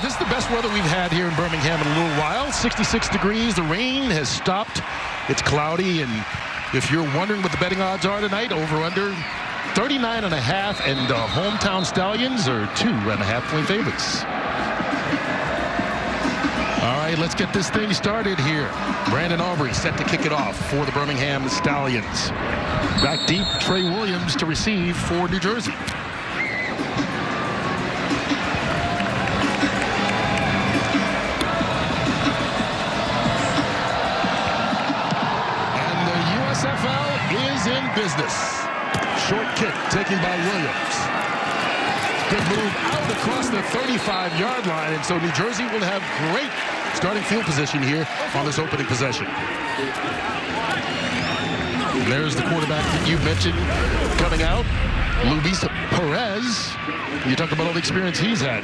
This is the best weather we've had here in Birmingham in a little while. 66 degrees. The rain has stopped. It's cloudy, and if you're wondering what the betting odds are tonight, over/under 39.5, and hometown Stallions are 2.5-point favorites. All right, let's get this thing started here. Brandon Aubrey set to kick it off for the Birmingham Stallions. Back deep, Trey Williams to receive for New Jersey. And the USFL is in business. Short kick taken by Williams. Good move out across the 35-yard line, and so New Jersey will have great starting field position here on this opening possession. And there's the quarterback that you mentioned coming out, Luis Perez. You talk about all the experience he's had,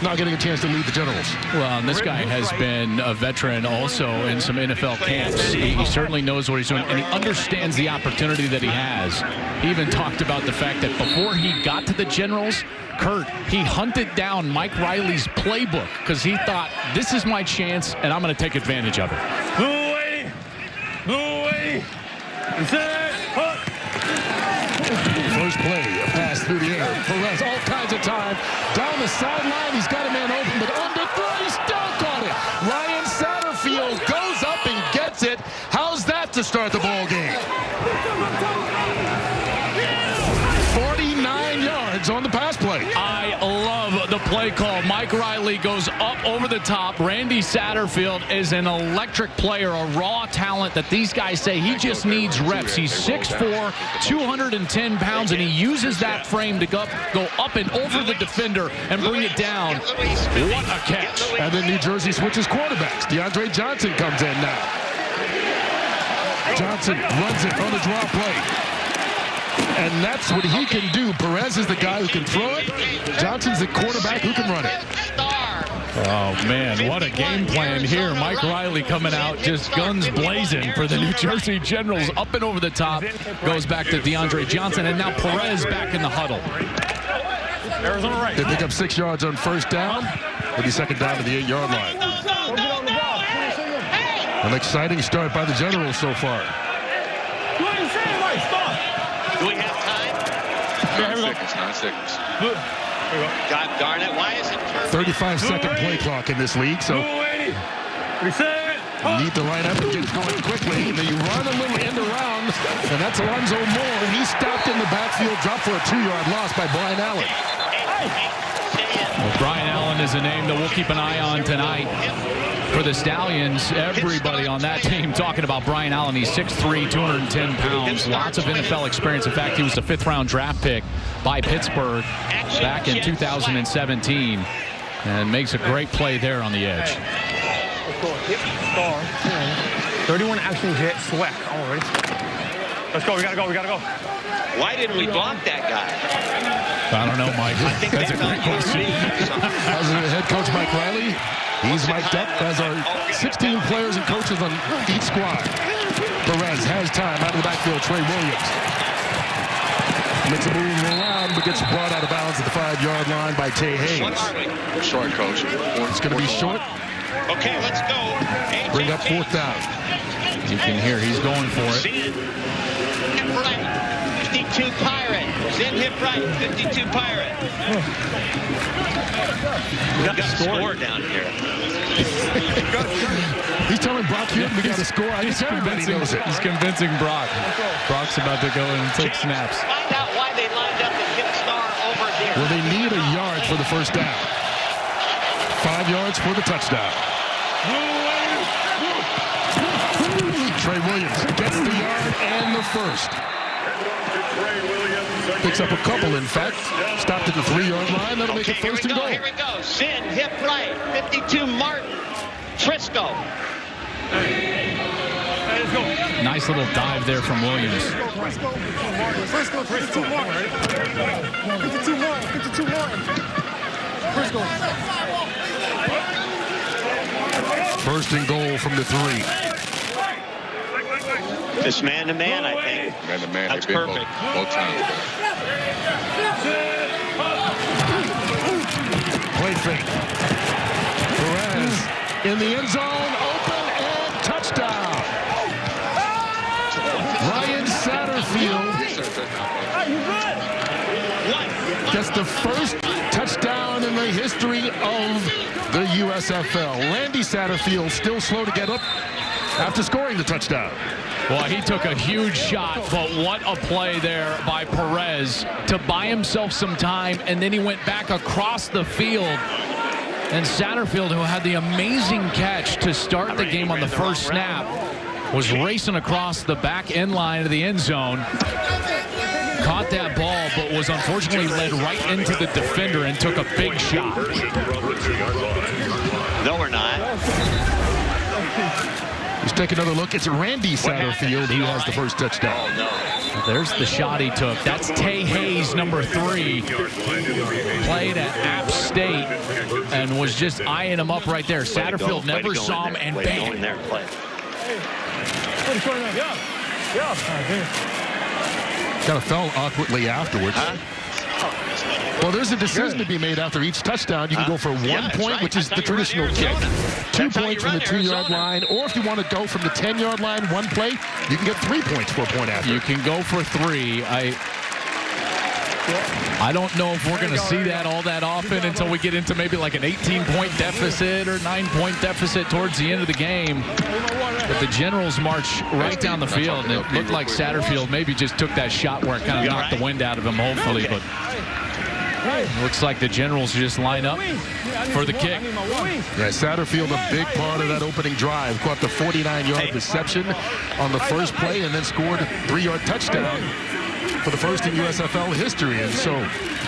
not getting a chance to lead the Generals. Well, and this guy has been a veteran also in some NFL camps. He certainly knows what he's doing, and he understands the opportunity that he has. He even talked about the fact that before he got to the Generals, Kurt, he hunted down Mike Riley's playbook because he thought, this is my chance, and I'm going to take advantage of it. First play, a pass through the air. Perez, all kinds of time. Down the sideline, he's got a man open, but under throw, he still caught it. Ryan Satterfield goes up and gets it. How's that to start the ball game? 49 yards on the pass play. I love the play call. Mike Riley goes up over the top. Randy Satterfield is an electric player, a raw talent that these guys say he just needs reps. He's 6'4", 210 pounds, and he uses that frame to go up and over the defender and bring it down. What a catch. And then New Jersey switches quarterbacks. DeAndre Johnson comes in now. Johnson runs it on the draw play. And that's what he can do. Perez is the guy who can throw it. Johnson's the quarterback who can run it. Oh, man, what a game plan here. Mike Riley coming out, just guns blazing for the New Jersey Generals. Up and over the top, goes back to DeAndre Johnson, and now Perez back in the huddle. Arizona right. They pick up 6 yards on first down. It'll be second down to the 8-yard line. An exciting start by the Generals so far. Do we have time? 9 seconds. God darn it, why is it 35-second play clock in this league, so you need to line up and get it going quickly. And then you run a little end around, and that's Alonzo Moore. And he stopped in the backfield, dropped for a 2-yard loss by Brian Allen. Well, Brian Allen is a name that we'll keep an eye on tonight. For the Stallions, everybody on that team talking about Brian Allen. He's 6'3", 210 pounds, lots of NFL experience. In fact, he was the 5th-round draft pick by Pittsburgh back in 2017 and makes a great play there on the edge. 31 action jet sweat. All right. Let's go. We gotta go. Why didn't we block that guy? I don't know, Mike. That's a great question. How's the head coach Mike Riley? He's mic'd up as our 16 players and coaches on each squad. Perez has time out of the backfield. Trey Williams makes a move around, but gets brought out of bounds at the 5-yard line by Tay Hayes. Short, coach. It's going to be short. Okay, let's go. Bring up 4th down. You can hear he's going for it. Hip right, 52 Pirate. Zen hip right, 52 Pirate. We got a score down here. He's telling Brock here we got a score. I guess everybody knows it. He's convincing Brock. Brock's about to go in and take snaps. Find out why they lined up and hit Star over here. Well, they need a yard for the first down. 5 yards for the touchdown. Trey Williams gets the yard and the first. Picks up a couple, in fact. Stopped at the 3-yard line. That'll make it first and goal. Here we go. Sin, hip right. 52 Martin. Frisco. Nice little dive there from Williams. Frisco. 52 Martin. 52 Martin. Frisco. First and goal from the 3. This man-to-man, I think. Man-to-man. That's perfect. Both times. Play fake. in the end zone, open, and touchdown. Ryan Satterfield gets the first touchdown in the history of the USFL. Randy Satterfield still slow to get up after scoring the touchdown. Well, he took a huge shot, but what a play there by Perez to buy himself some time, and then he went back across the field. And Satterfield, who had the amazing catch to start the game on the first snap, was racing across the back end line of the end zone. Caught that ball, but was unfortunately led right into the defender and took a big shot. No, we're not. Let's take another look. It's Randy Satterfield who has the first touchdown. Oh, no. There's the shot he took. That's Tay Hayes, number 3. Played at App State and was just eyeing him up right there. Satterfield never saw him, and bam. Kind of fell awkwardly afterwards. Well, there's a decision to be made after each touchdown. You can go for 1 point, which is the traditional kick. 2 points from the 2-yard line. Or if you want to go from the 10-yard line, one play, you can get 3 points for a point after. You can go for 3. I don't know if we're going to see that all that often until we get into maybe like an 18-point deficit or 9-point deficit towards the end of the game. But the Generals march right down the field, and it looked like Satterfield maybe just took that shot where it kind of knocked the wind out of him, hopefully. But it looks like the Generals just line up for the kick. Yeah, Satterfield, a big part of that opening drive. Caught the 49-yard reception on the first play and then scored a 3-yard touchdown for the first in USFL history. And so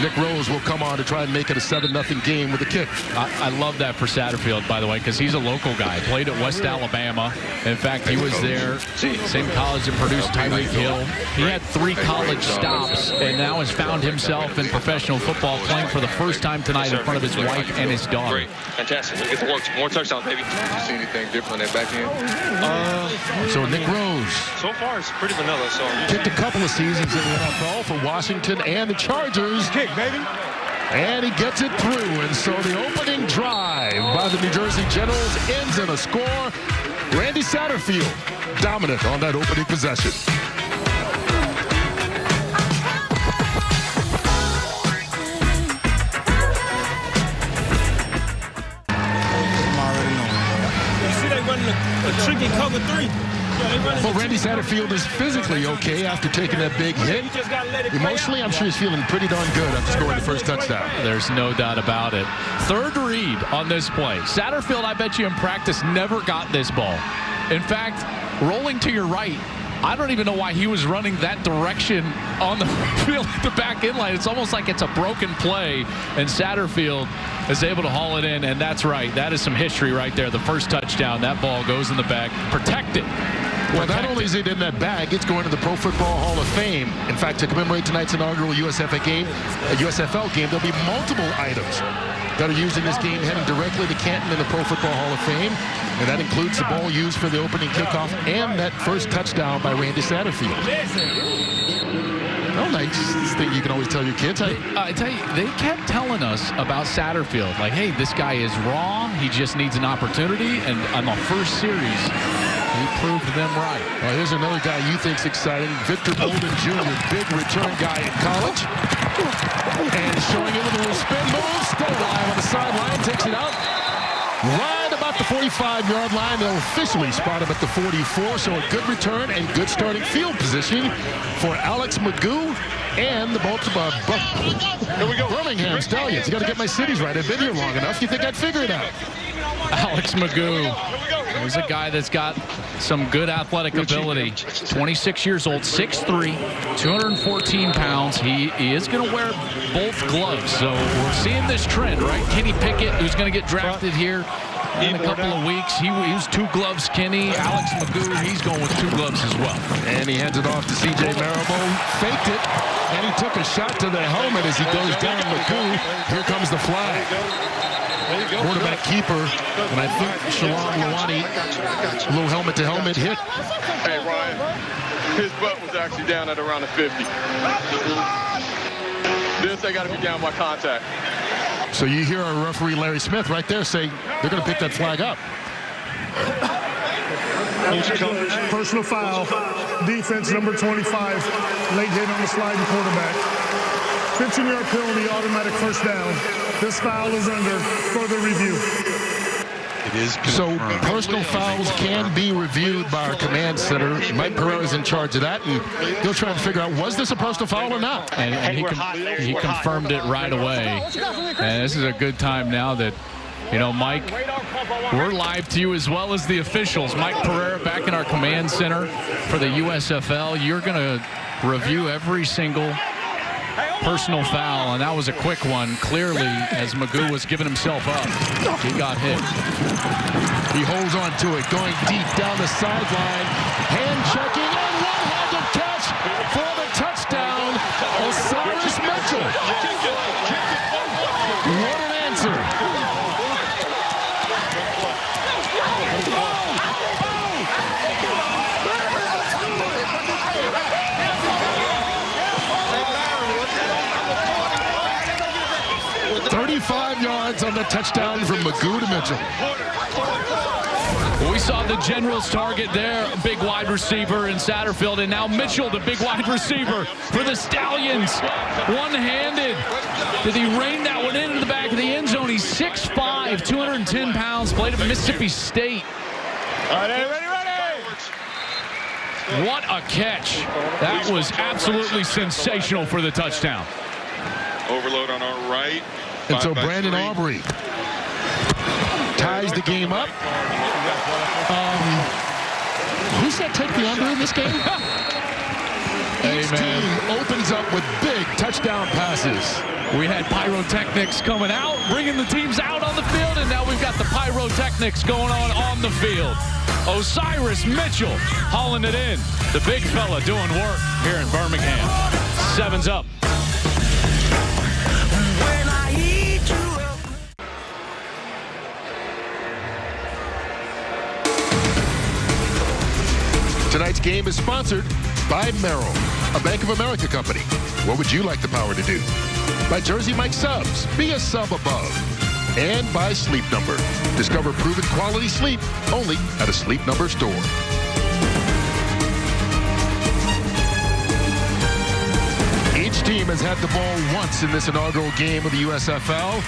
Nick Rose will come on to try and make it a 7-0 game with a kick. I love that for Satterfield, by the way, because he's a local guy. Played at West Alabama. In fact, he was there, same college that produced Tyreek Hill. He had 3 college stops and now has found himself in professional football, playing for the first time tonight in front of his wife and his daughter. Great. Fantastic. Get to work. More touchdowns, baby. You see anything different on that back end? So Nick Rose So far, it's pretty vanilla. So kicked a couple of seasons in the NFL for Washington and the Chargers. Kick, baby. And he gets it through. And so the opening drive by the New Jersey Generals ends in a score. Randy Satterfield dominant on that opening possession. You see they running a tricky cover 3. Well, Randy Satterfield is physically okay after taking that big hit. Emotionally, I'm sure he's feeling pretty darn good after scoring the first touchdown. There's no doubt about it. Third read on this play. Satterfield, I bet you in practice, never got this ball. In fact, rolling to your right, I don't even know why he was running that direction on the field at the back end line. It's almost like it's a broken play, and Satterfield is able to haul it in, and that's right. That is some history right there. The first touchdown, that ball goes in the bag. Protected. Well, not only is it in that bag, it's going to the Pro Football Hall of Fame. In fact, to commemorate tonight's inaugural USFL game, there'll be multiple items that are used in this game heading directly to Canton in the Pro Football Hall of Fame. And that includes the ball used for the opening kickoff and that first touchdown by Randy Satterfield. No nice thing you can always tell your kids. I tell you, they kept telling us about Satterfield. Like, hey, this guy is raw. He just needs an opportunity. And on the first series, he proved them right. Well, here's another guy you think's exciting. Victor Bolden Jr., big return guy in college. And showing it with a little spin move. Still alive on the sideline. Takes it out. Right about the 45-yard line. They'll officially spot him at the 44. So a good return and good starting field position for Alex Magoo and the Birmingham Stallions. You got to get my cities right. I've been here long enough. You think I'd figure it out? Alex Magoo. He's a guy that's got some good athletic ability. 26 years old, 6'3", 214 pounds. He is going to wear both gloves. So we're seeing this trend, right? Kenny Pickett, who's going to get drafted here in a couple of weeks. He was 2 gloves, Kenny. Alex Magoo, he's going with 2 gloves as well. And he hands it off to C.J. Marable. Faked it, and he took a shot to the helmet as he goes down. Magoo, here comes the flag. Quarterback keeper, and I think Shalom Lawani, a little helmet-to-helmet hit. Hey, Ryan, his butt was actually down at around the 50. This, they got to be down by contact. So you hear our referee, Larry Smith, right there say they're going to pick that flag up. Personal foul. Defense number 25. Late hit on the sliding quarterback. 15-yard penalty, automatic first down. This foul is under further review. It is so personal fouls can be reviewed by our command center. Mike Pereira is in charge of that, and he'll try and figure out, was this a personal foul or not? And he confirmed it right away. And this is a good time now that, you know, Mike, we're live to you as well as the officials. Mike Pereira back in our command center for the USFL. You're going to review every single personal foul, and that was a quick one. Clearly, as Magoo was giving himself up, he got hit. He holds on to it, going deep down the sideline, hand checking, and one-handed catch for the touchdown, Osiris Mitchell. What an answer. 35 yards on the touchdown from Magoo to Mitchell. We saw the Generals target there, big wide receiver in Satterfield, and now Mitchell, the big wide receiver for the Stallions. One-handed. Did he rain that one into the back of the end zone? He's 6'5", 210 pounds, played at Mississippi State. What a catch. That was absolutely sensational for the touchdown. Overload on our right. And so Brandon Aubrey ties the game up. Who said take the under in this game? Each team opens up with big touchdown passes. We had pyrotechnics coming out, bringing the teams out on the field, and now we've got the pyrotechnics going on the field. Osiris Mitchell hauling it in. The big fella doing work here in Birmingham. 7's up. Tonight's game is sponsored by Merrill, a Bank of America company. What would you like the power to do? By Jersey Mike Subs, be a sub above. And by Sleep Number. Discover proven quality sleep only at a Sleep Number store. Each team has had the ball once in this inaugural game of the USFL.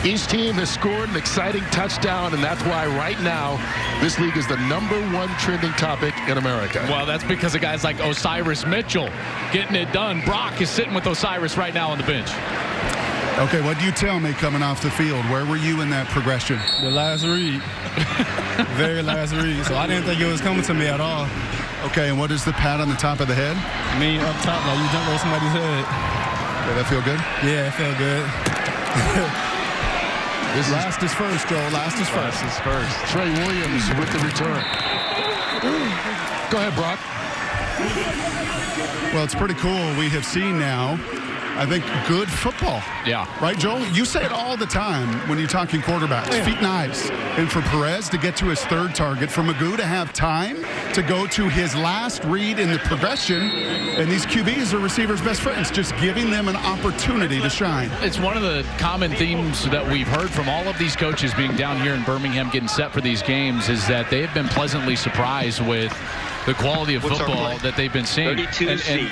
Each team has scored an exciting touchdown, and that's why right now this league is the #1 trending topic in America. Well, that's because of guys like Osiris Mitchell getting it done. Brock is sitting with Osiris right now on the bench. Okay, what do you tell me coming off the field? Where were you in that progression? The last read. Very last read. So I didn't think it was coming to me at all. Okay, and what is the pat on the top of the head? I mean, up top, like you jumped over somebody's head. Did that feel good? Yeah, it felt good. Last is first, Joel. Last is first. Last is first. Trey Williams with the return. Go ahead, Brock. Well, it's pretty cool. We have seen now, I think, good football. Yeah. Right, Joel? You say it all the time when you're talking quarterbacks. Yeah. Feet and eyes. And for Perez to get to his third target, for Magoo to have time to go to his last read in the progression, and these QBs are receivers' best friends, just giving them an opportunity to shine. It's one of the common themes that we've heard from all of these coaches being down here in Birmingham getting set for these games is that they've been pleasantly surprised with the quality of football that they've been seeing. And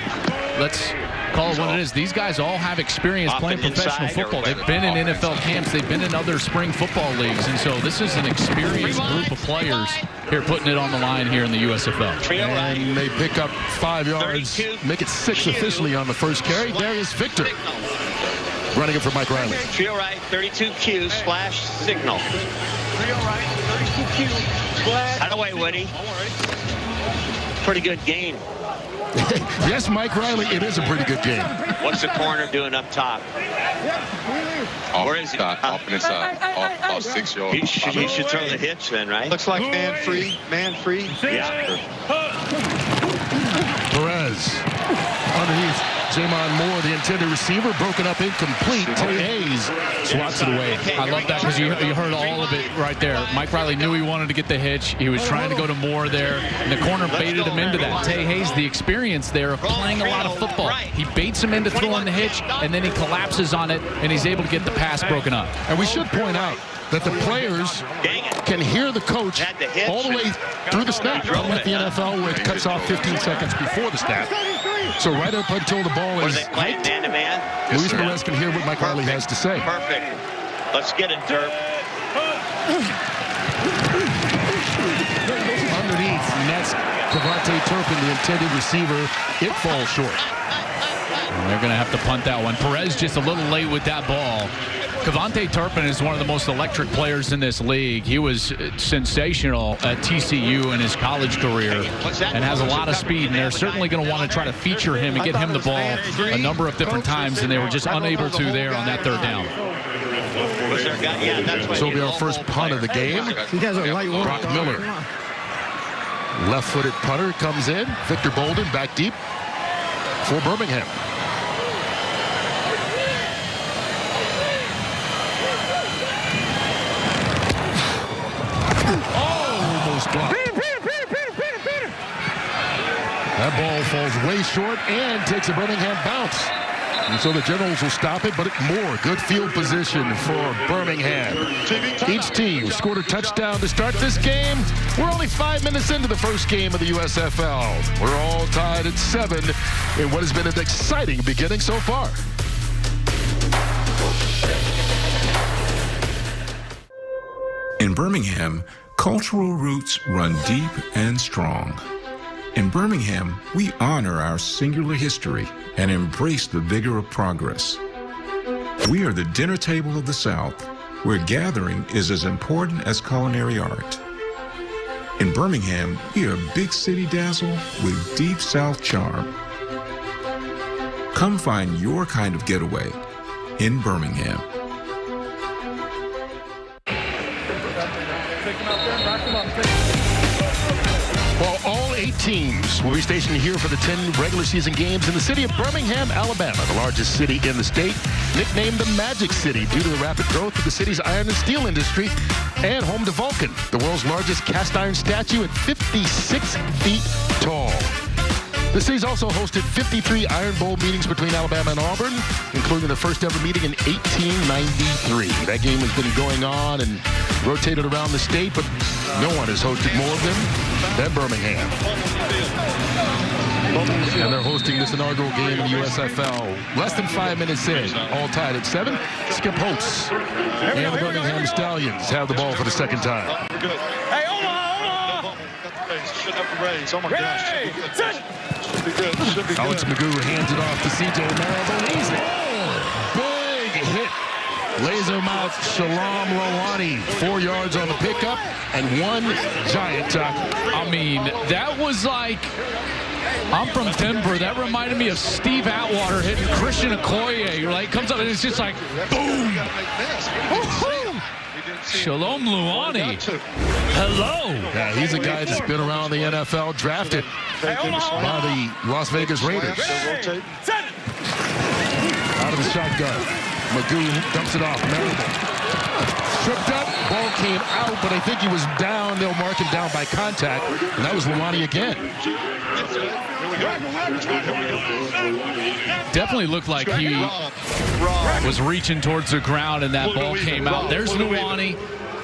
let's call it what it is. These guys all have experience playing professional football. They've been in NFL camps. They've been in other spring football leagues. And so this is an experienced group of players here putting it on the line here in the USFL. And they pick up 5 yards, make it 6 officially on the first carry. Darius Victor running it for Mike Riley. Trio right, 32Q, splash signal. Trio right, 32Q, splash. Out of the way, Woody. Pretty good game. Yes, Mike Riley, it is a pretty good game. What's the corner doing up top? Where is he? Off in inside. Off 6 yards. He should throw the hitch then, right? Looks like man free. Man free. Yeah. Perez underneath. Jamon Moore, the intended receiver, broken up incomplete. Tay Hayes swats it away. I love that because you heard all of it right there. Mike Riley knew he wanted to get the hitch. He was trying to go to Moore there, and the corner baited him into that. Tay Hayes, the experience there of playing a lot of football. He baits him into throwing the hitch, and then he collapses on it, and he's able to get the pass broken up. And we should point out, that the players can hear the coach all the way through the snap. Unlike the NFL, where it cuts off 15 seconds before the snap. So right up until the ball is hiked, Luis Perez can hear what Mike Riley has to say. Perfect. Let's get it, Derp. Underneath, nets Cavante Turpin, the intended receiver. It falls short. And they're going to have to punt that one. Perez just a little late with that ball. Cavante Turpin is one of the most electric players in this league. He was sensational at TCU in his college career and has a lot of speed, and they're certainly going to want to try to feature him and get him the ball a number of different times, and they were just unable to there on that third down. So it'll be our first punt of the game. Brock Miller. Left-footed punter comes in. Victor Bolden back deep for Birmingham. Almost blocked. That ball falls way short and takes a Birmingham bounce. And so the Generals will stop it, but more good field position for Birmingham. Each team scored a touchdown to start this game. We're only 5 minutes into the first game of the USFL. We're all tied at 7 in what has been an exciting beginning so far. In Birmingham, cultural roots run deep and strong. In Birmingham, we honor our singular history and embrace the vigor of progress. We are the dinner table of the South, where gathering is as important as culinary art. In Birmingham, we are big city dazzle with deep South charm. Come find your kind of getaway in Birmingham. Well, all 8 teams will be stationed here for the 10 regular season games in the city of Birmingham, Alabama, the largest city in the state, nicknamed the Magic City due to the rapid growth of the city's iron and steel industry, and home to Vulcan, the world's largest cast iron statue at 56 feet tall. The city's also hosted 53 Iron Bowl meetings between Alabama and Auburn, including the first ever meeting in 1893. That game has been going on and rotated around the state, but no one has hosted more of them than Birmingham. And they're hosting this inaugural game in the USFL. Less than 5 minutes in, all tied at 7. Skip Holtz and the Birmingham Stallions have the ball for the second time. Hey, Omaha! Should have to raise. Oh, my gosh. Should be good. Should be good. Alex Magoo hands it off to C.J. Marable. Big hit. Laser mouth Shalom Lawani. 4 yards on the pickup and 1 giant tackle. I mean, that was like, I'm from Denver. That reminded me of Steve Atwater hitting Christian Okoye. Like, comes up and it's just like, boom. Shalom Luani. Hello. Yeah, he's a guy that's been around the NFL, drafted by the Las Vegas Raiders. Out of the shotgun. Magoo dumps it off. Marable. Tripped up. Ball came out, but I think he was down. They'll mark him down by contact. And that was Luani again. Definitely looked like he was reaching towards the ground and that ball came out. There's Luani.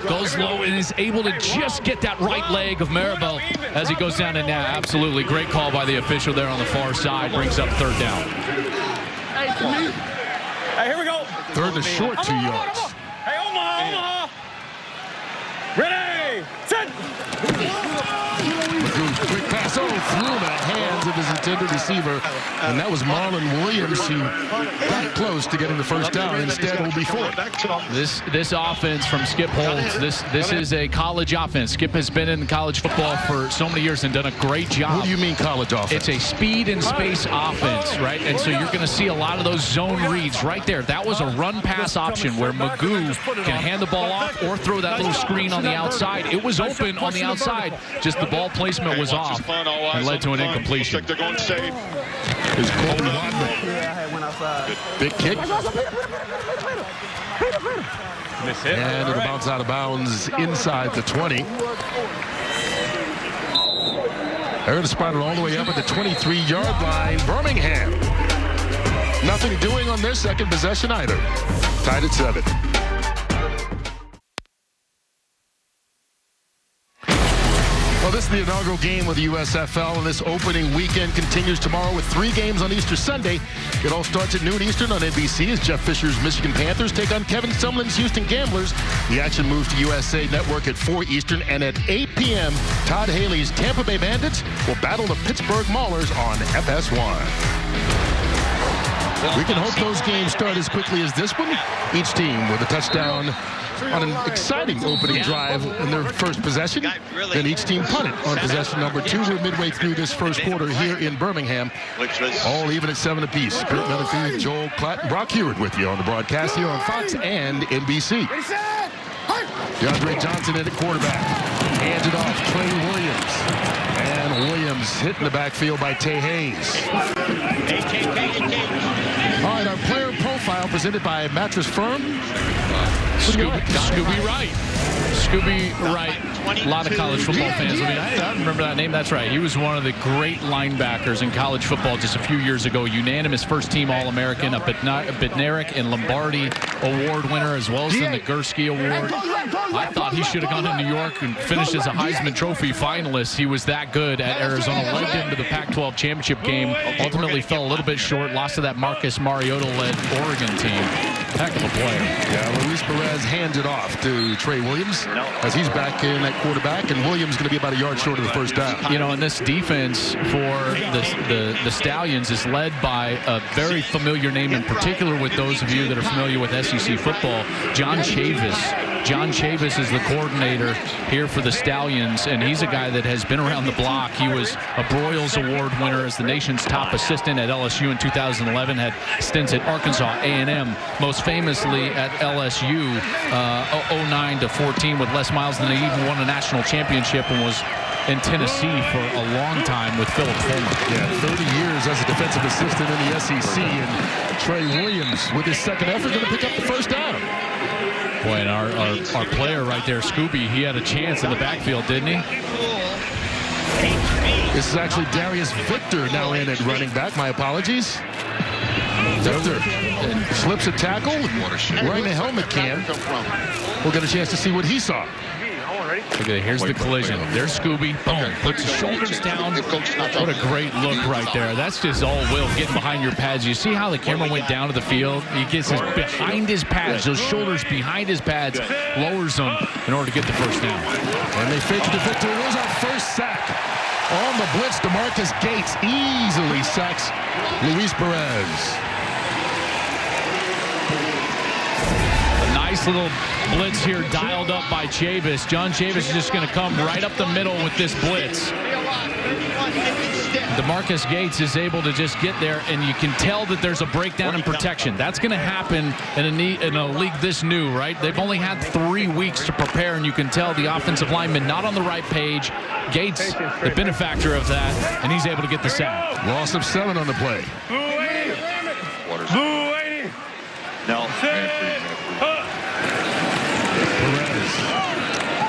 Goes low and is able to just get that right leg of Marable as he goes down. And now, absolutely great call by the official there on the far side. Brings up third down. Hey, here we go. Third and short, 2 yards. Hey, Omaha! Ready, set! Magoo, quick pass, through the hands of his intended receiver, and that was Marlon Williams who got close to getting the first down. Instead, will be fourth. This offense from Skip Holtz, this is a college offense. Skip has been in college football for so many years and done a great job. What do you mean college offense? It's a speed and space offense, right? And so you're going to see a lot of those zone reads right there. That was a run-pass option where Magoo can hand the ball off or throw that little screen on the outside. It was open on the outside, just the ball placement was off and led to an incompletion. They're going to save. Is Colton Wadman. Big kick. And it'll bounce out of bounds inside the 20. They're going to spot it all the way up at the 23-yard line. Birmingham. Nothing doing on their second possession either. Tied at 7. Well, this is the inaugural game of the USFL, and this opening weekend continues tomorrow with 3 games on Easter Sunday. It all starts at noon Eastern on NBC as Jeff Fisher's Michigan Panthers take on Kevin Sumlin's Houston Gamblers. The action moves to USA Network at 4 Eastern, and at 8 p.m., Todd Haley's Tampa Bay Bandits will battle the Pittsburgh Maulers on FS1. We can hope those games start as quickly as this one. Each team with a touchdown on an exciting opening drive in their first possession. Then each team punted on possession number 2. We're midway through this first quarter here in Birmingham. All even at 7 apiece. Kurt Menefee, Joel Klatt, and Brock Heward with you on the broadcast here on Fox and NBC. DeAndre Johnson in at quarterback. Hands it off, Trey Williams. And Williams hit in the backfield by Tay Hayes. All right, our player profile presented by Mattress Firm. Scooby Wright. Scooby Wright. A lot of college football fans. I remember that name. That's right. He was one of the great linebackers in college football just a few years ago. Unanimous first-team All-American, a Bednarik and Lombardi Award winner, as well as the Nagurski Award. I thought he should have gone to New York and finished as a Heisman Trophy finalist. He was that good at Arizona. Led into the Pac-12 championship game. Ultimately fell a little bit short. Lost to that Marcus Mariota-led Oregon team. Heck of a player. Yeah, Luis Perez hands it off to Trey Williams as he's back in at quarterback, and Williams going to be about a yard short of the first down. You know, and this defense for the Stallions is led by a very familiar name, in particular with those of you that are familiar with SEC football, John Chavis. John Chavis is the coordinator here for the Stallions, and he's a guy that has been around the block. He was a Broyles Award winner as the nation's top assistant at LSU in 2011, had stints at Arkansas A&M, most famously at LSU 09 to 14 with Les Miles, and they even won a national championship and was in Tennessee for a long time with Philip Fulmer. Yeah, 30 years as a defensive assistant in the SEC, and Trey Williams with his second effort going to pick up the first down. Boy, and our player right there, Scooby, he had a chance in the backfield, didn't he? This is actually Darius Victor now in at running back. My apologies. Victor slips a tackle, wearing a helmet cam. We'll get a chance to see what he saw. Look at it, here's the collision. There's Scooby. Boom. Puts his shoulders down. What a great look right there. That's just all Will getting behind your pads. You see how the camera went down to the field? He gets his behind his pads, those shoulders behind his pads, lowers them in order to get the first down. And they fake it to Victor. Here's our first sack. On the blitz, DeMarcus Gates easily sacks Luis Perez. Nice little blitz here dialed up by Chavis. John Chavis is just going to come right up the middle with this blitz. DeMarcus Gates is able to just get there, and you can tell that there's a breakdown in protection. That's going to happen in a league this new, right? They've only had 3 weeks to prepare, and you can tell the offensive lineman not on the right page. Gates, the benefactor of that, and he's able to get the sack. Loss of 7 on the play. No. Perez.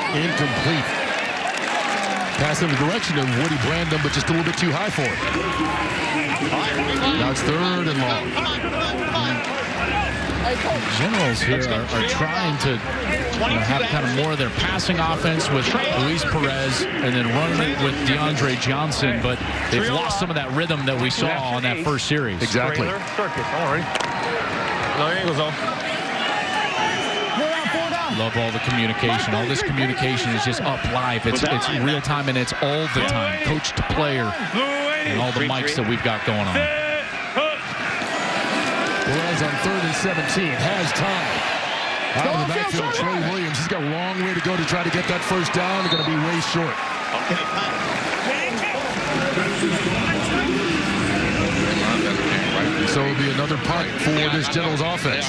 Incomplete. Pass in the direction of Woody Brandon, but just a little bit too high for it. Now it's 3rd and long. Generals here are trying to have kind of more of their passing offense with Luis Perez and then running it with DeAndre Johnson, but they've lost some of that rhythm that we saw on that first series. Exactly. Love all the communication. All this communication is just up live. It's real time, and it's all the time. Coach to player and all the mics that we've got going on. Perez on 3rd and 17. Has time. Out of the backfield, Trey Williams. He's got a long way to go to try to get that first down. They're going to be way short. So it'll be another punt for this Generals offense.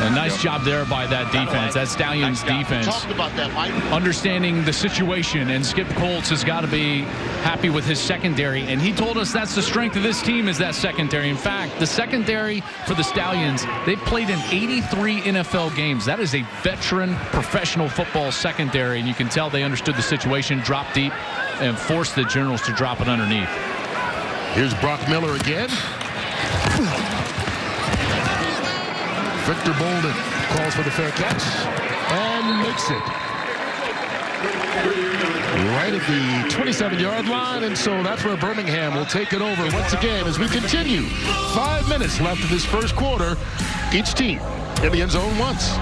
A nice job there by that defense, that Stallions defense. Understanding the situation, and Skip Colts has got to be happy with his secondary, and he told us that's the strength of this team, is that secondary. In fact, the secondary for the Stallions, they've played in 83 NFL games. That is a veteran professional football secondary, and you can tell they understood the situation, dropped deep, and forced the Generals to drop it underneath. Here's Brock Miller again. Victor Bolden calls for the fair catch and makes it. right at the 27-yard line, and so that's where Birmingham will take it over once again as we continue. 5 minutes left of this first quarter. Each team in the end zone once.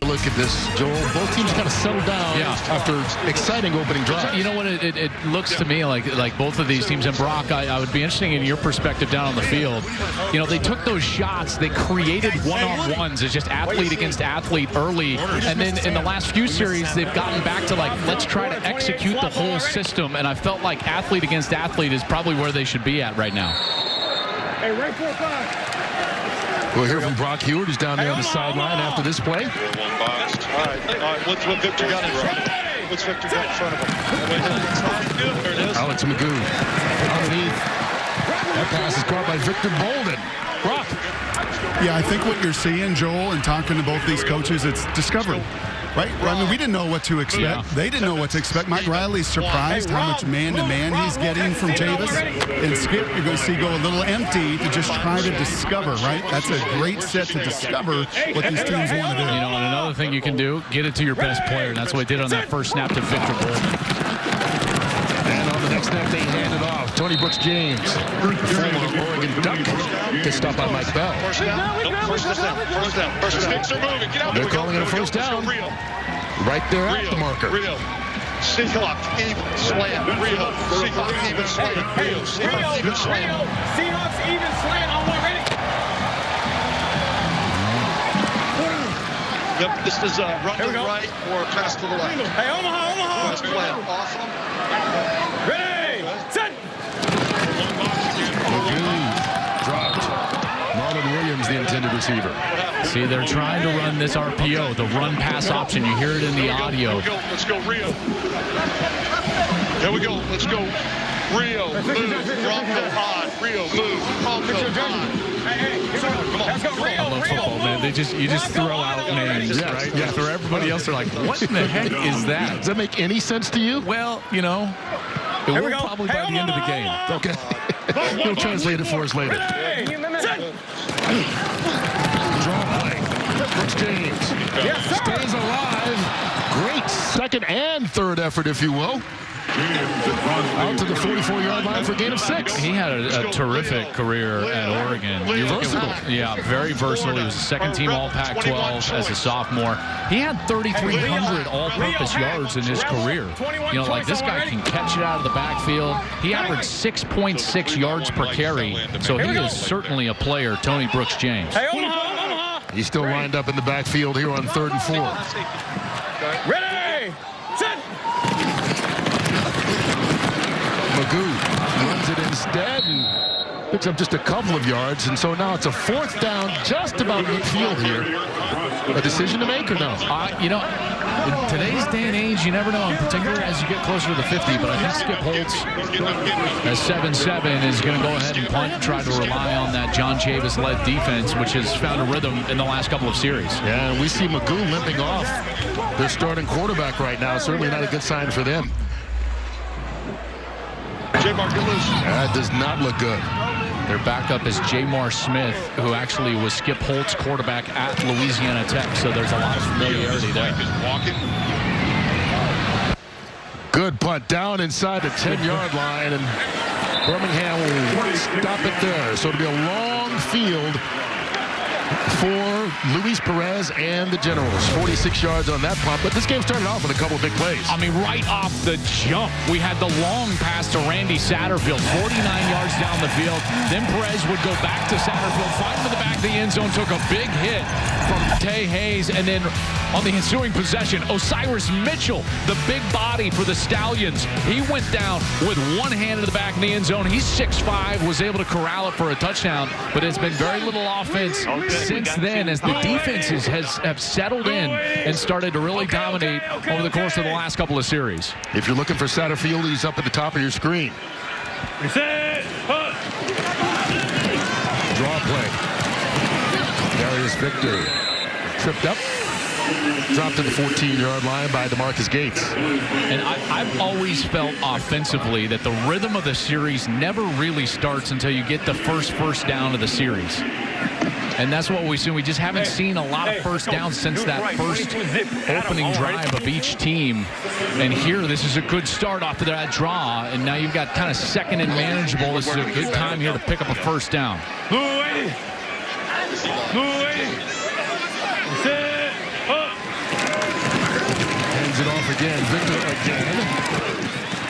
Look at this, Joel. Both teams kind of settled down after exciting opening drive. You know what? It looks to me like both of these teams. And Brock, I would be interested in your perspective down on the field. You know, they took those shots. They created one-on-ones. It's just athlete against athlete early. And then in the last few series, they've gotten back to, like, let's try to execute the whole system. And I felt like athlete against athlete is probably where they should be at right now. Hey, right 4-5. We'll hear from Brock Hewitt, who's down there on the sideline after this play. All right. What's Victor got in front of him? What's Victor got in front of him? There it is. Alex Magoo underneath. That pass is caught by Victor Bolden. Brock. Yeah, I think what you're seeing, Joel, and talking to both these coaches, it's discovery. Right? I mean, we didn't know what to expect. Yeah. They didn't know what to expect. Mike Riley's surprised how much man-to-man he's getting from Chavis. And Skip, you're going to see go a little empty to just try to discover, right? That's a great set to discover what these teams want to do. You know, and another thing you can do, get it to your best player. And that's what they did on that first snap to Victor Bolden. And on the next snap, they hand it off. Tony Brooks-James, former Oregon Duck, gets stopped by Mike Bell. First down. Sticks are moving. Get out. They're calling it a first down. Right there at the marker. Seahawks even slant. Seahawks even slant. Seahawks even slant. Seahawks even slant on one ready. Yep, this is run to the right or pass to the left. Hey, Omaha. Slant. Awesome. Ready. Set. Dropped. Marlon Williams, the intended receiver. See, they're trying to run this RPO, the run-pass option. You hear it in the audio. Let's go, Rio. Here we go. Let's go. Rio, move. Bronco on. Rio, move. Bronco on. Hey, come on. Let's go, Rio. I love football, man. You just throw out names, right? Yeah, for everybody else, they're like, what in the heck is that? Does that make any sense to you? Well, you know, it will probably by the end of the game. Okay. We'll translate it for us later. Draw play. Brooks-James stays alive. Great second and third effort, if you will. Out to the 44-yard line for a gain of 6. He had a terrific career at Oregon. Versatile. Yeah, very versatile. He was a second-team All-Pac-12 as a sophomore. He had 3,300 all-purpose yards in his career. You know, like, this guy can catch it out of the backfield. He averaged 6.6 yards per carry, so he is certainly a player, Tony Brooks-James. Hey, Omaha. He's still lined up in the backfield here on 3rd and 4. Ready. Set. Magoo runs it instead and picks up just a couple of yards, and so now it's a 4th down just about midfield here. A decision to make or no? You know, in today's day and age, you never know, in particular as you get closer to the 50, but I think Skip Holtz, as 7-7, is going to go ahead and punt and try to rely on that John Chavis-led defense, which has found a rhythm in the last couple of series. Yeah, and we see Magoo limping off their starting quarterback right now. Certainly not a good sign for them. That does not look good. Their backup is Jamar Smith, who actually was Skip Holt's quarterback at Louisiana Tech, so there's a lot of familiarity there. Good punt down inside the 10-yard line, and Birmingham will stop it there. So it'll be a long field for Luis Perez and the Generals. 46 yards on that punt, but this game started off with a couple of big plays. I mean, right off the jump, we had the long pass to Randy Satterfield, 49 yards down the field. Then Perez would go back to Satterfield, find him in the back of the end zone, took a big hit from Tay Hayes, and then on the ensuing possession, Osiris Mitchell, the big body for the Stallions, he went down with one hand in the back of the end zone. He's 6'5", was able to corral it for a touchdown, but it's been very little offense since then as the defenses have settled in and started to really dominate over the course of the last couple of series. If you're looking for Satterfield, he's up at the top of your screen. Draw play. Darius Victor tripped up. Dropped to the 14-yard line by DeMarcus Gates. And I've always felt offensively that the rhythm of the series never really starts until you get the first down of the series. And that's what we've seen. We just haven't seen a lot of first downs since that first opening drive of each team. And here, this is a good start off of that draw. And now you've got kind of second and manageable. This is a good time here to pick up a first down. Hands it off again. Victor again.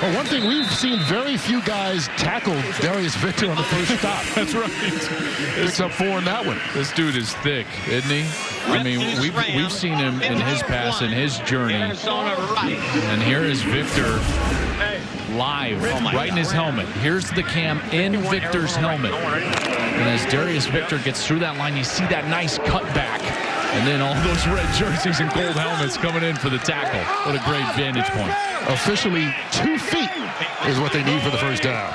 Well, one thing, we've seen very few guys tackle Darius Victor on the first stop. That's right. Picks up 4 in that one. This dude is thick, isn't he? I mean, we've seen him in his pass and his journey. And here is Victor live, right in his helmet. Here's the cam in Victor's helmet. And as Darius Victor gets through that line, you see that nice cutback. And then all those red jerseys and gold helmets coming in for the tackle. What a great vantage point. Officially 2 feet is what they need for the first down.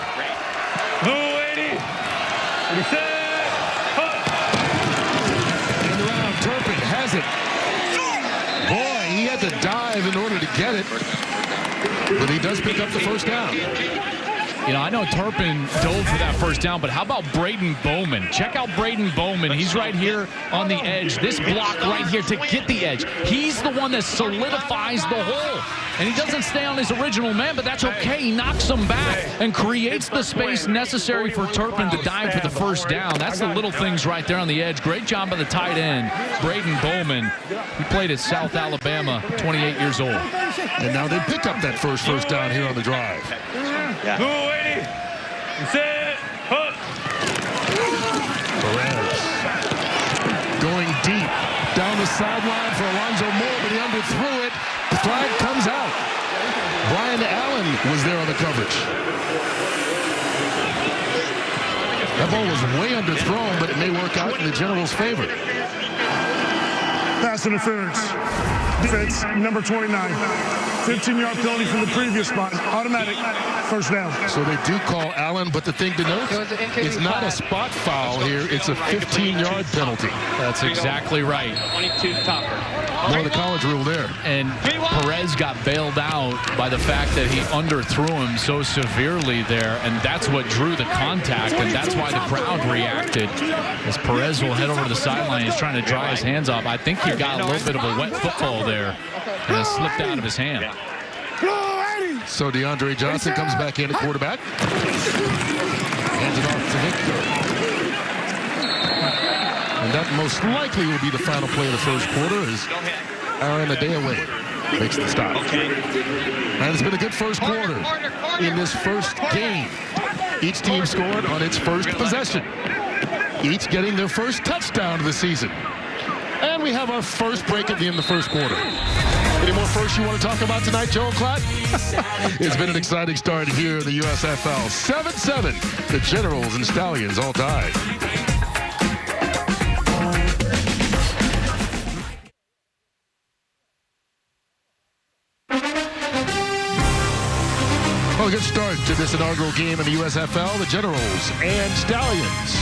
End around, Turpin has it. Boy, he had to dive in order to get it. But he does pick up the first down. You know, I know Turpin dove for that first down, but how about Braden Bowman? Check out Braden Bowman. He's right here on the edge. This block right here to get the edge. He's the one that solidifies the hole. And he doesn't stay on his original man, but that's okay. He knocks him back and creates the space necessary for Turpin to dive for the first down. That's the little things right there on the edge. Great job by the tight end, Braden Bowman. He played at South Alabama, 28 years old. And now they pick up that first down here on the drive. Yeah. Perez going deep down the sideline for Alonzo Moore, but he underthrew it. The flag comes out. Brian Allen was there on the coverage. That ball was way underthrown, but it may work out in the Generals' favor. Pass interference. Defense, number 29. 15-yard penalty from the previous spot. Automatic first down. So they do call Allen, but the thing to note, it's not a spot foul here. It's a 15-yard penalty. That's exactly right. 22 topper. More of the college rule there. And Perez got bailed out by the fact that he underthrew him so severely there, and that's what drew the contact, and that's why the crowd reacted. As Perez will head over to the sideline, he's trying to dry his hands off. I think he got a little bit of a wet football there, and it slipped out of his hand. So DeAndre Johnson comes back in at quarterback. Hands it off to Victor. And that most likely will be the final play of the first quarter as Aaron Adeoye makes the stop. And it's been a good first quarter in this first game. Each team scored on its first possession. Each getting their first touchdown of the season. And we have our first break at the end of the first quarter. Any more firsts you want to talk about tonight, Joel Klatt? It's been an exciting start here in the USFL. 7-7, the Generals and Stallions all tied. Well, a good start to this inaugural game in the USFL. The Generals and Stallions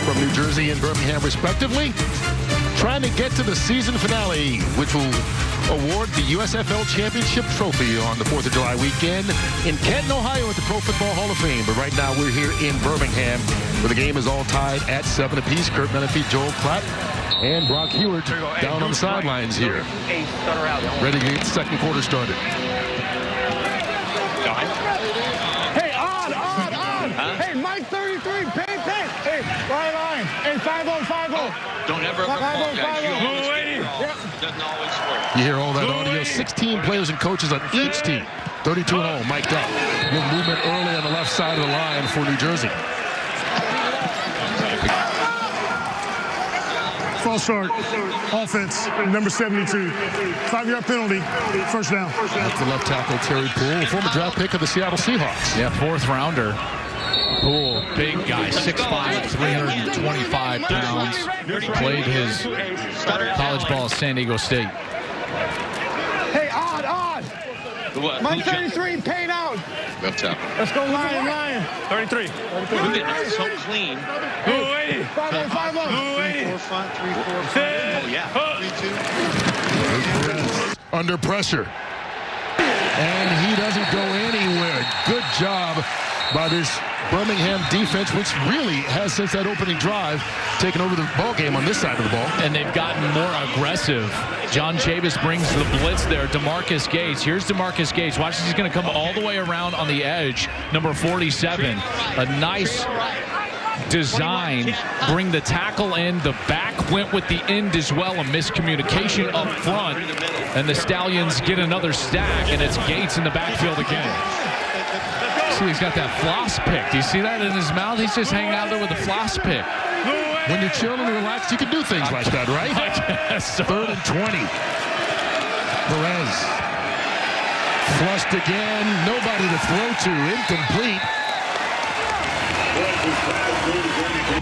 from New Jersey and Birmingham, respectively, trying to get to the season finale, which will award the USFL Championship Trophy on the 4th of July weekend in Canton, Ohio at the Pro Football Hall of Fame. But right now we're here in Birmingham where the game is all tied at 7 apiece. Kurt Menefee, Joel Klatt, and Brock Heward down on the sidelines here. Ready to get the second quarter started. Hey, on. Hey, Mike 33, pay. Hey, right line. Hey, 5-0. Don't ever apologize. Doesn't always work. You hear all that audio. 16 players and coaches on each team. 32-0, mic'd up. Good movement early on the left side of the line for New Jersey. False start. Offense, number 72. 5-yard penalty. First down. That's the left tackle, Terry Poole, former draft pick of the Seattle Seahawks. Yeah, 4th rounder. Poole, big guy, 6'5", 325 pounds. Played his college ball at San Diego State. Hey, on. Mike 33, paid out. Left tackle. Let's go, Lion. 33. Look at so clean. 5-0. 3-4-5. Oh, yeah. 3-2. Under pressure. And he doesn't go anywhere. Good job by this Birmingham defense, which really has, since that opening drive, taken over the ball game on this side of the ball. And they've gotten more aggressive. John Chavis brings the blitz there. DeMarcus Gates. Here's DeMarcus Gates. Watch, he's going to come all the way around on the edge. Number 47. A nice design. Bring the tackle in. The back went with the end as well. A miscommunication up front. And the Stallions get another stack, and it's Gates in the backfield again. See, he's got that floss pick. Do you see that in his mouth? He's just hanging out there with a floss pick. When you're chilling and relaxed, you can do things like that, right? I guess so. 3rd and 20. Perez. Flushed again. Nobody to throw to. Incomplete.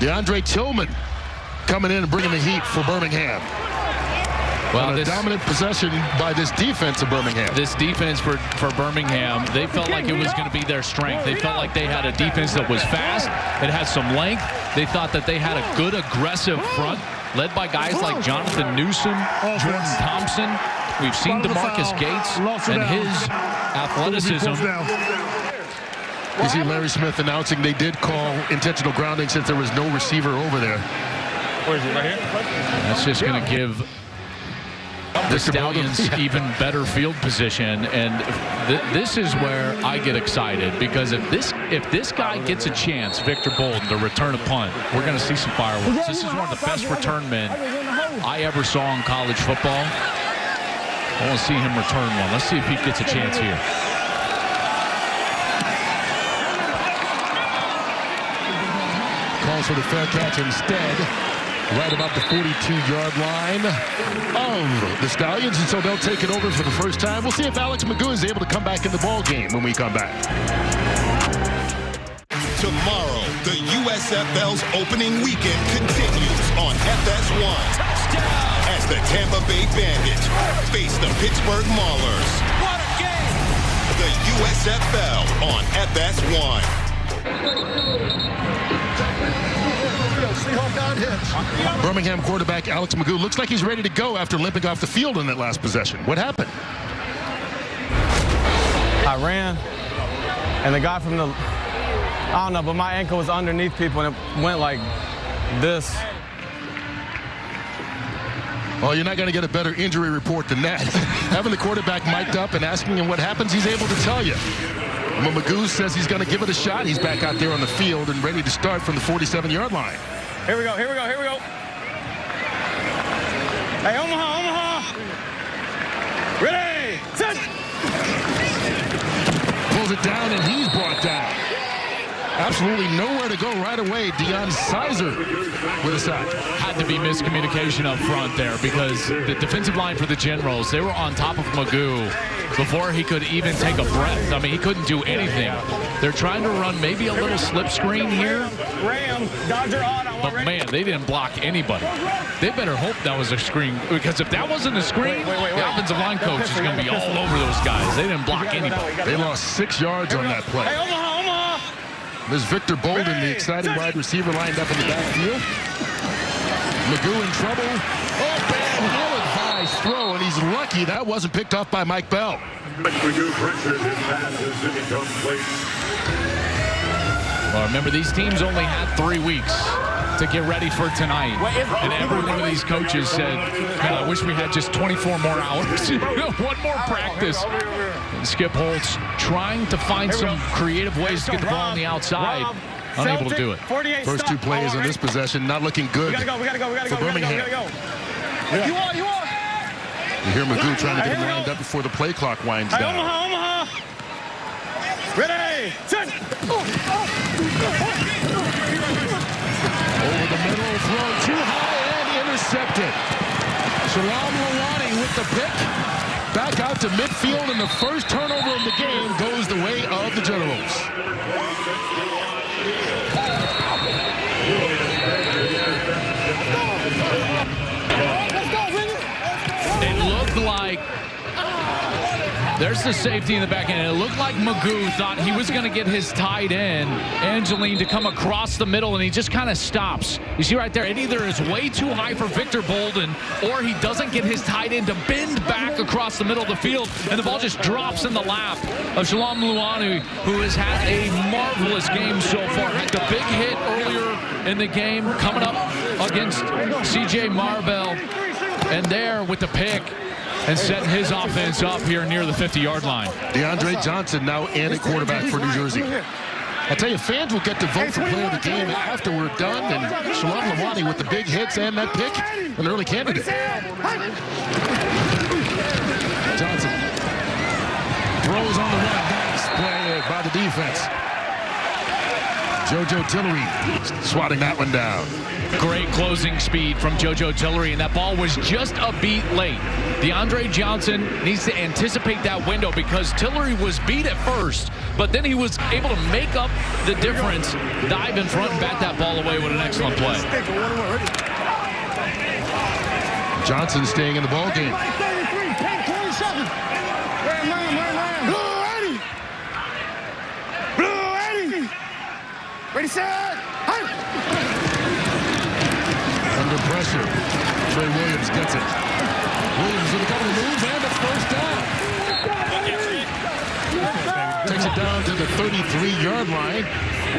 DeAndre Tillman coming in and bringing the heat for Birmingham. Well, a dominant possession by this defense of Birmingham. This defense for Birmingham, they felt like it was going to be their strength. They felt like they had a defense that was fast. It had some length. They thought that they had a good, aggressive front, led by guys like Jonathan Newsom, Jordan Thompson. We've seen DeMarcus Gates and his athleticism. You see Larry Smith announcing they did call intentional grounding since there was no receiver over there. Where is it, right here? That's just going to give the Stallions even better field position, and this is where I get excited, because if this guy gets a chance, Victor Bolden, to return a punt, we're going to see some fireworks. This is one of the best return men I ever saw in college football. I want to see him return one. Let's see if he gets a chance here. Calls for the fair catch instead. Right about the 42-yard line of the Stallions, and so they'll take it over for the first time. We'll see if Alex McGough is able to come back in the ball game when we come back. Tomorrow, the USFL's opening weekend continues on FS1. Touchdown! As the Tampa Bay Bandits face the Pittsburgh Maulers. What a game! The USFL on FS1. Birmingham quarterback Alex McGough looks like he's ready to go after limping off the field in that last possession. What happened? I ran, and the guy from I don't know, but my ankle was underneath people, and it went like this. Well, you're not going to get a better injury report than that. Having the quarterback mic'd up and asking him what happens, he's able to tell you. When McGough says he's going to give it a shot, he's back out there on the field and ready to start from the 47-yard line. Here we go, here we go, here we go. Hey, Omaha, Omaha. Ready, set. Pulls it down, and he's brought down. Absolutely nowhere to go right away. Deion Sizer with a sack. Had to be miscommunication up front there, because the defensive line for the Generals, they were on top of McGough before he could even take a breath. I mean, he couldn't do anything. They're trying to run maybe a little slip screen here. But, man, they didn't block anybody. They better hope that was a screen, because if that wasn't a screen, the offensive line coach is going to be all over those guys. They didn't block anybody. They lost 6 yards on that play. Hey, Omaha, Omaha. There's Victor Bolden, the exciting wide receiver, lined up in the backfield. McGough in trouble. Oh, bad, ill-advised throw, and he's lucky that wasn't picked off by Mike Bell. McGough pressured his passes incomplete. Well, remember, these teams only had 3 weeks to get ready for tonight. And every one of these coaches said, man, I wish we had just 24 more hours. One more practice. And Skip Holtz trying to find some creative ways to get the ball on the outside. Unable to do it. First 2 plays on this possession not looking good for Birmingham. You want. You hear McGough trying to get him lined up before the play clock winds down. Omaha. Ready, set. Over the middle, thrown too high and intercepted. Shalom Lawani with the pick. Back out to midfield, and the first turnover of the game goes the way of the Generals. It looked like There's the safety in the back end. It looked like Magoo thought he was going to get his tight end, Angeline, to come across the middle, and he just kind of stops. You see right there, it either is way too high for Victor Bolden, or he doesn't get his tight end to bend back across the middle of the field, and the ball just drops in the lap of Shalom Luanu, who has had a marvelous game so far. Had the big hit earlier in the game, coming up against C.J. Marvell, and there with the pick, and setting his offense up here near the 50-yard line. DeAndre Johnson now in at quarterback for New Jersey. I tell you, fans will get to vote for player of the game after we're done, and Shalom Luanu with the big hits and that pick, an early candidate. Johnson throws on the run. Nice play by the defense. JoJo Tillery swatting that one down. Great closing speed from JoJo Tillery, and that ball was just a beat late. DeAndre Johnson needs to anticipate that window because Tillery was beat at first, but then he was able to make up the difference, dive in front and bat that ball away with an excellent play. Johnson staying in the ball game. Ready, set, under pressure. Trey Williams gets it. Williams with a couple of moves and it's first down. Takes it down to the 33-yard line.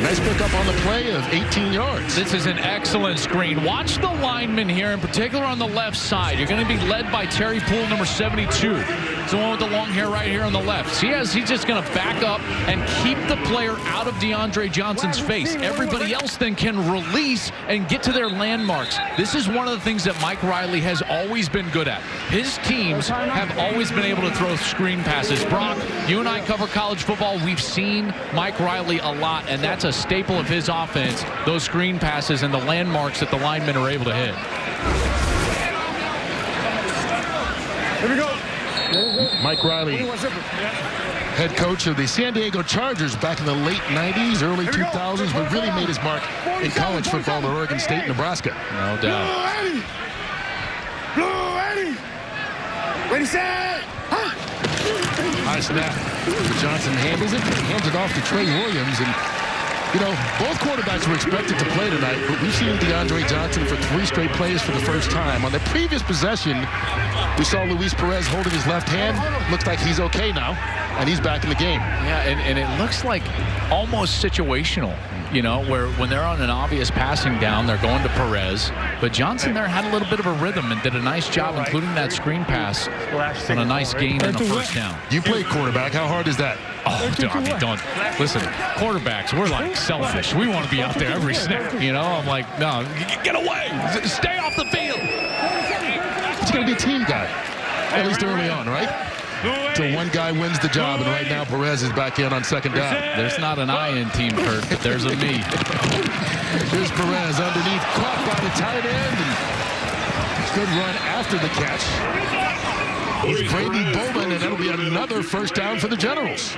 Nice pickup on the play of 18 yards. This is an excellent screen. Watch the lineman here, in particular on the left side. You're going to be led by Terry Poole, number 72. It's the one with the long hair right here on the left. He's just going to back up and keep the player out of DeAndre Johnson's face. Everybody else then can release and get to their landmarks. This is one of the things that Mike Riley has always been good at. His teams have always been able to throw screen passes. Brock, you and I cover college football. We've seen Mike Riley a lot, and that's a staple of his offense, those screen passes and the landmarks that the linemen are able to hit. Here we go. Mike Riley, head coach of the San Diego Chargers back in the late 90s, early 2000s, but really made his mark in college football at Oregon State and Nebraska. No doubt. Blue Eddie. Ready, set. High snap. Johnson handles it, hands it off to Trey Williams, and you know, both quarterbacks were expected to play tonight, but we've seen DeAndre Johnson for 3 straight plays for the first time. On the previous possession, we saw Luis Perez holding his left hand. Looks like he's okay now, and he's back in the game. Yeah, and it looks like almost situational, you know, where when they're on an obvious passing down, they're going to Perez. But Johnson there had a little bit of a rhythm and did a nice job, including that screen pass on a nice gain in the first down. You play quarterback. How hard is that? Oh, don't. Listen, quarterbacks, we're like selfish. We want to be out there every snap, you know? I'm like, no, get away. Stay off the field. It's going to be a team guy, at least early on, right? Till one guy wins the job, and right now Perez is back in on second down. There's not an I in Team Kurt, but there's a me. Here's Perez underneath, caught by the tight end, and good run after the catch. It's Brady Bowman, and that'll be another first down for the Generals.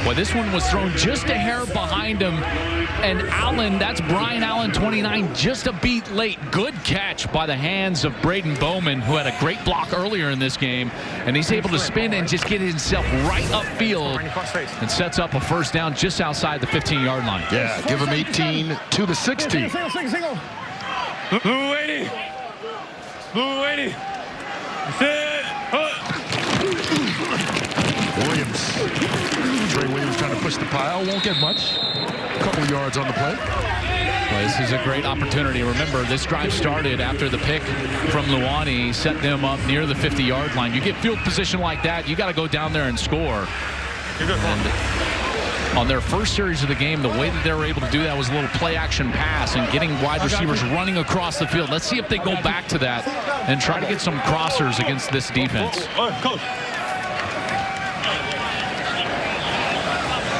Well, this one was thrown just a hair behind him, and Allen, that's Brian Allen, 29, just a beat late. Good catch by the hands of Braden Bowman, who had a great block earlier in this game, and he's able to spin and just get himself right upfield and sets up a first down just outside the 15-yard line. Yeah, give him 18 to the 16. Blue 80. Blue 80. Williams. Trey Williams trying to push the pile. Won't get much. A couple of yards on the play. Well, this is a great opportunity. Remember, this drive started after the pick from Luani, set them up near the 50-yard line. You get field position like that, you got to go down there and score. And on their first series of the game, the way that they were able to do that was a little play-action pass and getting wide receivers running across the field. Let's see if they go back to that and try to get some crossers against this defense. Coach.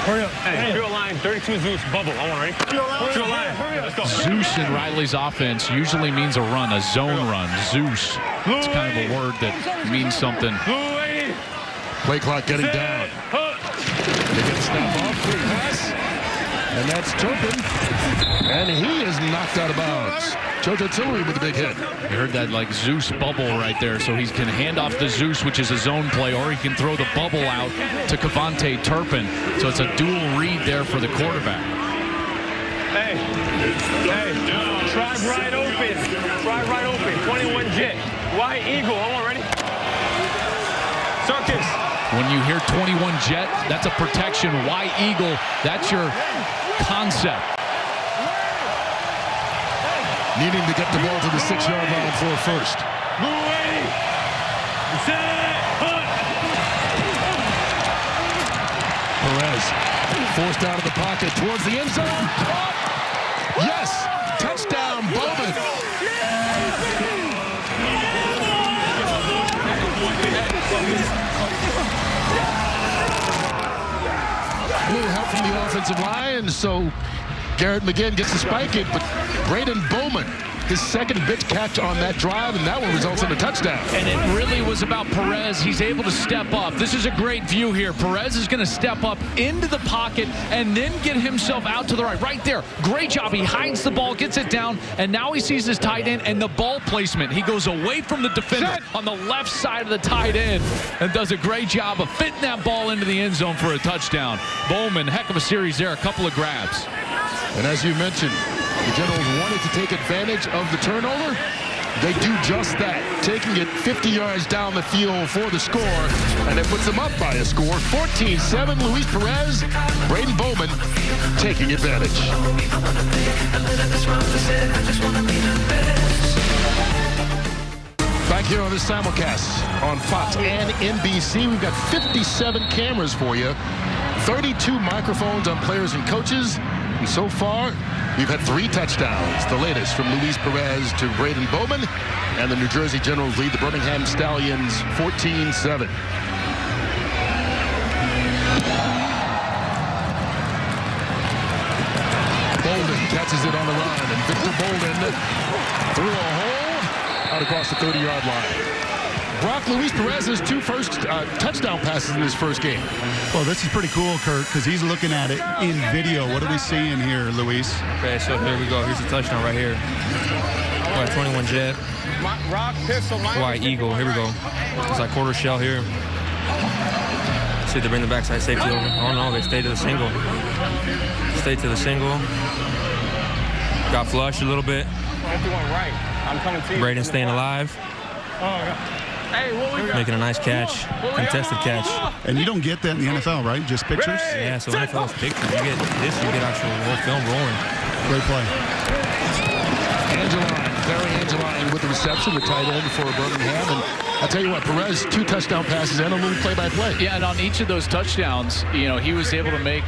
Hurry up. Hey, drill line, 32 Zeus, bubble. I want ready. Drill line. Let's go. Zeus in Riley's offense usually means a run, a zone run. Zeus. It's kind of a word that means something. Play clock getting down. They get a snap off. Quick pass. And that's Turpin. And he is knocked out of bounds. JoJo Tillery with a big hit. You heard that like Zeus bubble right there. So he can hand off to Zeus, which is a zone play, or he can throw the bubble out to Kevontae Turpin. So it's a dual read there for the quarterback. Hey, try right open. Try right open. 21 jet. Wide eagle. Hold on, ready? Circus. When you hear 21 jet, that's a protection. Y eagle, that's your concept. Needing to get the ball to the 6-yard line for a first. Perez forced out of the pocket towards the end zone. Yes! Touchdown, Bowman! A little help from the offensive line, so Garrett McGinn gets the spike it, but Braden Bowman, his second big catch on that drive, and that one results in a touchdown. And it really was about Perez. He's able to step up. This is a great view here. Perez is going to step up into the pocket and then get himself out to the right. Right there. Great job. He hides the ball, gets it down, and now he sees his tight end and the ball placement. He goes away from the defender on the left side of the tight end and does a great job of fitting that ball into the end zone for a touchdown. Bowman, heck of a series there. A couple of grabs. And as you mentioned, the Generals wanted to take advantage of the turnover. They do just that, taking it 50 yards down the field for the score, and it puts them up by a score, 14-7. Luis Perez, Braden Bowman taking advantage. Back here on this simulcast on Fox and NBC, we've got 57 cameras for you, 32 microphones on players and coaches, and so far, we've had 3 touchdowns, the latest from Luis Perez to Braden Bowman, and the New Jersey Generals lead the Birmingham Stallions 14-7. Bolden catches it on the run, and Victor Bolden through a hole out across the 30-yard line. Brock, Luis Perez has 2 first touchdown passes in his first game. Well, this is pretty cool, Kurt, because he's looking at it in video. What are we seeing here, Luis? Okay, so here we go. Here's the touchdown right here. Got 21 jet. Rock, pistol, Wide eagle. Here we go. It's like quarter shell here. See, they bring the backside safety over. Oh, no, they stay to the single. Stay to the single. Got flushed a little bit. Right. I'm coming to you. Braden staying alive. Making a nice catch, contested catch. And you don't get that in the NFL, right? Just pictures? Yeah, so NFL is pictures. You get this, you get actual whole film rolling. Great play. Angeline, Barry Angeline with the reception, the tight end for Birmingham. And I'll tell you what, Perez, 2 touchdown passes and a little play-by-play. Yeah, and on each of those touchdowns, you know, he was able to make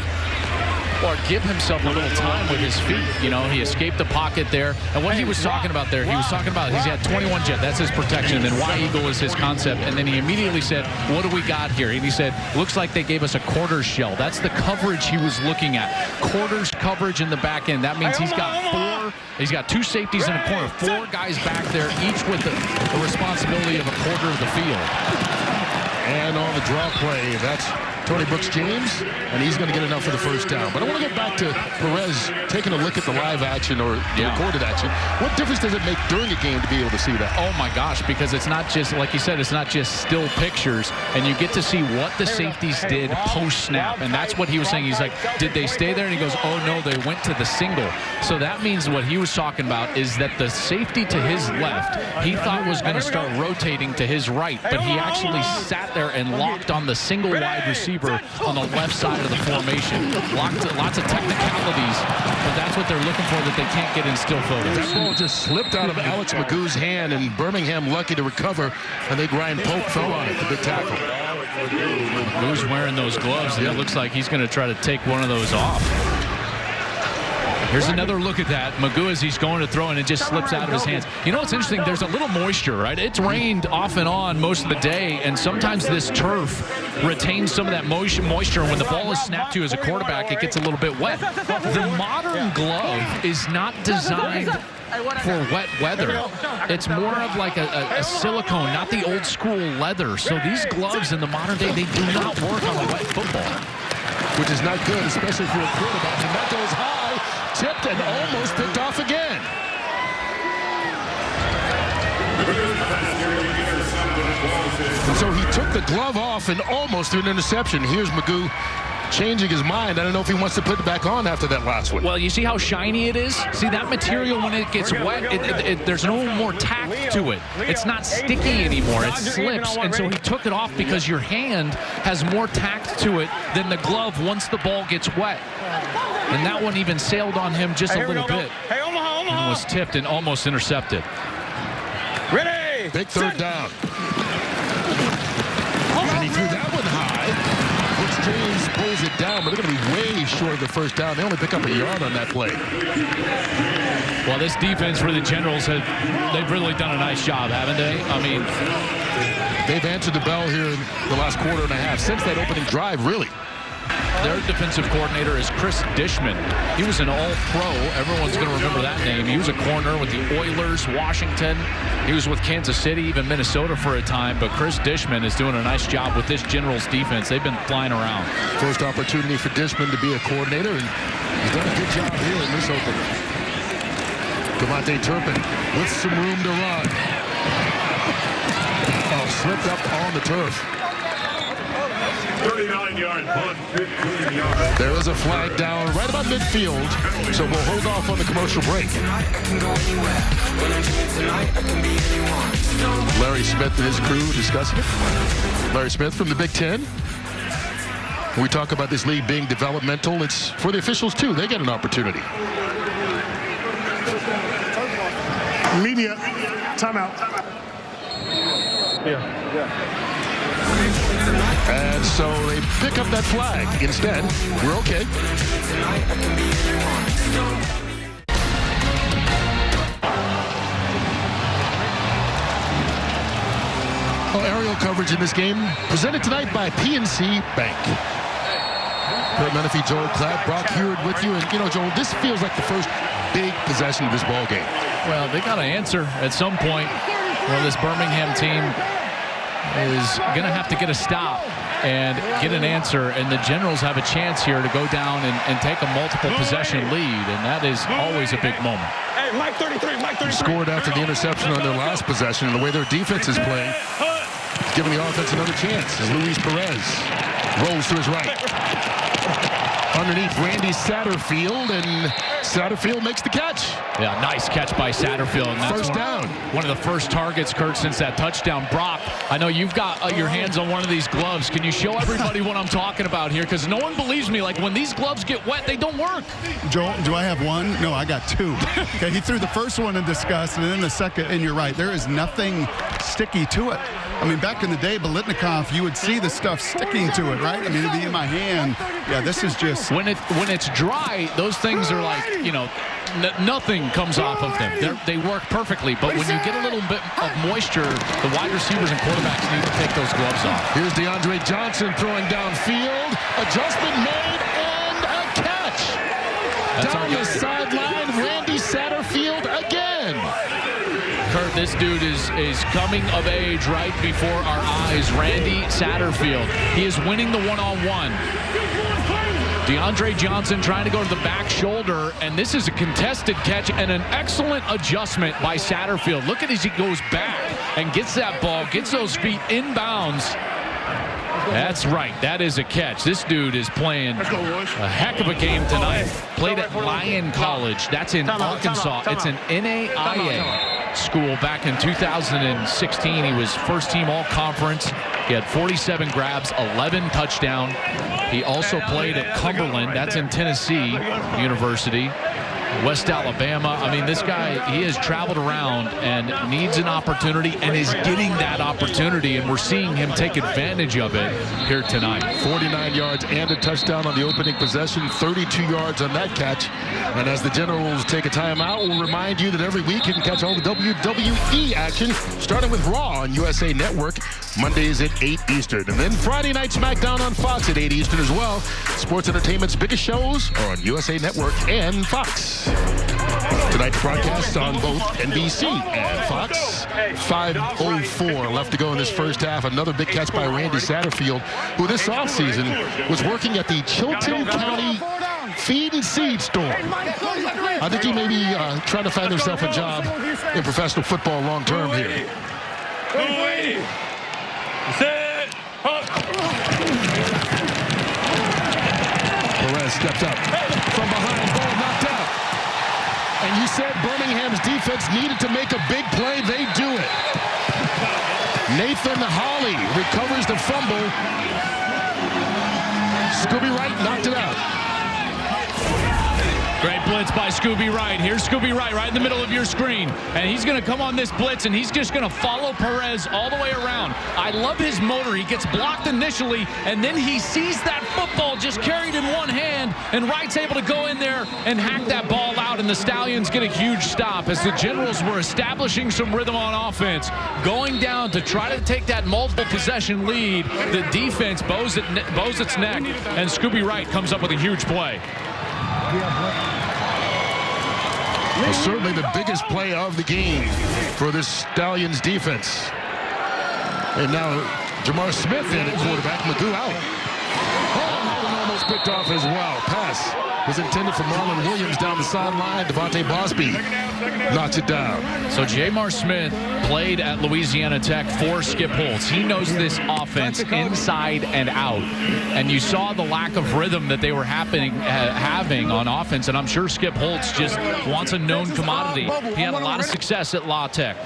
or give himself a little time with his feet. You know, he escaped the pocket there. And what he was talking about there, he was talking about he's had 21 jet. That's his protection. Then Y-Eagle was his concept. And then he immediately said, what do we got here? And he said, looks like they gave us a quarter shell. That's the coverage he was looking at. Quarters coverage in the back end. That means he's got 2 safeties in a corner, 4 guys back there, each with the responsibility of a quarter of the field. And on the draw play, that's Tony Brooks-James, and he's going to get enough for the first down. But I want to get back to Perez taking a look at the live action or the recorded action. What difference does it make during a game to be able to see that? Oh, my gosh, because it's not just, like you said, it's not just still pictures, and you get to see what the safeties did post-snap, and that's what he was saying. He's like, did they stay there? And he goes, oh, no, they went to the single. So that means what he was talking about is that the safety to his left, he thought was going to start rotating to his right, but he actually sat there and locked on the single wide receiver on the left side of the formation. Lots of technicalities, but that's what they're looking for that they can't get in still photos. That ball just slipped out of Alex Magoo's hand, and Birmingham lucky to recover, and they grind Pope fell on it, the big tackle. Magoo's wearing those gloves, and it looks like he's going to try to take one of those off. Here's another look at that. Magoo, as he's going to throw, and it just slips out of his hands. You know what's interesting? There's a little moisture, right? It's rained off and on most of the day, and sometimes this turf retains some of that moisture. When the ball is snapped to you as a quarterback, it gets a little bit wet. The modern glove is not designed for wet weather. It's more of like a silicone, not the old school leather. So these gloves in the modern day, they do not work on a wet football. which is not good, especially for a quarterback. And that goes high, tipped, and almost picked off again. And so he took the glove off and almost threw an interception. Here's Magoo changing his mind. I don't know if he wants to put it back on after that last one. Well, you see how shiny it is? See, that material, when it gets wet, there's no more tact to it. It's not sticky anymore. It slips, and so he took it off because your hand has more tact to it than the glove once the ball gets wet. And that one even sailed on him just a little bit. Hey, Omaha, Omaha. And was tipped and almost intercepted. Ready. Big third down. And he threw that one high. James pulls it down, but they're going to be way short of the first down. They only pick up a yard on that play. Well, this defense for the Generals, they've really done a nice job, haven't they? I mean, they've answered the bell here in the last quarter and a half since that opening drive, really. Their defensive coordinator is Chris Dishman. He was an all-pro. Everyone's going to remember that name. He was a corner with the Oilers, Washington. He was with Kansas City, even Minnesota for a time. But Chris Dishman is doing a nice job with this Generals defense. They've been flying around. First opportunity for Dishman to be a coordinator, and he's done a good job here in this opener. Devontae Turpin with some room to run. Oh, slipped up on the turf. 39-yard punt, 15 yards. There is a flag down right about midfield, so we'll hold off on the commercial break. Larry Smith and his crew discussing it. Larry Smith from the Big Ten. When we talk about this league being developmental, it's for the officials too. They get an opportunity. Media, timeout. And so they pick up that flag. Instead, we're okay. Well, aerial coverage in this game presented tonight by PNC Bank. Kurt Menefee, Joel Clapp, Brock Heward with you. And, you know, Joel, this feels like the first big possession of this ball game. Well, they got to answer at some point. Well, this Birmingham team is going to have to get a stop and get an answer, and the Generals have a chance here to go down and take a multiple possession lead, and that is always a big moment. Hey, Mike 33, Mike 33. Scored after the interception on their last possession, and the way their defense is playing, giving the offense another chance as Luis Perez rolls to his right. Underneath Randy Satterfield, and Satterfield makes the catch. Yeah, nice catch by Satterfield. And that's first down. One of the first targets, Kurt, since that touchdown. Brock, I know you've got your hands on one of these gloves. Can you show everybody what I'm talking about here? Because no one believes me. Like, when these gloves get wet, they don't work. Joel, do I have one? No, I got two. Okay, he threw the first one in disgust, and then the second, and you're right. There is nothing sticky to it. I mean, back in the day, Biletnikoff, you would see the stuff sticking to it, right? I mean, it'd be in my hand. Yeah, this is just... When it's dry, those things are like, you know, nothing comes off of them. They work perfectly, but when you get a little bit of moisture, the wide receivers and quarterbacks need to take those gloves off. Here's DeAndre Johnson throwing downfield. Adjustment made, and a catch. That's down the sideline, Randy Satterfield again. Kurt, this dude is coming of age right before our eyes. Randy Satterfield. He is winning the one-on-one. DeAndre Johnson trying to go to the back shoulder, and this is a contested catch and an excellent adjustment by Satterfield. Look at as he goes back and gets that ball, gets those feet inbounds. That's right. That is a catch. This dude is playing a heck of a game tonight. Played at Lyon College. That's in Arkansas. It's an NAIA school. Back in 2016, he was first-team all-conference. He had 47 grabs, 11 touchdowns. He also played at Cumberland. That's in Tennessee University. West Alabama. I mean, this guy, he has traveled around and needs an opportunity and is getting that opportunity, and we're seeing him take advantage of it here tonight. 49 yards and a touchdown on the opening possession, 32 yards on that catch. And as the Generals take a timeout, we'll remind you that every week you can catch all the WWE action, starting with Raw on USA Network, Mondays at 8 Eastern. And then Friday Night SmackDown on Fox at 8 Eastern as well. Sports Entertainment's biggest shows are on USA Network and Fox. Fox. Tonight's broadcast on both NBC and Fox. 5:04 left to go in this first half. Another big catch by Randy Satterfield, who this offseason was working at the Chilton County Feed and Seed store. I think he may be trying to find himself a job in professional football long term here. Perez steps up from behind, ball knocked out. And you said Birmingham's defense needed to make a big play. They do it. Nathan Hawley recovers the fumble. Scooby Wright knocked it out. Great blitz by Scooby Wright. Here's Scooby Wright right in the middle of your screen. And he's going to come on this blitz, and he's just going to follow Perez all the way around. I love his motor. He gets blocked initially, and then he sees that football just carried in one hand, and Wright's able to go in there and hack that ball out, and the Stallions get a huge stop as the Generals were establishing some rhythm on offense, going down to try to take that multiple possession lead. The defense bows its neck, and Scooby Wright comes up with a huge play. Well, certainly the biggest play of the game for this Stallions defense. And now Jamar Smith in at quarterback, Magoo out. Oh, almost picked off as well. Pass was intended for Marlon Williams down the sideline. Devontae Bosby knocks it down. So Jamar Smith played at Louisiana Tech for Skip Holtz. He knows this offense inside and out. And you saw the lack of rhythm that they were having on offense. And I'm sure Skip Holtz just wants a known commodity. He had a lot of success at La Tech.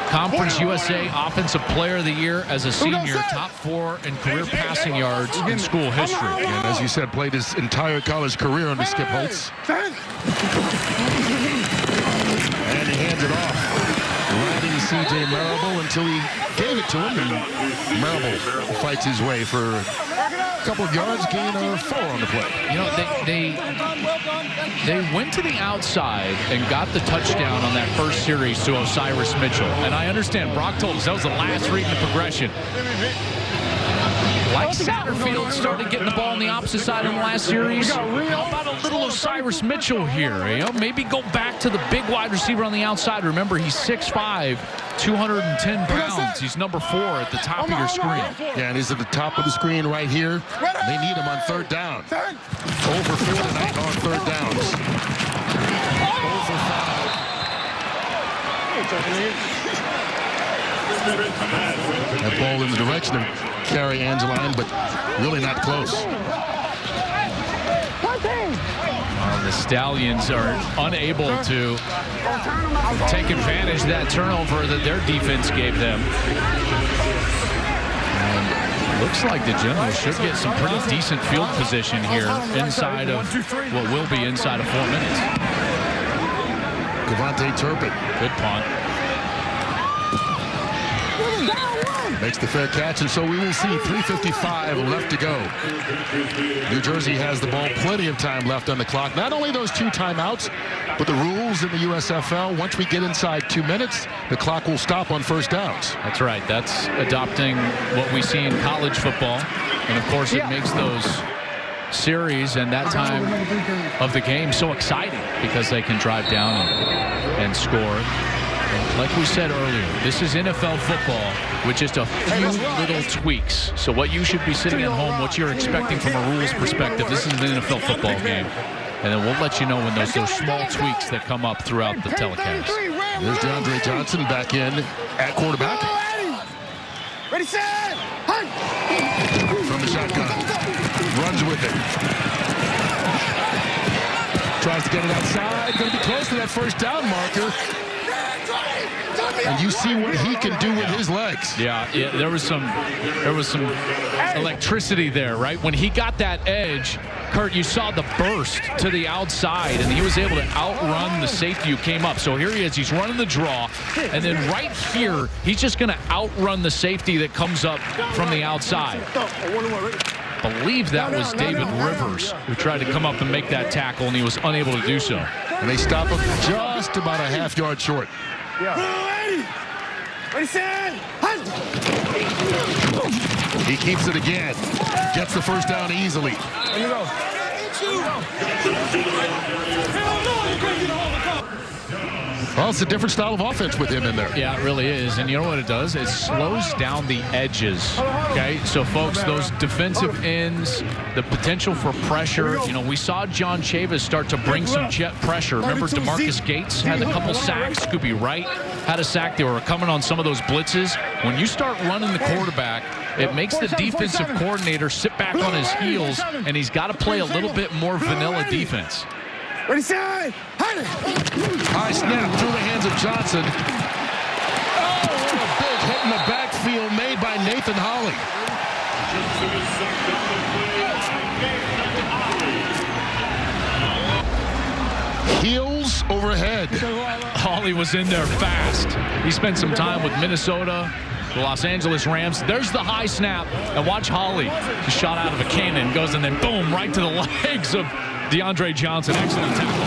Conference USA Offensive Player of the Year as a senior, top 4 in career passing yards in school history. And as you said, played his entire college career under Skip Holtz. And he hands it off. Riding C.J. Marable until he gave it to him. And Marable fights his way for a couple of yards, gain of 4 on the play. You know, they went to the outside and got the touchdown on that first series to Osiris Mitchell. And I understand, Brock told us that was the last read in the progression. Like Satterfield started getting the ball on the opposite side in the last series. How about a little Osiris Mitchell here? You know, maybe go back to the big wide receiver on the outside. Remember, he's 6'5", 210 pounds. He's number 4 at the top of your screen. Yeah, and he's at the top of the screen right here. They need him on third down. Over 4 tonight on third downs. Over 5. That ball in the direction of Carrie Angeline, but really not close. The Stallions are unable to take advantage of that turnover that their defense gave them. And looks like the Generals should get some pretty decent field position here inside of what will be inside of 4 minutes. Devontae Turpin. Good punt. Makes the fair catch, and so we will see 3:55 left to go. New Jersey has the ball, plenty of time left on the clock. Not only those 2 timeouts, but the rules in the USFL, once we get inside 2 minutes, the clock will stop on first downs. That's right. That's adopting what we see in college football. And, of course, it makes those series and that time of the game so exciting because they can drive down and score. Like we said earlier, this is NFL football with just a few little tweaks. So what you should be sitting at home, what you're expecting from a rules perspective, this is an NFL football game. And then we'll let you know when those small tweaks that come up throughout the telecast. There's DeAndre Johnson back in at quarterback. Ready, set, hunt! From the shotgun. Runs with it. Tries to get it outside. Going to be close to that first down marker. And you see what he can do with his legs. Yeah, there was some electricity there, right? When he got that edge, Kurt, you saw the burst to the outside, and he was able to outrun the safety who came up. So here he is. He's running the draw, and then right here, he's just going to outrun the safety that comes up from the outside. I believe that was David Rivers who tried to come up and make that tackle, and he was unable to do so. And they stop him just about a half-yard short. Ready, set, hunt! He keeps it again. Gets the first down easily. There you go. Well, it's a different style of offense with him in there. Yeah, it really is. And you know what it does? It slows down the edges. Okay, so folks, those defensive ends, the potential for pressure. You know, we saw John Chavis start to bring some jet pressure. Remember, DeMarcus Gates had a couple sacks. Scooby Wright had a sack. They were coming on some of those blitzes. When you start running the quarterback, it makes the defensive coordinator sit back on his heels, and he's got to play a little bit more vanilla defense. Ready, set, High snap through the hands of Johnson. Oh, what a big hit in the backfield made by Nathan Holly. Heels overhead. Holly was in there fast. He spent some time with Minnesota, the Los Angeles Rams. There's the high snap, and watch Holly. He shot out of a cannon, goes and then boom, right to the legs of DeAndre Johnson. Excellent tackle.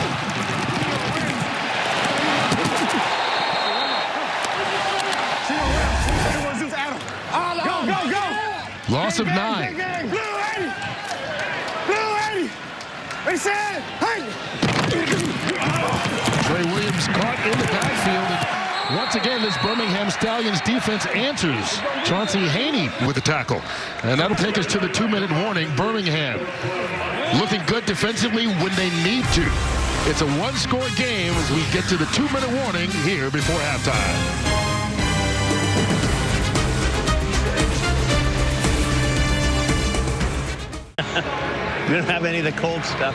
Loss of 9. Trey Williams caught in the backfield. And once again, this Birmingham Stallions defense answers. Chauncey Haney with the tackle. And that'll take us to the 2-minute warning. Birmingham looking good defensively when they need to. It's a one-score game as we get to the 2-minute warning here before halftime. We don't have any of the cold stuff.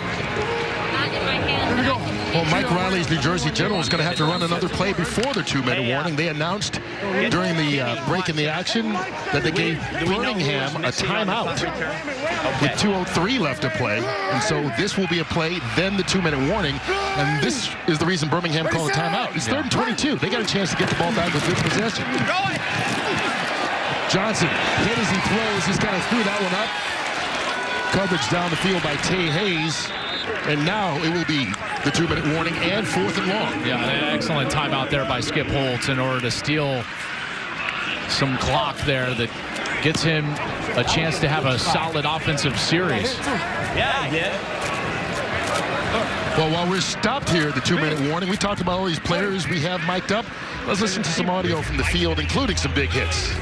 Well, Mike Riley's New Jersey General is going to have to run another play before the 2-minute warning. They announced during the break in the action that they gave Birmingham a timeout with 2:03 left to play. And so this will be a play, then the 2-minute warning. And this is the reason Birmingham called a timeout. It's 3rd and 22. They got a chance to get the ball back with this possession. Johnson hit as he throws. He's kind of threw that one up. Coverage down the field by Tay Hayes. And now it will be the 2-minute warning and 4th and long. Yeah, an excellent timeout there by Skip Holtz in order to steal some clock there that gets him a chance to have a solid offensive series. Yeah, I did. Well, while we're stopped here at the 2-minute warning, we talked about all these players we have mic'd up. Let's listen to some audio from the field, including some big hits.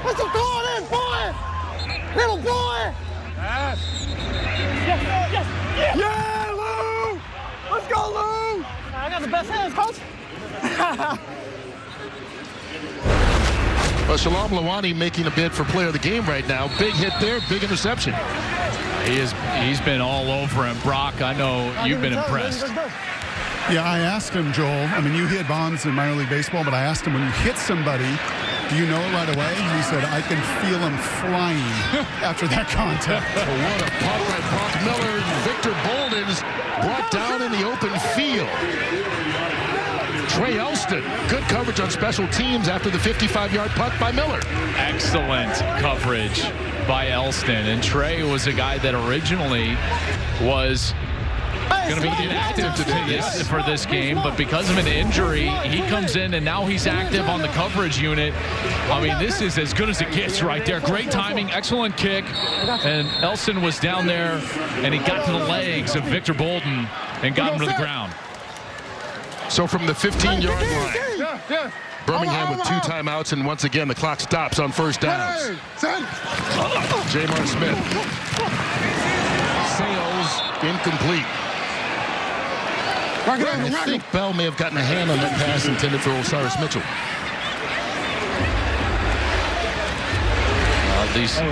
What's the going in, boy? Little boy! Yes. Yes. Yeah, Lou! Let's go, Lou! I got the best hands, coach. Well, Shalom Lawani making a bid for player of the game right now. Big hit there, big interception. He's been all over him. Brock, I know you've been impressed. Yeah, I asked him, Joel. I mean, you hit bombs in minor league baseball, but I asked him, when you hit somebody, do you know it right away? He said, I can feel him flying after that contact. Well, what a pop by Brock Miller. Victor Bolden's brought down in the open field. Trey Elston, good coverage on special teams after the 55-yard punt by Miller. Excellent coverage by Elston. And Trey was a guy that originally was going to be inactive for this game, but because of an injury, he comes in and now he's active on the coverage unit. I mean, this is as good as it gets right there. Great timing, excellent kick, and Elston was down there and he got to the legs of Victor Bolden and got him to the ground. So from the 15-yard line, Birmingham with 2 timeouts, and once again the clock stops on first downs. Jamar Smith. Sails incomplete. I think Bell may have gotten a hand on that pass intended for Osiris Mitchell.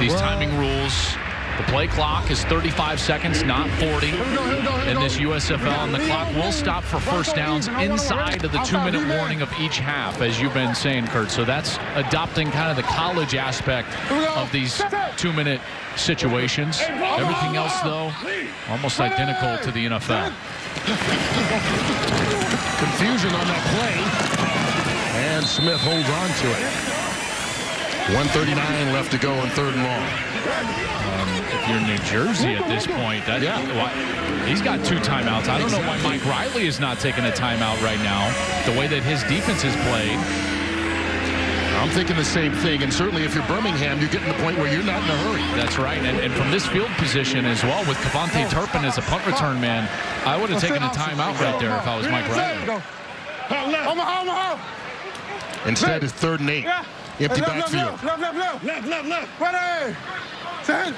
These timing rules, the play clock is 35 seconds, not 40 in this USFL, and the clock will stop for first downs inside of the 2-minute warning of each half, as you've been saying, Kurt. So that's adopting kind of the college aspect of these 2-minute situations. Everything else, though, almost identical to the NFL. Confusion on that play, and Smith holds on to it. 1:39 left to go on 3rd and long. If you're New Jersey at this point, he's got 2 timeouts. I don't know why Mike Riley is not taking a timeout right now, the way that his defense is played. I'm thinking the same thing, and certainly if you're Birmingham, you're getting to the point where you're not in a hurry. That's right, and from this field position as well, with Kevontae Turpin as a punt return man, I would have taken a timeout right there if I was Mike Riley. Instead, it's 3rd and 8. Empty backfield. Left. Ready. Set.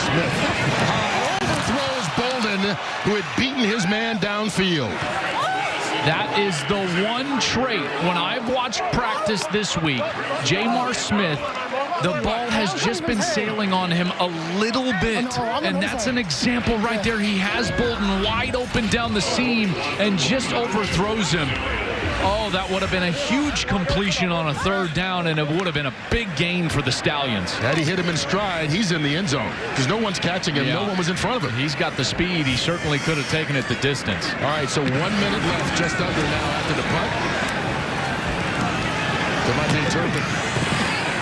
Smith overthrows Bolden, who had beaten his man downfield. That is the one trait. When I've watched practice this week, Jamar Smith, the ball has just been sailing on him a little bit. And that's an example right there. He has Bolden wide open down the seam and just overthrows him. Oh, that would have been a huge completion on a 3rd down, and it would have been a big gain for the Stallions. Had he hit him in stride, he's in the end zone because no one's catching him. No one was in front of him. He's got the speed. He certainly could have taken it the distance. All right, so 1 minute left, just under now after the punt. Kevontae Turpin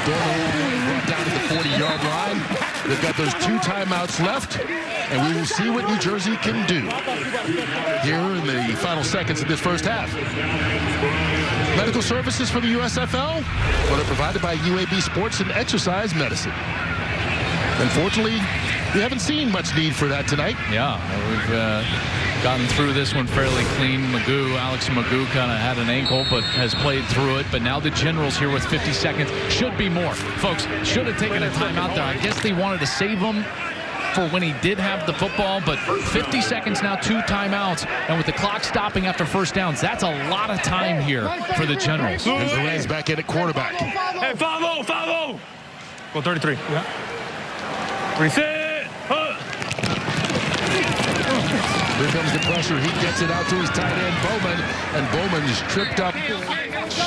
brought down to the 40-yard line. They've got those 2 timeouts left, and we will see what New Jersey can do here in the final seconds of this first half. Medical services for the USFL? Well, they're provided by UAB Sports and Exercise Medicine. Unfortunately, we haven't seen much need for that tonight. Yeah, we've gotten through this one fairly clean. Alex Magoo kind of had an ankle, but has played through it. But now the Generals here with 50 seconds. Should be more. Folks, should have taken a timeout there. I guess they wanted to save him for when he did have the football, but 50 seconds now, 2 timeouts, and with the clock stopping after 1st downs, that's a lot of time here for the Generals. And Perez back in at quarterback. Hey, 5-0. Go 33. Yeah. Reset. Here comes the pressure. He gets it out to his tight end, Bowman, and Bowman is tripped up.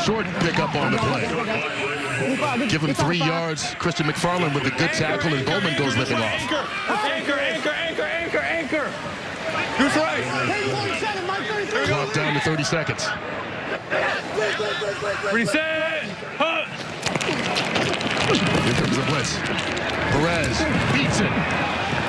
Short pickup on the play. Give him 3 yards. Christian McFarland with a good tackle, and Bowman goes limping off. Anchor. Who's right? Clock down to 30 seconds. Reset. Here comes the blitz. Perez beats it.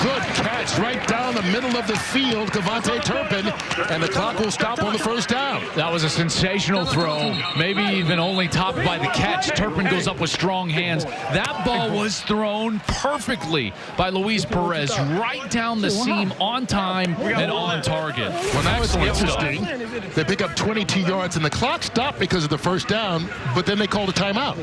Good catch right down the middle of the field, Kevontae Turpin, and the clock will stop on the 1st down. That was a sensational throw, maybe even only topped by the catch. Turpin goes up with strong hands. That ball was thrown perfectly by Luis Perez, right down the seam, on time and on target. Well, now it's interesting. They pick up 22 yards, and the clock stopped because of the 1st down, but then they called a timeout.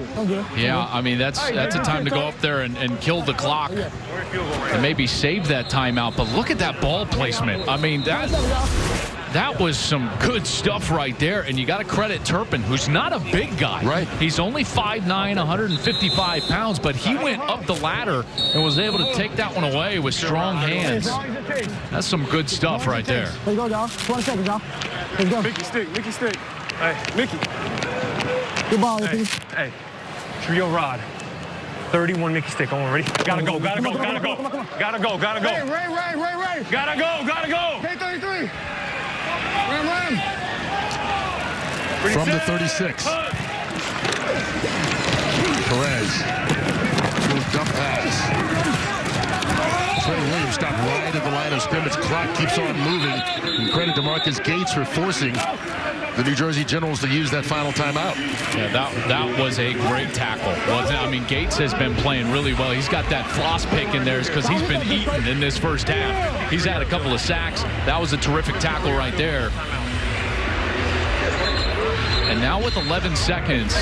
Yeah, I mean, that's a time to go up there and kill the clock and maybe save that timeout. But look at that ball placement. I mean, that was some good stuff right there. And you got to credit Turpin, who's not a big guy. Right. He's only 5'9", 155 pounds, but he went up the ladder and was able to take that one away with strong hands. That's some good stuff right there. Here you go, y'all. 20 seconds, y'all. Let's go. Mickey stick. Hey, Mickey. Good ball, Hey, trio rod. 31 Mickey stick on, ready? Gotta go. Hey, Ray. Gotta go. Hey, 33. Ram. From the 36. Perez. Little dump pass. Trey Williams stopped right at the line of scrimmage. Clock keeps on moving. And credit to Marcus Gates for forcing the New Jersey Generals to use that final timeout. Yeah, that was a great tackle. I mean, Gates has been playing really well. He's got that floss pick in there because he's been eaten in this 1st half. He's had a couple of sacks. That was a terrific tackle right there. And now with 11 seconds,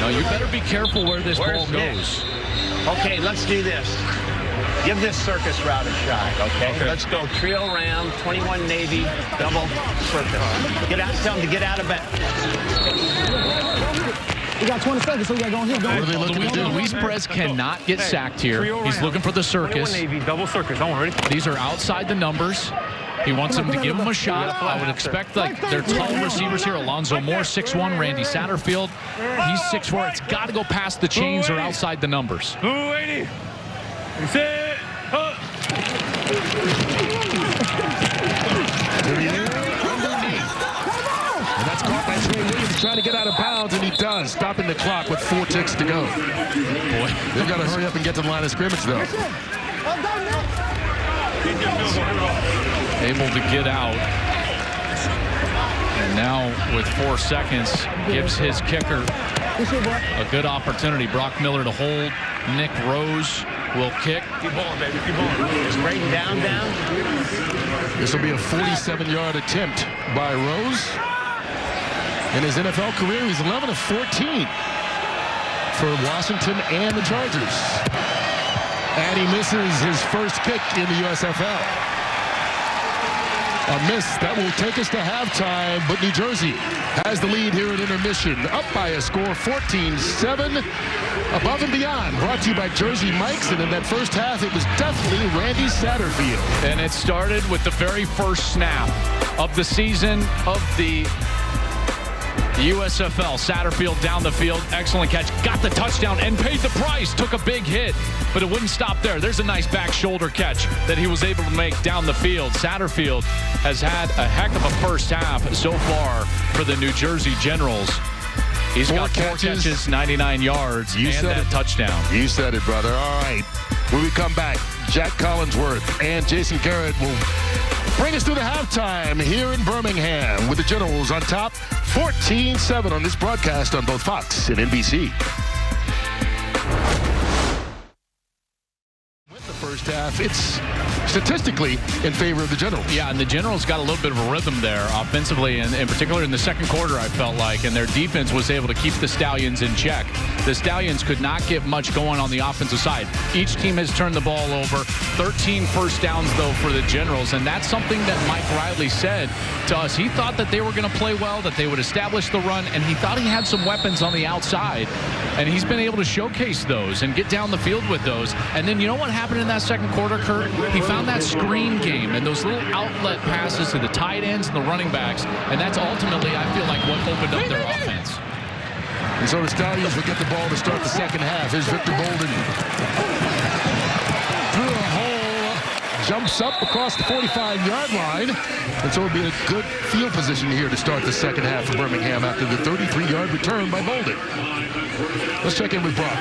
you better be careful where this ball goes. Okay, let's do this. Give this circus route a shot, okay? Let's go trio ram, 21 Navy, double circus. Get out, tell them to get out of bed. We got 20 seconds, so we got to go here. What are they looking to do? Luis Perez cannot get sacked here. He's looking for the circus. 21 Navy, double circus. Ready? These are outside the numbers. He wants them to give him a shot. I would expect their tall receivers here. Alonzo Moore, 6'1", Randy Satterfield. He's 6'4". It's got to go past the chains or outside the numbers. 280. Reset. Underneath. And that's caught by Trey Williams. trying to get out of bounds, and he does, stopping the clock with 4 ticks to go. Boy, they've got to hurry up and get to the line of scrimmage, though. Able to get out. And now with 4 seconds, gives his kicker a good opportunity. Brock Miller to hold. Nick Rose will kick. Keep bowling, baby. Keep bowling. Just breaking down. This will be a 47-yard attempt by Rose. In his NFL career, he's 11 of 14 for Washington and the Chargers. And he misses his first kick in the USFL. A miss that will take us to halftime, but New Jersey has the lead here at intermission, up by a score 14-7. Above and Beyond, brought to you by Jersey Mike's, and in that first half, it was definitely Randy Satterfield. And it started with the very first snap of the season of the USFL. Satterfield down the field, excellent catch, got the touchdown and paid the price. Took a big hit, but it wouldn't stop there. There's a nice back shoulder catch that he was able to make down the field. Satterfield has had a heck of a first half so far for the New Jersey Generals. He's got 4 catches, 99 yards, and that touchdown. You said it, brother. All right. When we come back, Jack Collinsworth and Jason Garrett will bring us through the halftime here in Birmingham with the Generals on top, 14-7 on this broadcast on both Fox and NBC. With the first half, it's statistically in favor of the Generals. Yeah, and the Generals got a little bit of a rhythm there offensively, and in particular in the second quarter, I felt like, and their defense was able to keep the Stallions in check. The Stallions could not get much going on the offensive side. Each team has turned the ball over. 13 first downs, though, for the Generals, and that's something that Mike Riley said to us. He thought that they were going to play well, that they would establish the run, and he thought he had some weapons on the outside, and he's been able to showcase those and get down the field with those. And then you know what happened in that second quarter, Kurt? He found that screen game and those little outlet passes to the tight ends and the running backs, and that's ultimately, I feel like, what opened up their offense. And so the Stallions will get the ball to start the second half. Here's Victor Bolden. Through a hole, jumps up across the 45-yard line. And so it'll be a good field position here to start the second half for Birmingham after the 33-yard return by Bolden. Let's check in with Brock.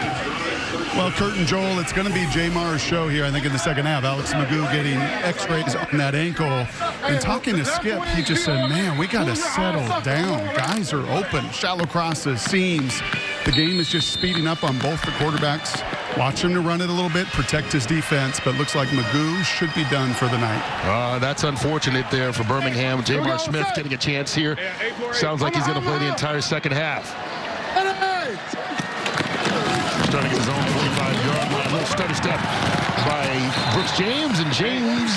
Well, Kurt and Joel, it's going to be Jamar's show here, I think, in the second half. Alex Magoo getting x-rays on that ankle. And talking to Skip, he just said, man, we got to settle down. Guys are open, shallow crosses, seams. The game is just speeding up on both the quarterbacks. Watch him to run it a little bit, protect his defense, but looks like Magoo should be done for the night. That's unfortunate there for Birmingham. Jamar Smith getting a chance here. Sounds like he's going to play the entire second half. Starting at his own 45-yard line. A little stutter step by Brooks James, and James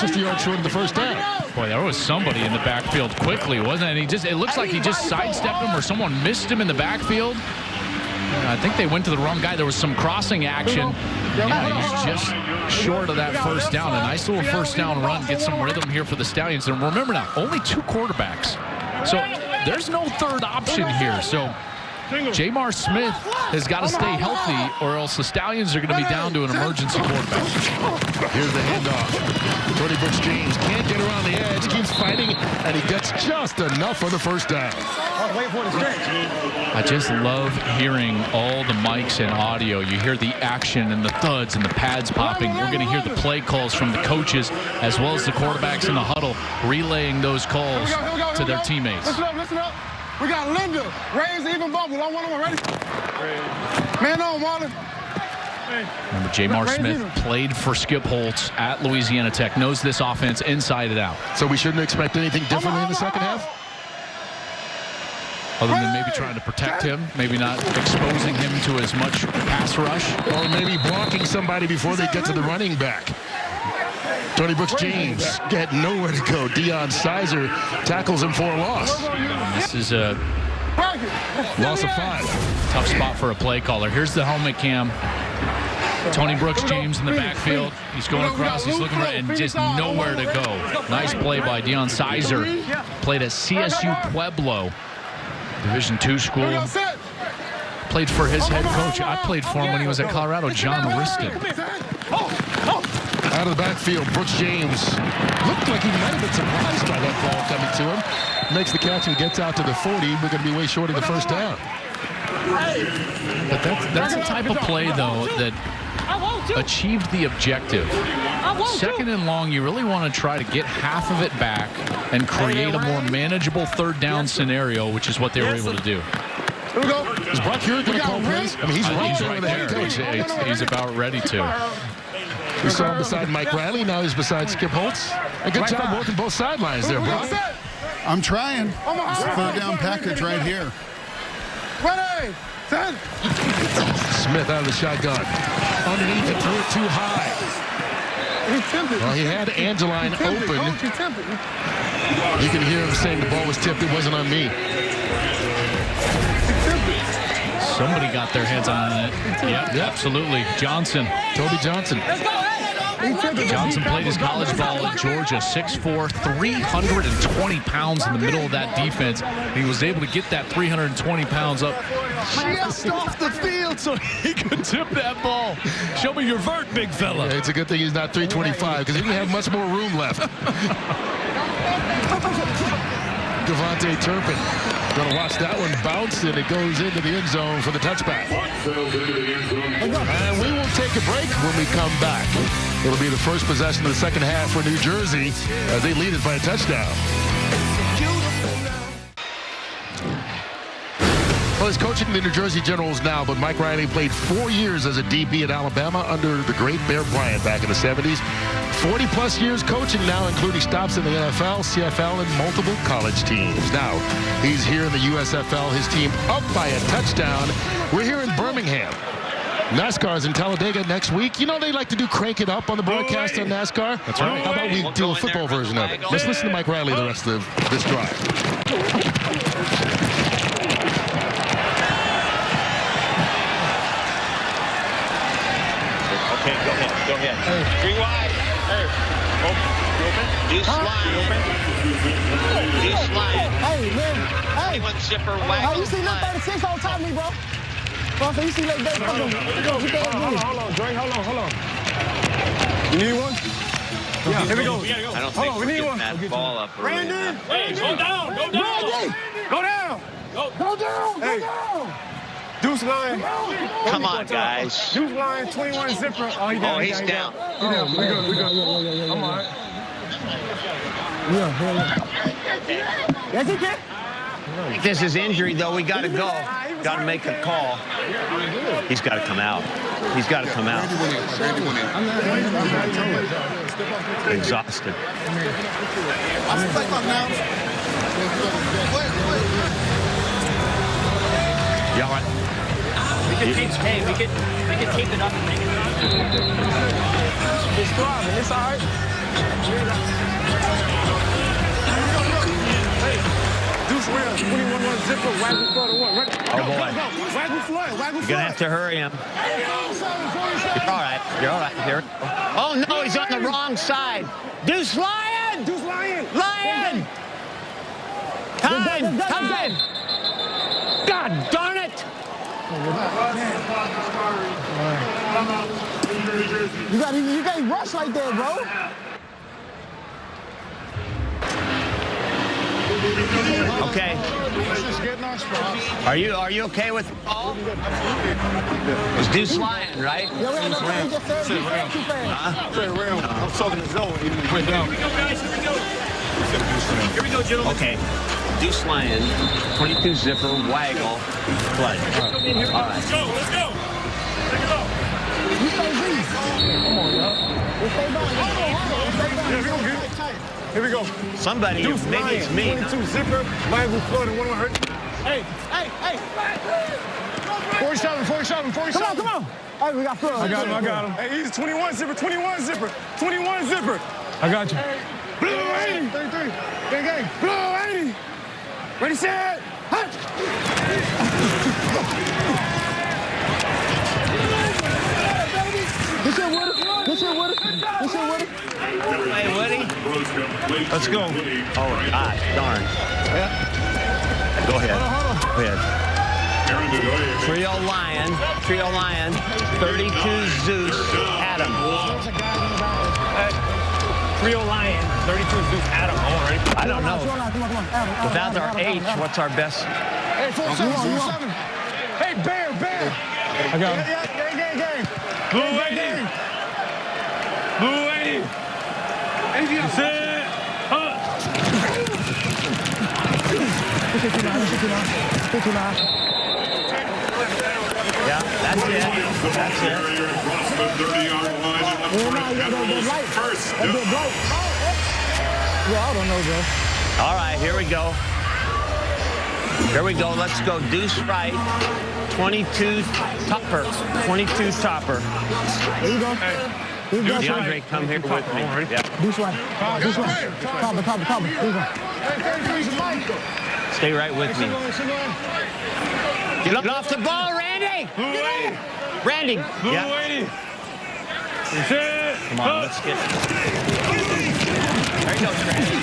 just a yard short of the first down. Boy, there was somebody in the backfield quickly, wasn't it? It looks like he just sidestepped him or someone missed him in the backfield. I think they went to the wrong guy. There was some crossing action. Yeah, he's just short of that first down. A nice little first down run. Get some rhythm here for the Stallions. And remember now, only 2 quarterbacks. So there's no third option here. So Jamar Smith has got to stay healthy, or else the Stallions are going to be down to an emergency quarterback. Here's the handoff. Tony Brooks James can't get around the edge, keeps fighting, and he gets just enough for the first down. I just love hearing all the mics and audio. You hear the action and the thuds and the pads popping. We're going to hear the play calls from the coaches as well as the quarterbacks in the huddle relaying those calls to their teammates. Listen up, listen up. We got Linda, raise even bubble. I want them ready. Man on, Marlon. Remember, Jamar Smith played for Skip Holtz at Louisiana Tech, knows this offense inside and out. So we shouldn't expect anything differently in the second half? Other than maybe trying to protect him, maybe not exposing him to as much pass rush. Or maybe blocking somebody before they get to the running back. Tony Brooks James get nowhere to go. Deion Sizer tackles him for a loss. This is a loss of 5. Tough spot for a play caller. Here's the helmet cam. Tony Brooks James in the backfield. He's going across. He's looking right and just nowhere to go. Nice play by Deion Sizer. Played at CSU Pueblo, Division II school. Played for his head coach. I played for him when he was at Colorado, John Riston. Out Out of the backfield, Brooks James looked like he might have been surprised by that ball coming to him. Makes the catch and gets out to the 40. We're going to be way short of the first down. But that's the type of play, though, that achieved the objective. Second and long, you really want to try to get half of it back and create a more manageable third down scenario, which is what they were able to do. Here we go. Is Brock here going to call plays? I mean, he's right there. He's about ready to. We saw him beside Mike Riley. Now he's beside Skip Holtz. A good job working both sidelines there, Brock. I'm trying. Third down package right here. Ready, set. Smith out of the shotgun. Underneath it, threw it too high. Well, he had Angeline open. You can hear him saying the ball was tipped. It wasn't on me. Somebody got their heads on it. Yep, absolutely. Johnson. Toby Johnson. Johnson played his college ball at Georgia, 6'4", 320 pounds in the middle of that defense. He was able to get that 320 pounds up just off the field so he could tip that ball. Show me your vert, big fella. Yeah, it's a good thing he's not 325 because he didn't have much more room left. Devontae Turpin. Going to watch that one bounce, and it goes into the end zone for the touchback. And we will take a break when we come back. It'll be the first possession of the second half for New Jersey as they lead it by a touchdown. Well, he's coaching the New Jersey Generals now, but Mike Riley played 4 years as a DB at Alabama under the great Bear Bryant back in the 70s. 40-plus years coaching now, including stops in the NFL, CFL, and multiple college teams. Now, he's here in the USFL, his team up by a touchdown. We're here in Birmingham. NASCAR's in Talladega next week. You know they like to do Crank It Up on the broadcast on NASCAR? That's right. How about we do a football version of it? Let's listen to Mike Riley the rest of this drive. Okay, go ahead. Hey. 3 wide. Hey. Open. Do slide. Do slide. Hey, man. Hey. 21 zipper Hey, waggle. you see little 36 on top of me, bro? Bro, so you see little 36. Hold on, Drake. Hold on. You need one? Yeah, here we go. We gotta go. I don't think we need one. That ball up. Brandon. Hey, go down. Go down. Go down. Go down. Deuce line. Come on, guys. Deuce line, 21 zipper. Oh, he's down. We good. I'm all right. Yeah. Yes, he can. If this is injury, though, we got to go. Got to make a call. He's got to come out. He's got to come out. Exhausted. You all right? We can tape it up and make it. It's throbbing. It's all right. Deuce Real, 21 zipper, waggle floor to 1. Right. Oh, boy. Waggle floor. You're going to have to hurry him. You're all right. You're all right. Here. Oh, no, he's on the wrong side. Deuce Lion! Deuce Lion! Lion! Time! God darn it! You can't rush like that, bro. Okay. Are you okay with the ball? It's Deuce Lion, right? I'm talking to Zoe. Here we go, gentlemen. Okay. Deuce Lion, 22 zipper, waggle, blood. All right. Let's go. Take it off. You stay busy. Come on, yo. Here we go. Somebody, Deuce maybe Lion, it's me. 22 zipper, waggle floor to 1 hurt. Hey. 47. Come on. Hey, we got floor. I got him. Hey, he's 21 zipper. I got you. Blue 80. 33. Gang. Blue 80. Ready, set. Hut. This shit with it. Hey, Woody. Let's go. Oh, God, darn. Yeah. Go ahead. Trio Lion, 32 Zeus, Adam. Trio Lion, 32 Zeus Adam. Ready? I don't know. Come on. Without our H, what's our best? Hey, 4-7. Hey, Bear. I got him. Gang. Blue 80. Blue 80. That's it. Yeah, that's it. That's it. I don't know, bro. All right, here we go. Let's go. Deuce right. 22 topper. 22 topper. Here you go. DeAndre, come here with me. Yeah. Deuce right. Copper. Here you go. Stay right with me. Get off the ball, Randy. Randy. Blue 80. That's it. Come on, let's get. There you go, Randy.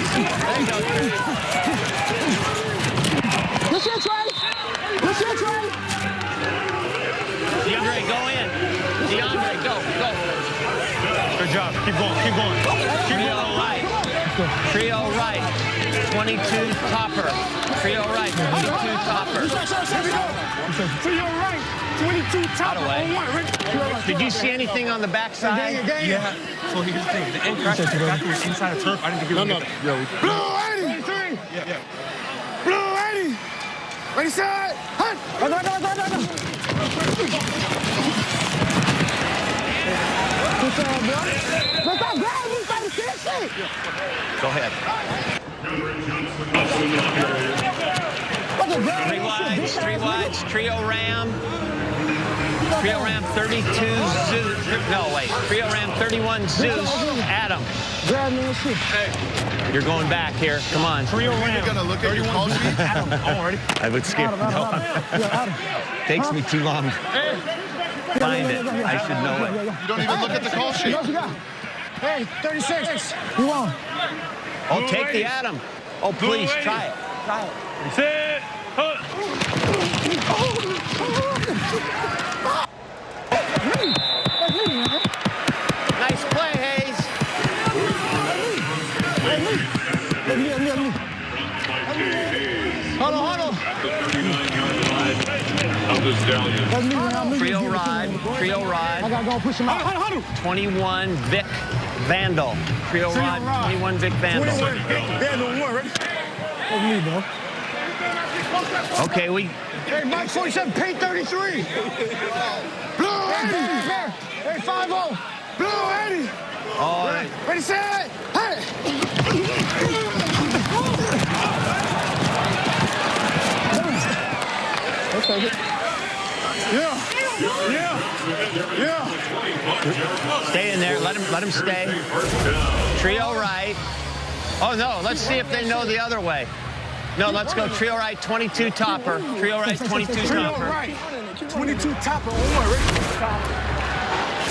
This your try. DeAndre, go in. DeAndre, go. Good job. Keep going. Trio right. 22 topper. Trio right. 22 topper. Trio right. 22 top. Out of way. Did you see anything on the backside? Yeah. So here's the thing. The end crack was inside the turf. I didn't think he was going to get that. Blue 83. Yeah. Blue 80. Ready, set. Hunt. Go. Go ahead. 3 wides, trio ram. Trio ram 32 Zeus. No, wait. Trio ram 31 Zeus. Adam. You're going back here. Come on. Trio ram. You're going to look at your call sheet? Adam, ready? I would skip. Takes me too long. Find it. I should know it. You don't even look at the call sheet. Hey, 36. You on? Oh, take the Adam. Oh, please, try it. That's it. Nice play, Hayes. Hold on. Trio ride. I gotta go push him out. 21 Vic Vandal. Trio ride. 21 Vic Vandal. Vandal 1, ready? That's me, bro. Okay, Hey, Mike 47, paint 33. Blue 80. Hey, 5-0. Blue 80. All right. Ready, set. Hey. Let's take it. Yeah. Stay in there. Let him stay. Trio right. Oh, no. Let's see if they know the other way. No, let's go trio right, 22 topper. Trio right, 22 topper. Trio right, 22 topper. Ready?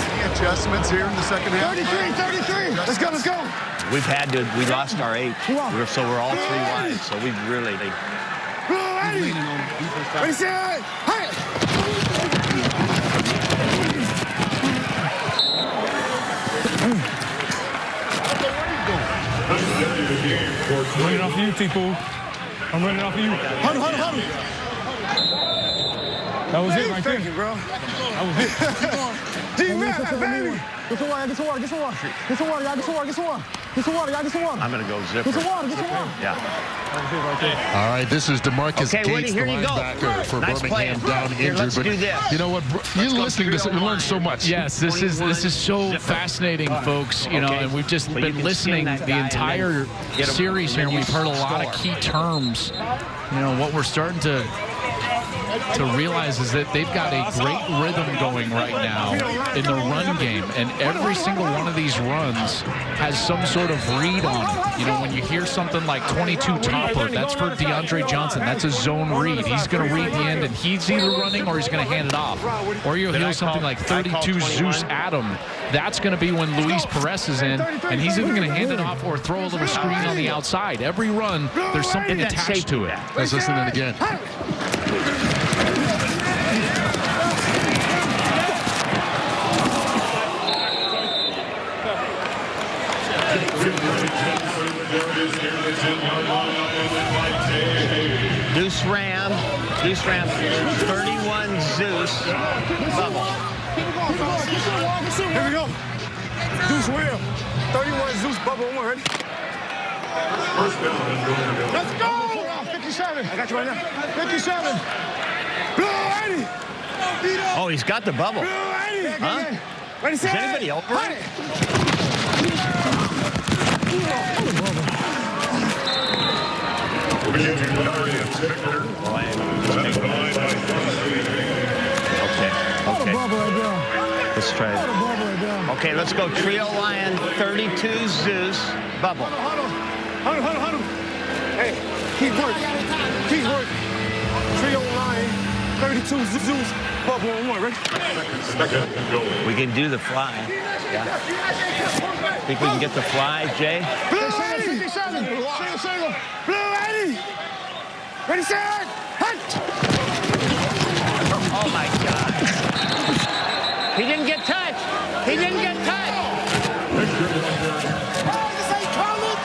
Any adjustments here in the second half? 33. Let's go. We lost our 8. So we're all 3 wide. So we really. Ready, set. Hey. I'm running off you, T-Pool. I'm running off you. Huddle. That was it right there. Thank you, bro. That was it. D-Man, baby. Get some water. I'm going to go zipper. Get some water. Yeah. All right, this is DeMarcus Okay, Woody, Gates, the here you go. linebacker for Nice Birmingham, play. down Here, injured. let's do this. You know what? You're listening to this, you learn so much. Yes, this is so fascinating, folks. You know, and we've just been listening the entire series here, and we've heard a lot of key terms. You know, what we're starting to realize is that they've got a great rhythm going right now in the run game, and every single one of these runs has some sort of read on it. You know, when you hear something like 22 topper, that's for DeAndre Johnson. That's a zone read. He's going to read the end, and he's either running or he's going to hand it off. Or you'll hear something like 32 Zeus Adam. That's going to be when Luis Perez is in, and he's either going to hand it off or throw a little screen on the outside. Every run, there's something attached to it. Let's listen to it again. Deuce Ram, 31 Zeus, bubble. Here we go. Deuce Ram, 31 Zeus, bubble. One, ready? Let's go! 57. I got you right now. 57. Blue 80. Oh, he's got the bubble. Blue 80. Huh? Ready, Is set. anybody over him? Okay. Let's try it. Okay, let's go. Trio Lion, 32 Zeus, bubble. Hold on. Hey, keep working. Trio Lion, 32 Zeus, bubble on one, ready? We can do the fly. Yeah. Think we can get the fly, Jay? Blue 80. 57. Single. Blue 80. Ready, set. Hut. Oh, my God. He didn't get touched. This ain't coming.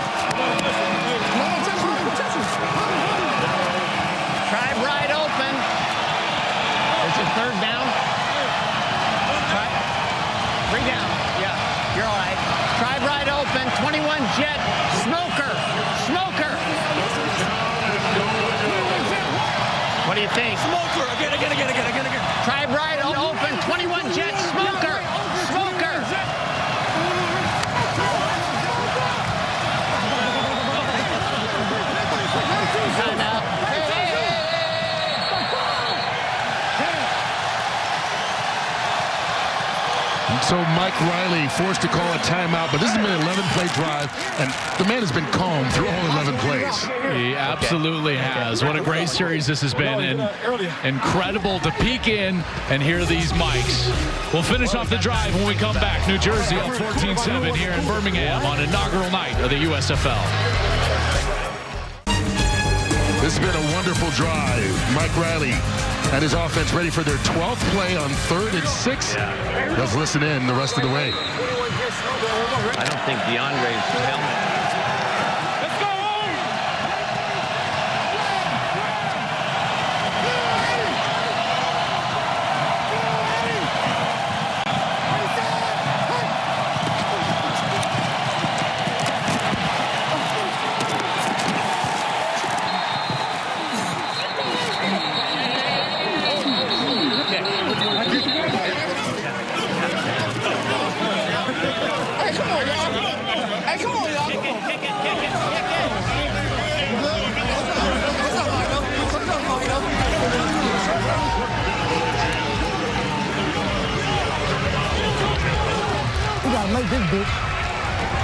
Tribe right open. It's a third down. Bring down. Yeah, you're all right. Tribe right open. 21 Jet. Smoker. What do you think? Smoker. Again. Tribe right open. 21 Jet. Smoker. Timeout. So Mike Riley forced to call a timeout, but this has been an 11-play drive, and the man has been calm through all 11 plays. He absolutely has. What a great series this has been, and incredible to peek in and hear these mics. We'll finish off the drive when we come back. New Jersey up 14-7 here in Birmingham on inaugural night of the USFL. This has been a wonderful drive. Mike Riley and his offense ready for their 12th play on 3rd and 6. Let's listen in the rest of the way. I don't think DeAndre's helmet.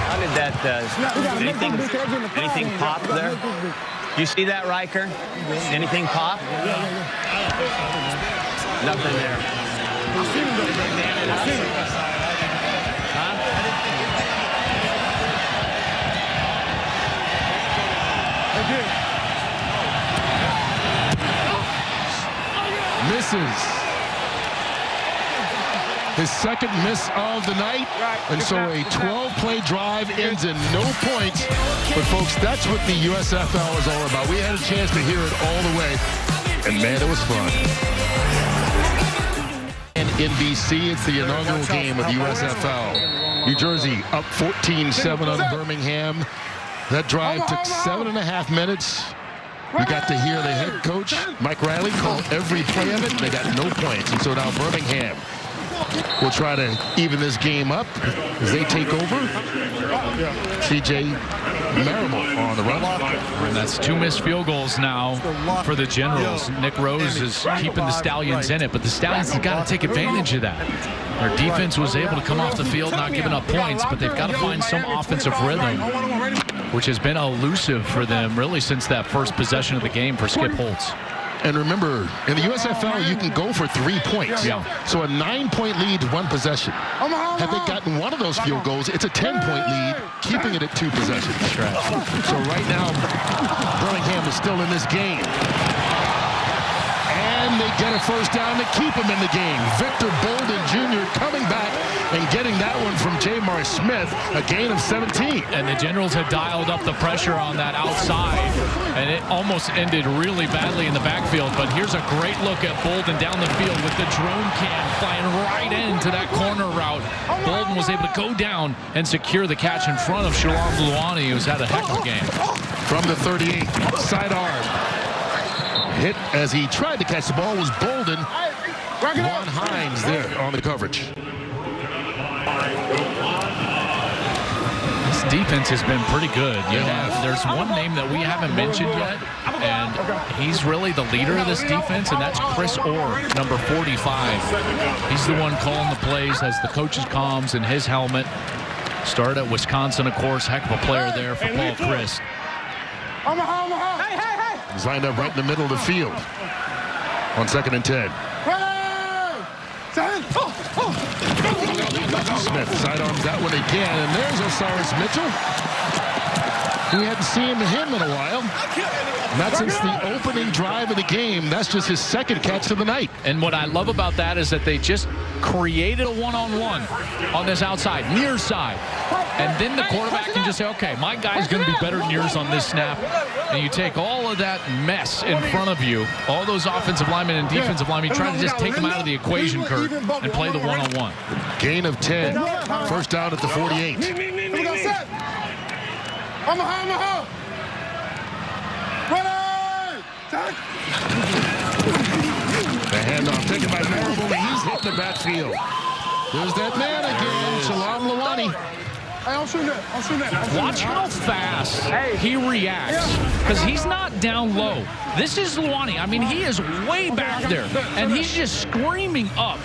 How did that, anything pop there? You see that, Riker? Anything pop? Nothing there. Misses. His second miss of the night, and so a 12-play drive ends in no points. But, folks, that's what the USFL is all about. We had a chance to hear it all the way, and, man, it was fun. And in BC, it's the inaugural game of the USFL. New Jersey up 14-7 on Birmingham. That drive took 7.5 minutes. We got to hear the head coach, Mike Riley, call every play of it. They got no points, and so now Birmingham will try to even this game up as they take over. C.J. Marable on the run. And that's 2 missed field goals now for the Generals. Nick Rose is keeping the Stallions in it, but the Stallions have got to take advantage of that. Their defense was able to come off the field, not giving up points, but they've got to find some offensive rhythm, which has been elusive for them really since that first possession of the game for Skip Holtz. And remember, in the USFL, you can go for 3 points. Yeah. So a 9-point lead, 1 possession. Had they gotten one of those field goals, it's a 10-point lead, keeping it at 2 possessions. That's right. So right now, Birmingham is still in this game. And and they get a first down to keep him in the game. Victor Bolden Jr. coming back and getting that one from Jamar Smith, a gain of 17. And the Generals had dialed up the pressure on that outside, and it almost ended really badly in the backfield. But here's a great look at Bolden down the field with the drone cam flying right into that corner route. Bolden was able to go down and secure the catch in front of Shalom Luani, who's had a heck of a game. From the 38, sidearm. Hit as he tried to catch the ball was Bolden. Ron Hines there on the coverage. This defense has been pretty good. There's one name that we haven't mentioned yet, and he's really the leader of this defense, and that's Chris Orr, number 45. He's the one calling the plays, has the coach's comms in his helmet. Started at Wisconsin, of course. Heck of a player there for Paul Christ. He's lined up right in the middle of the field. On 2nd and 10. Smith sidearms that one again, and there's Osiris Mitchell. We hadn't seen him in a while. Not since the opening drive of the game. That's just his 2nd catch of the night. And what I love about that is that they just created a one-on-one on this outside, near side. And then the quarterback can just say, okay, my guy's going to be better than yours on this snap. And you take all of that mess in front of you, all those offensive linemen and defensive linemen, you try to just take them out of the equation, Kurt, and play the one-on-one. Gain of 10. First down at the 48. The handoff taken by Marable. He's hit the backfield. There's that man again, Shalom Luani. Watch how fast he reacts, because he's not down low. This is Luani. I mean, he is way back there, and he's just screaming up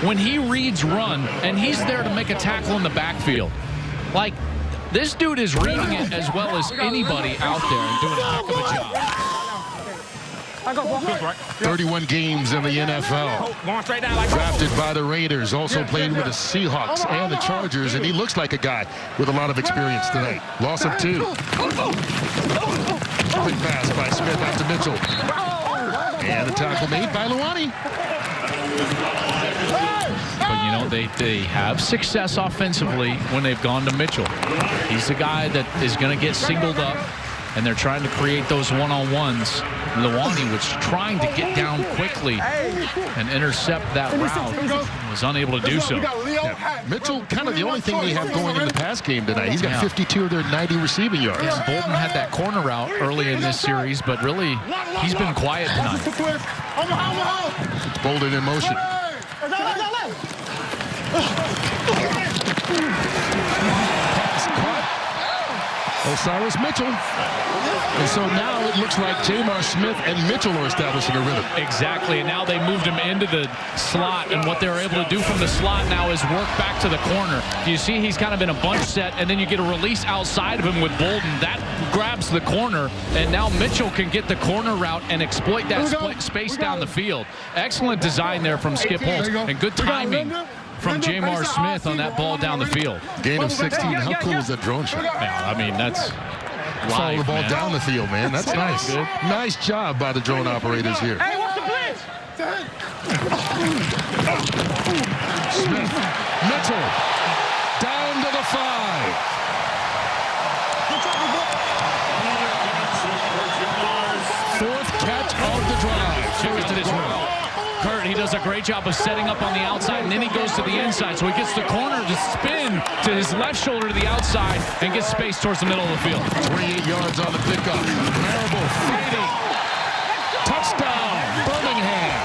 when he reads run, and he's there to make a tackle in the backfield. Like, this dude is reading it as well as anybody out there and doing a heck of a job. 31 games in the NFL. Drafted by the Raiders. Also played with the Seahawks and the Chargers. And he looks like a guy with a lot of experience tonight. Loss of 2. Quick pass by Smith out to Mitchell. And the tackle made by Luani. But, you know, they have success offensively when they've gone to Mitchell. He's the guy that is going to get singled up, and they're trying to create those one-on-ones. Luani was trying to get down quickly and intercept that route. Was unable to do so. Yeah. Mitchell, kind of the only thing they have going in the pass game tonight. He's got 52 of their 90 receiving yards. Yeah, Bolden had that corner route early in this series, but really, he's been quiet tonight. Bolden in motion. Pass caught. Osiris Mitchell. And so now it looks like Jamar Smith and Mitchell are establishing a rhythm. Exactly, and now they moved him into the slot, and what they're able to do from the slot now is work back to the corner. You see he's kind of in a bunch set, and then you get a release outside of him with Bolden. That grabs the corner, and now Mitchell can get the corner route and exploit that space down the field. Excellent design there from Skip Holtz, and good timing from Jamar Smith on that ball down the field. Gain of 16. How cool is that drone shot? Yeah, I mean, that's follow the ball down the field, man. That's nice. Good. Nice job by the drone operators here. Hey, what's the blitz? Smith, Mitchell, down to the 5. Fourth catch of the drive. Check out this route. Kurt, he does a great job of setting up on the outside, and then he goes to the inside. So he gets the corner to spin to his left shoulder to the outside and gets space towards the middle of the field. 28 yards on the pickup. Marable fading. Touchdown, Birmingham.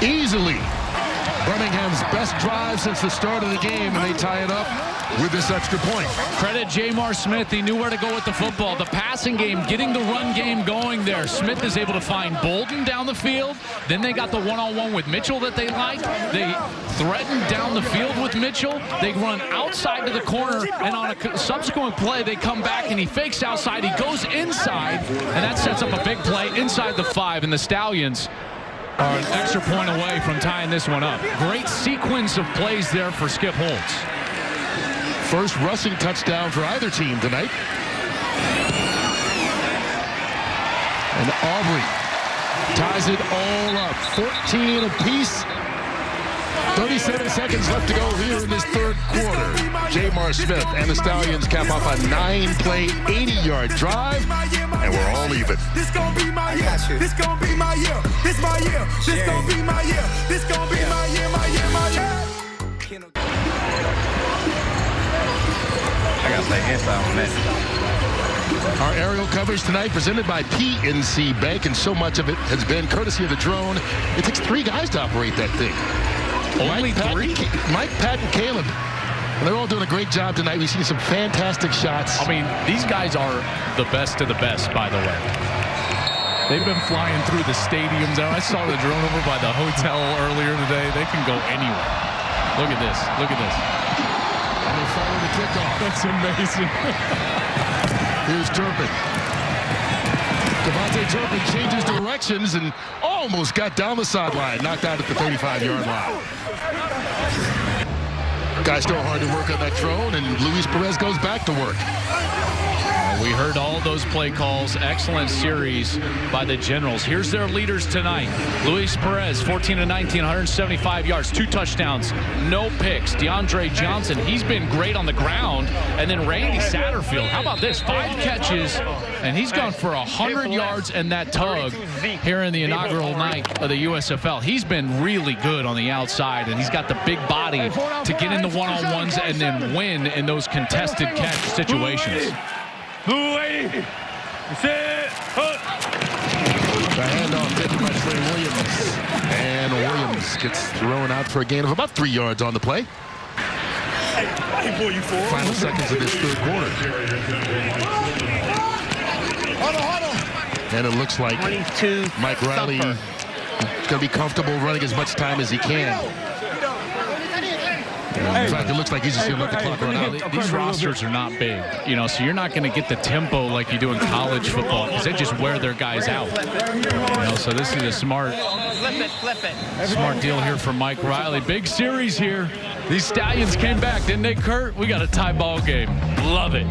Easily Birmingham's best drive since the start of the game, and they tie it up with this extra point. Credit Jamar Smith. He knew where to go with the football. The passing game, getting the run game going there. Smith is able to find Bolden down the field. Then they got the one-on-one with Mitchell that they liked. They threatened down the field with Mitchell. They run outside to the corner, and on a subsequent play, they come back and he fakes outside. He goes inside, and that sets up a big play inside the 5, and the Stallions are an extra point away from tying this one up. Great sequence of plays there for Skip Holtz. First rushing touchdown for either team tonight. And Aubrey ties it all up. 14 apiece. 37 seconds left to go here in this third quarter. Jamar Smith and the Stallions cap off a 9-play, 80-yard drive, and we're all even. This gon' be my year. This gon' be my year. This my year. This gon' be my year. This gon' be my year. My year. My year. I gotta play inside on that. Our aerial coverage tonight presented by PNC Bank, and so much of it has been courtesy of the drone. It takes 3 guys to operate that thing. Only 3? Mike, Pat, and Caleb. They're all doing a great job tonight. We've seen some fantastic shots. I mean, these guys are the best of the best, by the way. They've been flying through the stadiums. I saw the drone over by the hotel earlier today. They can go anywhere. Look at this. Look at this. And they follow the kickoff. That's amazing. Here's Turpin. Devontae Turpin changes directions and almost got down the sideline. Knocked out at the 35-yard line. Guys still hard to work on that drone, and Luis Perez goes back to work. We heard all those play calls. Excellent series by the Generals. Here's their leaders tonight. Luis Perez, 14 of 19, 175 yards, 2 touchdowns, no picks. DeAndre Johnson, he's been great on the ground. And then Randy Satterfield, how about this? 5 catches, and he's gone for 100 yards and that tug here in the inaugural night of the USFL. He's been really good on the outside, and he's got the big body to get in the one-on-ones and then win in those contested catch situations. The handoff hit by Trey Williams. And Williams gets thrown out for a gain of about 3 yards on the play. Final seconds of this third quarter. And it looks like Mike Riley is going to be comfortable running as much time as he can. In fact, it looks like he's just going to let the clock run out. These rosters are not big, you know, so you're not going to get the tempo like you do in college football because they just wear their guys out. You know, so this is a smart deal here for Mike Riley. Big series here. These Stallions came back, didn't they, Kurt? We got a tie ball game. Love it.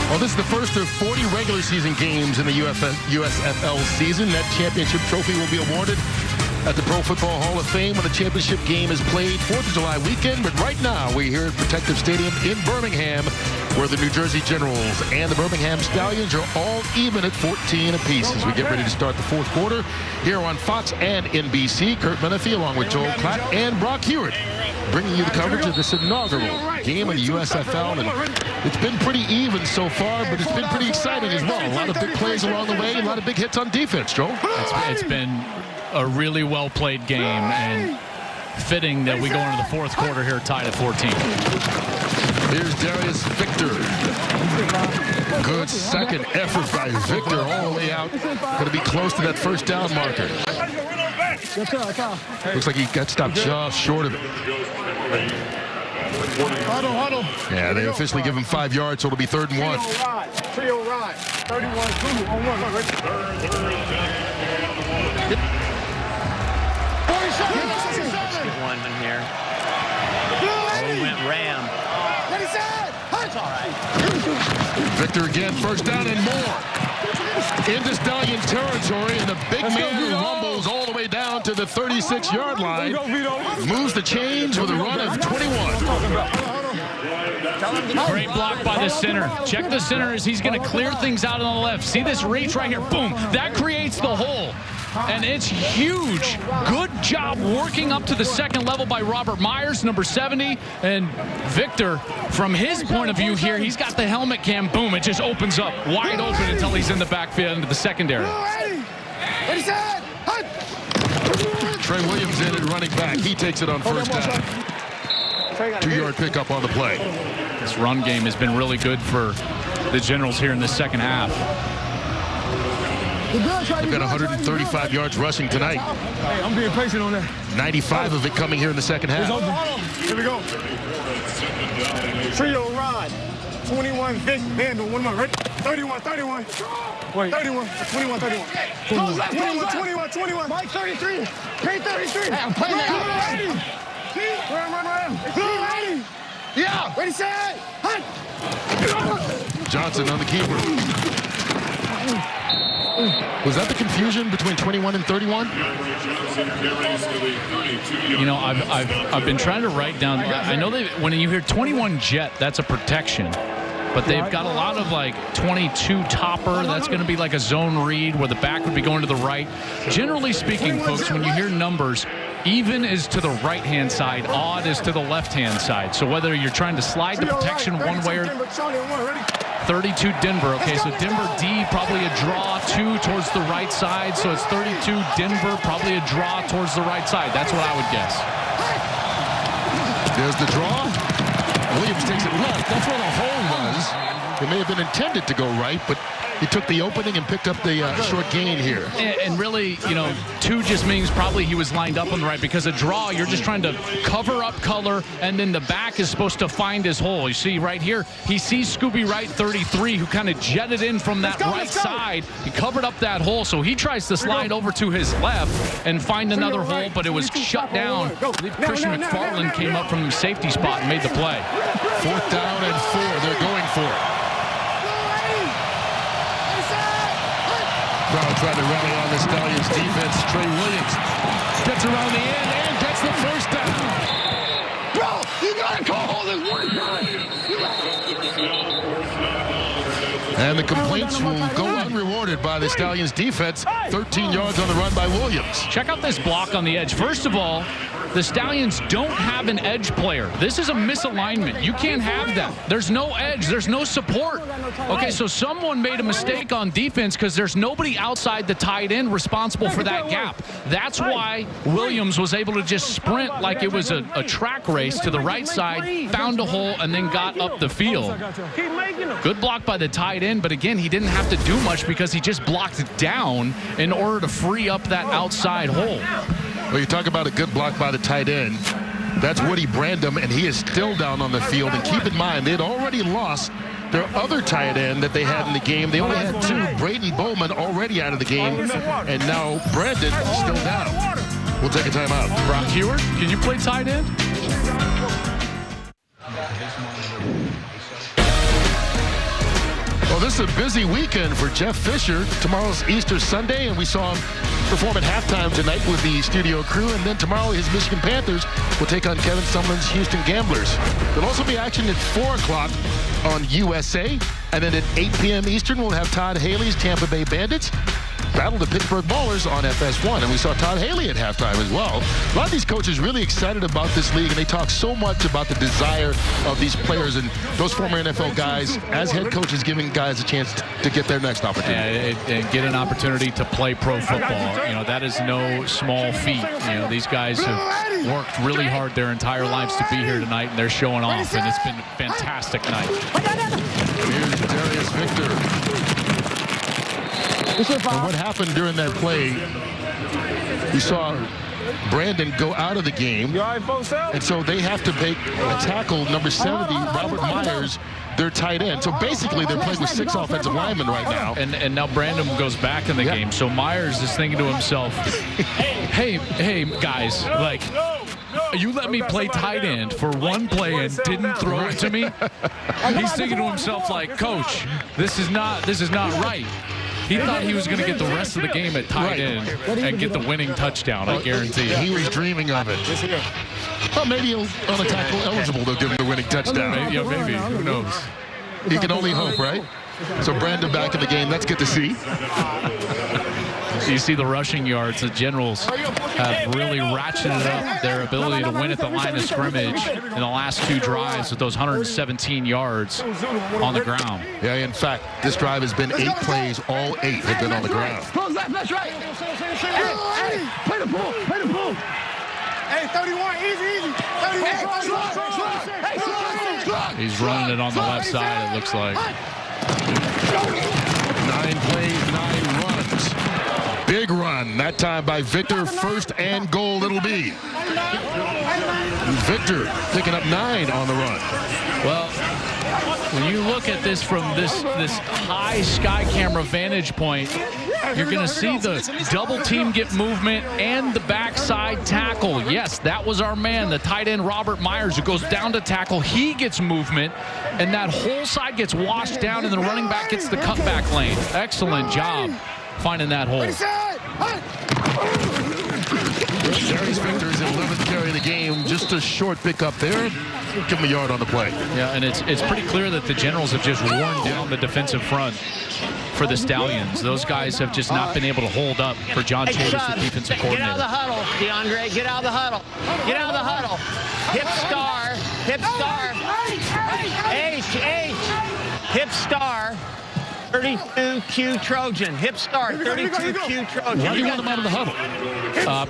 Well, this is the first of 40 regular season games in the USFL season. That championship trophy will be awarded at the Pro Football Hall of Fame when the championship game is played 4th of July weekend. But right now, we're here at Protective Stadium in Birmingham, where the New Jersey Generals and the Birmingham Stallions are all even at 14 apiece as we get ready to start the fourth quarter here on Fox and NBC. Kurt Menefee along with Joel Klatt and Brock Hewitt bringing you the coverage of this inaugural game in the USFL. And it's been pretty even so far, but it's been pretty exciting as well. A lot of big plays along the way, a lot of big hits on defense, Joel. It's been a really well-played game, and fitting that we go into the fourth quarter here tied at 14. Here's Darius Victor. Good second effort by Victor all the way out. Going to be close to that first down marker. Looks like he got stopped just short of it. Huddle. Yeah, they officially give him 5 yards, so it'll be 3rd and 1. Trio ride. 31 2 on 1. One in here. Oh, he went ram. That's all right. Victor again, first down and more. Into Stallion territory, and the big man rumbles all the way down to the 36-yard line. Moves the chains with a run of 21. Great block by the center. Check the center as he's going to clear things out on the left. See this reach right here? Boom. That creates the hole. And it's huge. Good job working up to the second level by Robert Myers, number 70. And Victor, from his point of view here, he's got the helmet cam. Boom, it just opens up wide open until he's in the backfield into the secondary. Trey Williams in at running back. He takes it on first down. 2-yard pickup on the play. This run game has been really good for the Generals here in the second half. They've got 135 yards rushing tonight. Hey, I'm being patient on that. 95 of it coming here in the second half. Here we go. Trio ride. 21 Vic handle. 1 more. Right. 31. Wait. 31. 21. 21. Mike 33. K 33. Hey, I'm playing that. Run. Blue ready. Yeah. Ready, set. Hunt. Johnson on the keeper. Was that the confusion between 21 and 31? You know, I've been trying to write down. I know when you hear 21 jet, that's a protection. But they've got a lot of like 22 topper. That's going to be like a zone read where the back would be going to the right. Generally speaking, folks, when you hear numbers, even is to the right-hand side, odd is to the left-hand side. So whether you're trying to slide the protection one way or 32 Denver. Okay, so Denver D, probably a draw 2 towards the right side. So it's 32 Denver, probably a draw towards the right side. That's what I would guess. There's the draw. Williams takes it left. That's where the hole was. It may have been intended to go right, but he took the opening and picked up the short gain here. And really, you know, 2 just means probably he was lined up on the right, because a draw, you're just trying to cover up color, and then the back is supposed to find his hole. You see right here, he sees Scooby Wright 33, who kind of jetted in from that right side. He covered up that hole, so he tries to slide over to his left and find another hole, but it was shut down. I believe Christian McFarland came up from the safety spot and made the play. 4th down and 4. They're going for it. Crowd trying to rally on the Stallions defense. Trey Williams gets around the end and gets the first down. Bro, you gotta call this one time. And the complaints will go unrewarded by the Stallions defense. 13 yards on the run by Williams. Check out this block on the edge. First of all, the Stallions don't have an edge player. This is a misalignment. You can't have that. There's no edge. There's no support. Okay, so someone made a mistake on defense because there's nobody outside the tight end responsible for that gap. That's why Williams was able to just sprint like it was a track race to the right side, found a hole, and then got up the field. Good block by the tight end, but again, he didn't have to do much because he just blocked down in order to free up that outside hole. Well, you talk about a good block by the tight end. That's Woody Brandom, and he is still down on the field. And keep in mind, they had already lost their other tight end that they had in the game. They only had 2. Braden Bowman already out of the game, and now Brandon still down. We'll take a timeout. Brock Heward, can you play tight end? Well, this is a busy weekend for Jeff Fisher. Tomorrow's Easter Sunday, and we saw him perform at halftime tonight with the studio crew. And then tomorrow, his Michigan Panthers will take on Kevin Sumlin's Houston Gamblers. There'll also be action at 4 o'clock on USA. And then at 8 p.m. Eastern, we'll have Todd Haley's Tampa Bay Bandits battle the Pittsburgh Ballers on FS1. And we saw Todd Haley at halftime as well. A lot of these coaches really excited about this league, and they talk so much about the desire of these players and those former NFL guys as head coaches giving guys a chance to get their next opportunity. And get an opportunity to play pro football. You know, that is no small feat. You know, these guys have worked really hard their entire lives to be here tonight, and they're showing off, and it's been a fantastic night. Here's Darius Victor. And what happened during that play, you saw Brandon go out of the game, and so they have to make a tackle, number 70, Robert Myers, their tight end. So basically, they're playing with 6 offensive linemen right now. And now Brandon goes back in the game. So Myers is thinking to himself, hey, guys, like, you let me play tight end for one play and didn't throw it to me? He's thinking to himself, like, Coach, this is not right. He thought he was going to get the rest of the game at tight end and get the winning touchdown, I guarantee you. He was dreaming of it. Well, maybe on a tackle eligible, they'll give him the winning touchdown. Maybe. Who knows? You can only hope, right? So Brandon back in the game. That's good to see. You see the rushing yards. The Generals have really ratcheted up their ability to win at the line of scrimmage in the last 2 drives with those 117 yards on the ground. Yeah, in fact, this drive has been 8 plays. All 8 have been on the ground. Close left, that's right. Hey, play the pull. Hey, 31, easy. 31, He's running it on the left side, it looks like. 9 plays, 9 runs. Big run run. That time by Victor. First and goal it'll be. Victor picking up 9 on the run. Well, when you look at this from this high sky camera vantage point, you're going to see the double team get movement and the backside tackle. Yes, that was our man, the tight end Robert Myers, who goes down to tackle. He gets movement, and that whole side gets washed down, and the running back gets the cutback lane. Excellent job finding that hole. Darius Victor's 11th carry of the game. Just a short pickup there. Give him a yard on the play. Yeah, and it's pretty clear that the Generals have just worn down the defensive front for the Stallions. Those guys have just not been able to hold up for John Chavis, the defensive coordinator. Get out of the huddle, DeAndre. Get out of the huddle. Get out of the huddle. Hip star. Hip star. H. Hip star. 32Q Trojan. Hip star. 32Q Trojan. Why do you want them out of the huddle?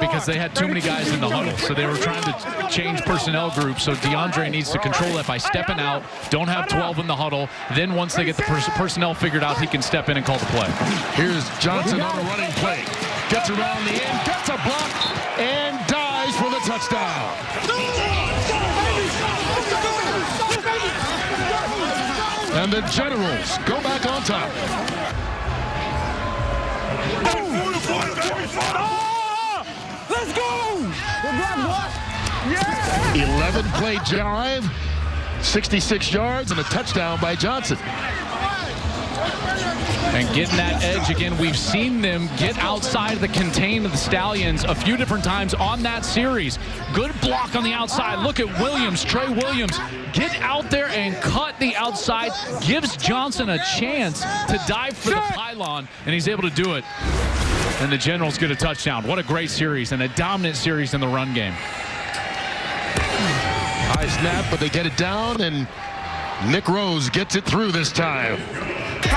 Because they had too many guys in the huddle, so they were trying to change personnel groups. So DeAndre needs to control that by stepping out, don't have 12 in the huddle. Then once they get the personnel figured out, he can step in and call the play. Here's Johnson on the running play. Gets around the end, gets a block, and dives for the touchdown. And the Generals go back on top. 11-play drive, 66 yards, and a touchdown by Johnson. And getting that edge again, we've seen them get outside the contain of the Stallions a few different times on that series. Good block on the outside. Look at Williams, Trey Williams, get out there and cut the outside, gives Johnson a chance to dive for the pylon, and he's able to do it. And the Generals get a touchdown. What a great series and a dominant series in the run game. High snap, but they get it down, and Nick Rose gets it through this time.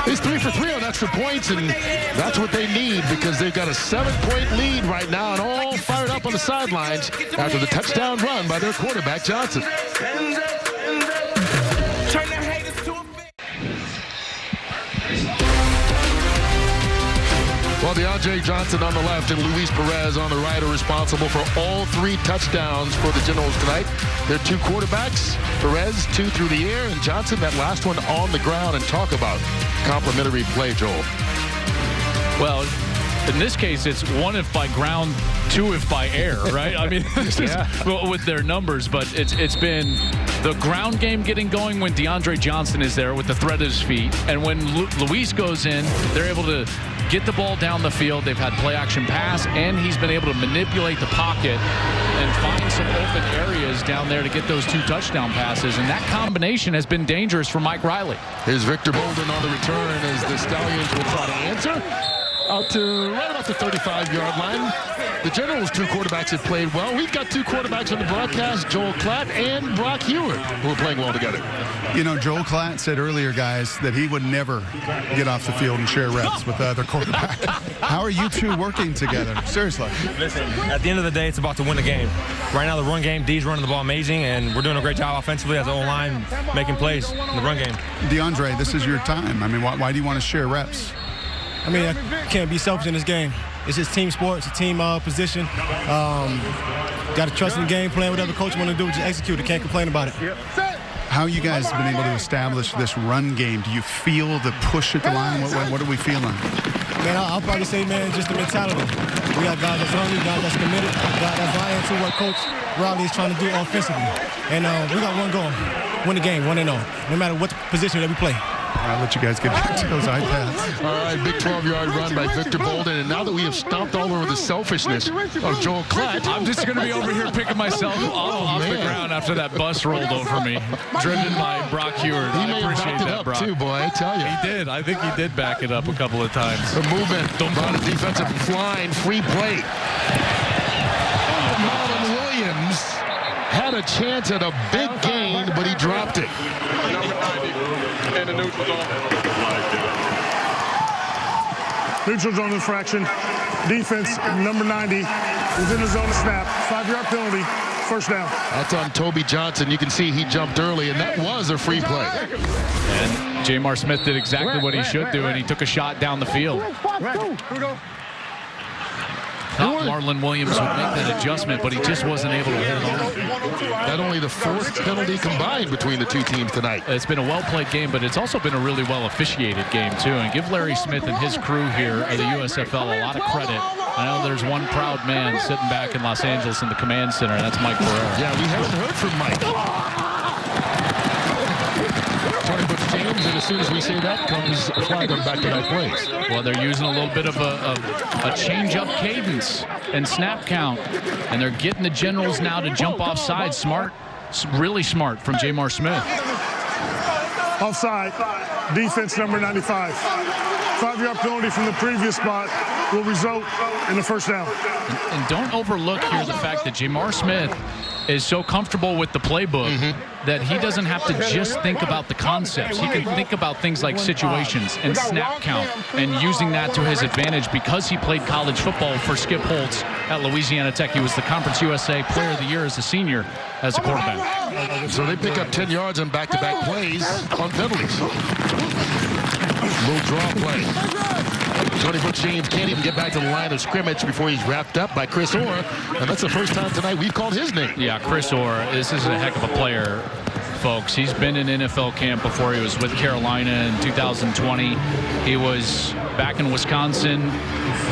He's 3 for 3 on extra points, and that's what they need because they've got a 7-point lead right now and all fired up on the sidelines after the touchdown run by their quarterback, Johnson. Well, DeAndre Johnson on the left and Luis Perez on the right are responsible for all 3 touchdowns for the Generals tonight. Their 2 quarterbacks, Perez 2 through the air, and Johnson that last one on the ground. And talk about complimentary play, Joel. Well, in this case, it's 1 if by ground, 2 if by air, right? I mean, this is with their numbers, but it's been the ground game getting going when DeAndre Johnson is there with the threat at his feet. And when Luis goes in, they're able to get the ball down the field. They've had play action pass, and he's been able to manipulate the pocket and find some open areas down there to get those 2 touchdown passes. And that combination has been dangerous for Mike Riley. Here's Victor Bolden on the return as the Stallions will try to answer. Out to right about the 35-yard line. The Generals' 2 quarterbacks have played well. We've got 2 quarterbacks on the broadcast, Joel Klatt and Brock Hewitt, who are playing well together. You know, Joel Klatt said earlier, guys, that he would never get off the field and share reps with the other quarterback. How are you 2 working together? Seriously. Listen, at the end of the day, it's about to win the game. Right now, the run game, D's running the ball amazing, and we're doing a great job offensively as an O-line making plays in the run game. DeAndre, this is your time. I mean, why do you want to share reps? I mean, I can't be selfish in this game. It's just team sport. It's a team position. Got to trust in the game plan. Whatever coach want to do, just execute it. Can't complain about it. How you guys been able to establish this run game? Do you feel the push at the line? What are we feeling? Man, I'll probably say, man, just the mentality. We got guys that's hungry, guys that's committed, guys that's buying into what Coach Riley is trying to do offensively. And we got one goal: win the game, 1-0, no matter what position that we play. I'll let you guys get back to those iPads. All right, big 12-yard run by Victor Bolden. And now that we have stomped all over the selfishness of Joel Klatt, I'm just going to be over here picking myself off the ground after that bus rolled over me, driven by Brock Hewitt. He may have backed it up, Brock. Too, boy, I tell you. He did. I think he did back it up a couple of times. The movement on a defensive line, free play. Marlon Williams had a chance at a big gain, but he dropped it. And the neutral's on. Neutral's on infraction. Defense, number 90, is in the zone of snap. 5-yard penalty, first down. That's on Toby Johnson. You can see he jumped early, and that was a free play. And Jamar Smith did exactly what he should do, and he took a shot down the field. Thought Marlon Williams would make that adjustment, but he just wasn't able to hold on. Not only the 4th penalty combined between the two teams tonight. It's been a well-played game, but it's also been a really well-officiated game, too. And give Larry Smith and his crew here of the USFL a lot of credit. I know there's one proud man sitting back in Los Angeles in the command center, and that's Mike Pereira. Yeah, we haven't heard from Mike. Tony Butch James, and as soon as we say that, comes a flag on back-to-back plays. Well, they're using a little bit of a change-up cadence and snap count, and they're getting the Generals now to jump offside. Smart, really smart from Jamar Smith. Offside, defense number 95. 5-yard penalty from the previous spot will result in a first down. And don't overlook here the fact that Jamar Smith is so comfortable with the playbook that he doesn't have to just think about the concepts. He can think about things like situations and snap count and using that to his advantage because he played college football for Skip Holtz at Louisiana Tech. He was the Conference USA Player of the Year as a senior as a quarterback. So they pick up 10 yards on back-to-back plays on penalties. Little draw play. Tony Butch James can't even get back to the line of scrimmage before he's wrapped up by Chris Orr, and that's the first time tonight we've called his name. Yeah, Chris Orr, this is a heck of a player, folks. He's been in NFL camp before. He was with Carolina in 2020. He was back in Wisconsin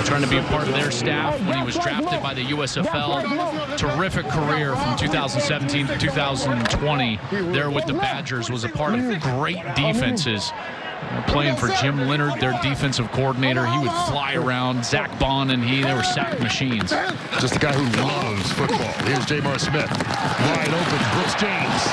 trying to be a part of their staff when he was drafted by the USFL. Terrific career from 2017 to 2020 there with the Badgers. Was a part of great defenses. Playing for Jim Leonard, their defensive coordinator. He would fly around. Zach Bond and they were sack machines. Just a guy who loves football. Here's Jamar Smith. Wide open. Brooks James.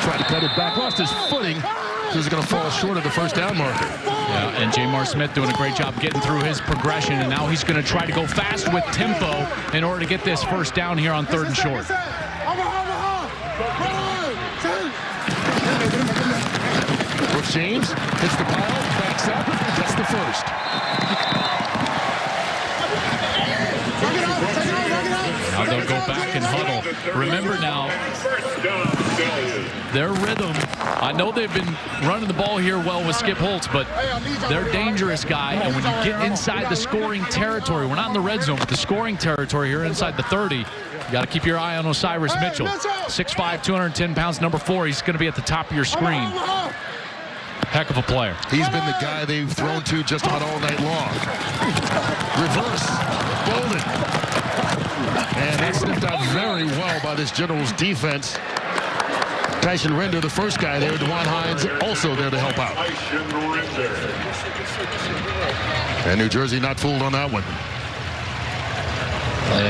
Tried to cut it back. Lost his footing. This is going to fall short of the first down marker. Yeah, and Jamar Smith doing a great job getting through his progression, and now he's going to try to go fast with tempo in order to get this first down here on 3rd and short. Brooks James hits the pile, backs up, gets the first. Now they'll go back and huddle. Remember now, their rhythm, I know they've been running the ball here well with Skip Holtz, but they're dangerous guy, and when you get inside the scoring territory, we're not in the red zone, but the scoring territory here inside the 30, you got to keep your eye on Osiris Mitchell. 6'5", 210 pounds, number 4. He's going to be at the top of your screen. Heck of a player. He's been the guy they've thrown to just about all night long. Reverse. Golden. And that's snipped out very well by this Generals defense. Tyson Render, the first guy there. DeJuan Hines also there to help out. And New Jersey not fooled on that one.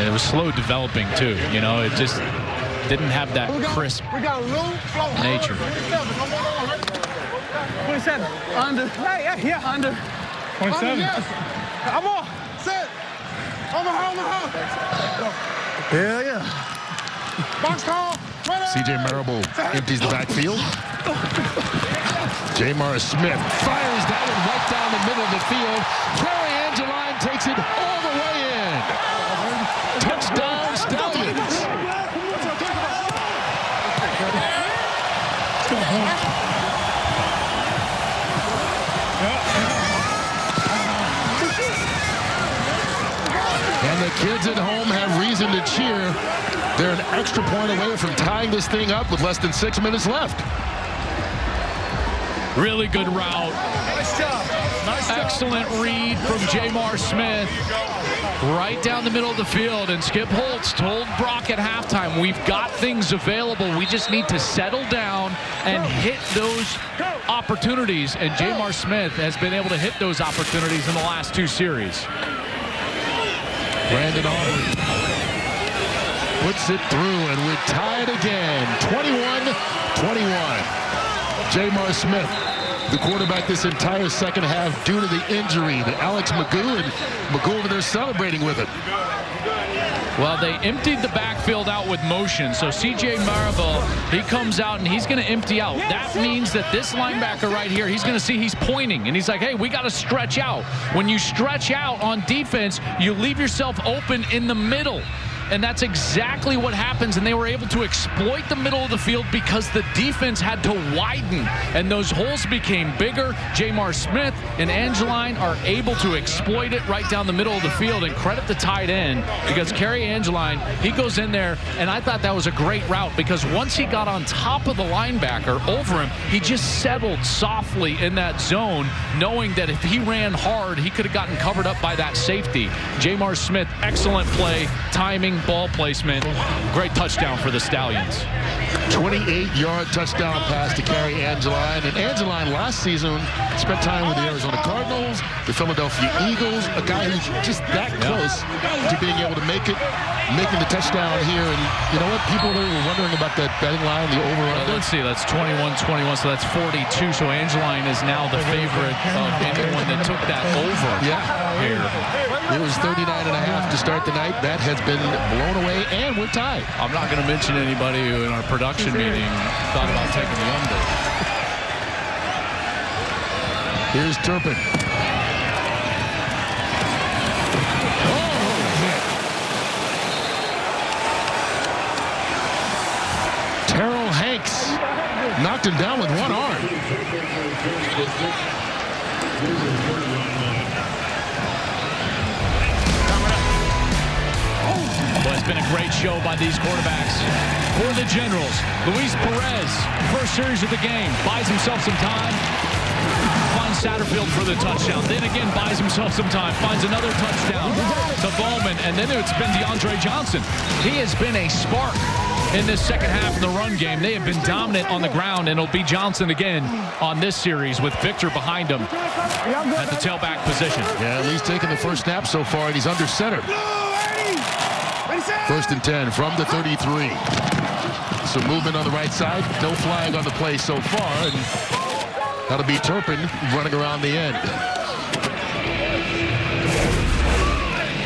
It was slow developing, too. You know, it just didn't have that crisp nature. 27. Under. Yeah, under. 27. Come on. Sit. Hell yeah. Box call. C.J. Marable empties the backfield. Jamar Smith fires that one right down the middle of the field. Terry Angeline takes it all the way in. Touchdown, Stallions. And the kids at home have reason to cheer. They're an extra point away from tying this thing up with less than 6 minutes left. Really good route. Nice job. Excellent read from Jamar Smith. Right down the middle of the field. And Skip Holtz told Brock at halftime, we've got things available. We just need to settle down and hit those opportunities. And Jamar Smith has been able to hit those opportunities in the last 2 series. Brandon Aubrey puts it through, and we're tied again. 21-21. Jamar Smith, the quarterback this entire second half due to the injury to Alex McGough, and McGough over there celebrating with it. Well, they emptied the backfield out with motion. So C.J. Marable, he comes out and he's going to empty out. That means that this linebacker right here, he's going to see he's pointing. And he's like, hey, we got to stretch out. When you stretch out on defense, you leave yourself open in the middle. and that's exactly what happens, and they were able to exploit the middle of the field because the defense had to widen, and those holes became bigger. Jamar Smith and Angeline are able to exploit it right down the middle of the field, and credit the tight end because Kerry Angeline, he goes in there, and I thought that was a great route because once he got on top of the linebacker over him, he just settled softly in that zone, knowing that if he ran hard, he could have gotten covered up by that safety. Jamar Smith, excellent play, timing, ball placement, great touchdown for the Stallions. 28-yard touchdown pass to Kerry Angeline. And Angeline last season spent time with the Arizona Cardinals, the Philadelphia Eagles, a guy who's just that close to being able to make it, making the touchdown here. And you know what? People were wondering about that betting line, the over-under. Let's see, that's 21-21, so that's 42. So Angeline is now the favorite of anyone that took that over here. It was 39.5 to start the night. That has been blown away, and we're tied. I'm not going to mention anybody who in our production meeting thought about taking the under. Here's Turpin. Terrell Hanks knocked him down with one arm. Well, it's been a great show by these quarterbacks. For the Generals, Luis Perez, first series of the game, buys himself some time, finds Satterfield for the touchdown. Then again, buys himself some time, finds another touchdown to Bowman, and then it's been DeAndre Johnson. He has been a spark in this second half of the run game. They have been dominant on the ground, and it'll be Johnson again on this series with Victor behind him at the tailback position. Yeah, at least taking the first snap so far, and he's under center. First and 10 from the 33. Some movement on the right side. No flag on the play so far, and that'll be Turpin running around the end.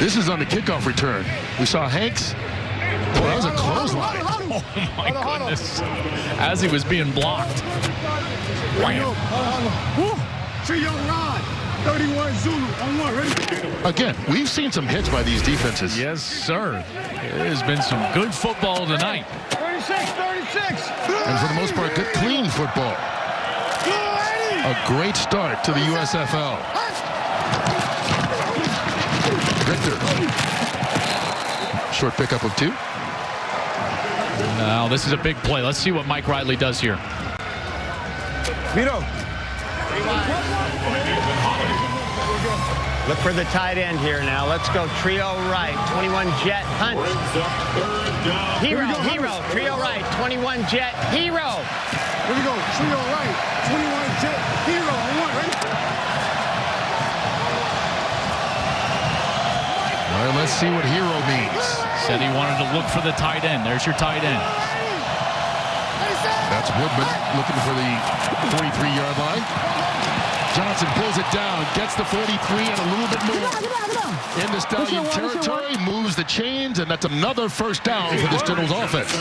This is on the kickoff return. We saw Hanks. Well, that was a clothesline. Oh, my goodness. As he was being blocked. Wham. Trio rod. 31 Zulu on one. Ready? Again, we've seen some hits by these defenses. Yes, sir. There has been some good football tonight. 36. And for the most part, good, clean football. A great start to the USFL. Victor. Short pickup of 2. Now, this is a big play. Let's see what Mike Riley does here. Vito. Look for the tight end here now. Let's go trio right. 21 jet hunt. Hero. Trio right. 21 jet hero. Here we go. Trio right. 21 jet hero on one. Ready? All right, let's see what hero means. Said he wanted to look for the tight end. There's your tight end. That's Woodman looking for the 43-yard line. Johnson pulls it down, gets the 43 and a little bit more into Stallion territory, moves the chains, and that's another first down for this Generals offense.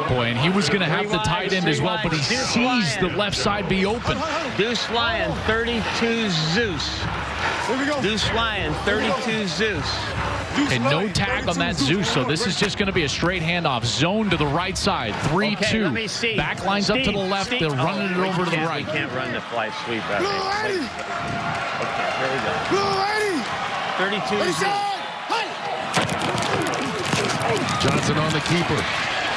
Boy, and he was going to have the tight end as well, but he sees the left side be open. Deuce Lion, 32 Zeus. Here we go. Deuce Lion, 32 Zeus. And no tag on that Zeus, so this is just going to be a straight handoff. Zone to the right side, 3-2. Back lines up to the left. They're running it over to the right. We can't run the fly sweep out of it. Okay, here we go. 32 Zeus. Johnson on the keeper.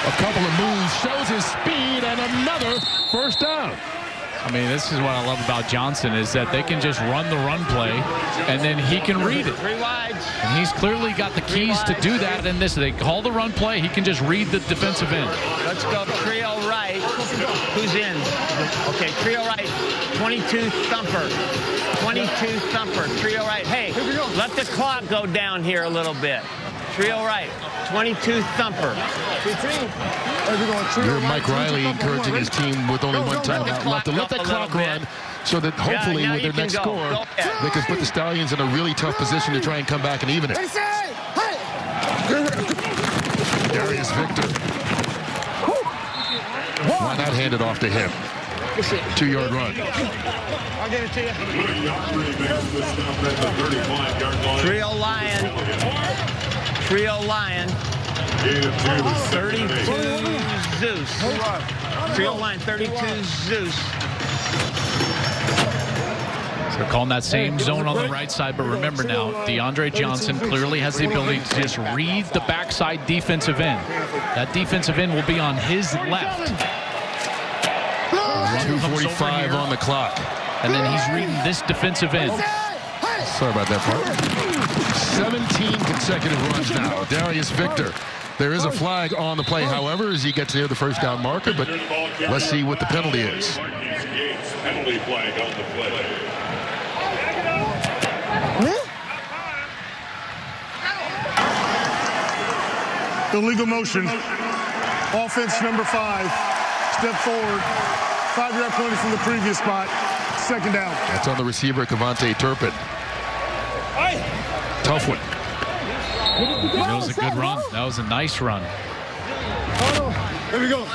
A couple of moves, shows his speed, and another first down. I mean, this is what I love about Johnson is that they can just run the run play, and then he can read it. 3 wides. And he's clearly got the keys to do that in this. They call the run play. He can just read the defensive end. Let's go trio right. Who's in? Okay, trio right. 22 thumper. 22 thumper. Trio right. Hey, let the clock go down here a little bit. Trio right. 22 thumper. You're Mike Riley encouraging his team with only one timeout left to let that clock run so that hopefully with their next score, they can put the Stallions in a really tough position to try and come back and even it. Darius Victor. Why not hand it off to him? 2-yard run. I'll give it to you. Trio Lion. Trio Lion. 32 Zeus. Trio Lion 32 Zeus. They're calling that same zone on the right side, but remember now, DeAndre Johnson clearly has the ability to just read the backside defensive end. That defensive end will be on his left. 2:45 on the clock. And then he's reading this defensive end. Sorry about that part. 17 consecutive runs now. Darius Victor. There is a flag on the play, however, as he gets near the first down marker, but let's see what the penalty is. Penalty flag on the play. Illegal motion. Offense number 5. Step forward. 5-yard penalty from the previous spot. Second down. That's on the receiver, Kavontae Turpin. Tough one. That was a good run. That was a nice run. Here we go.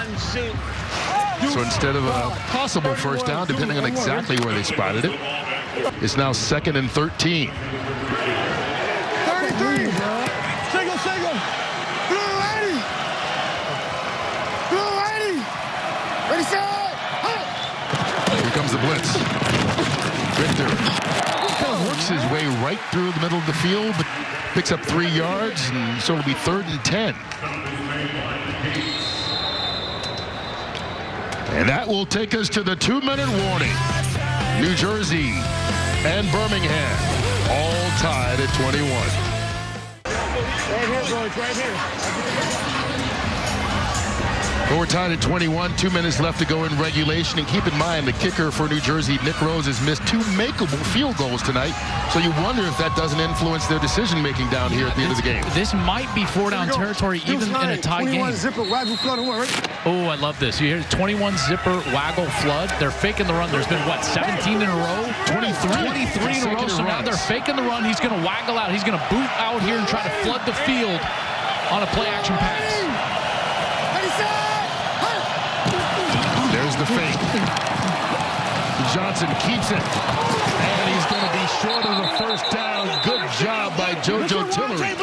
So instead of a possible first down, depending on exactly where they spotted it, it's now 2nd and 13. 33. Single. Blue 80. Ready, set. Here comes the blitz. Victor works his way right through the middle of the field, but picks up 3 yards, and so it'll be 3rd and 10. And that will take us to the 2-minute warning. New Jersey and Birmingham all tied at 21. Right here, boys, right here. Well, we're tied at 21, 2 minutes left to go in regulation. And keep in mind, the kicker for New Jersey, Nick Rose, has missed 2 makeable field goals tonight. So you wonder if that doesn't influence their decision-making down here at the end of the game. This might be 4-down territory even in a tie game. Oh, I love this. You hear 21 zipper waggle flood. They're faking the run. There's been, what, 17 in a row? 23 in a row. So now they're faking the run. He's going to waggle out. He's going to boot out here and try to flood the field on a play-action pass. There's the fake. Johnson keeps it. And he's going to be short of the first down. Good job by JoJo Tillery.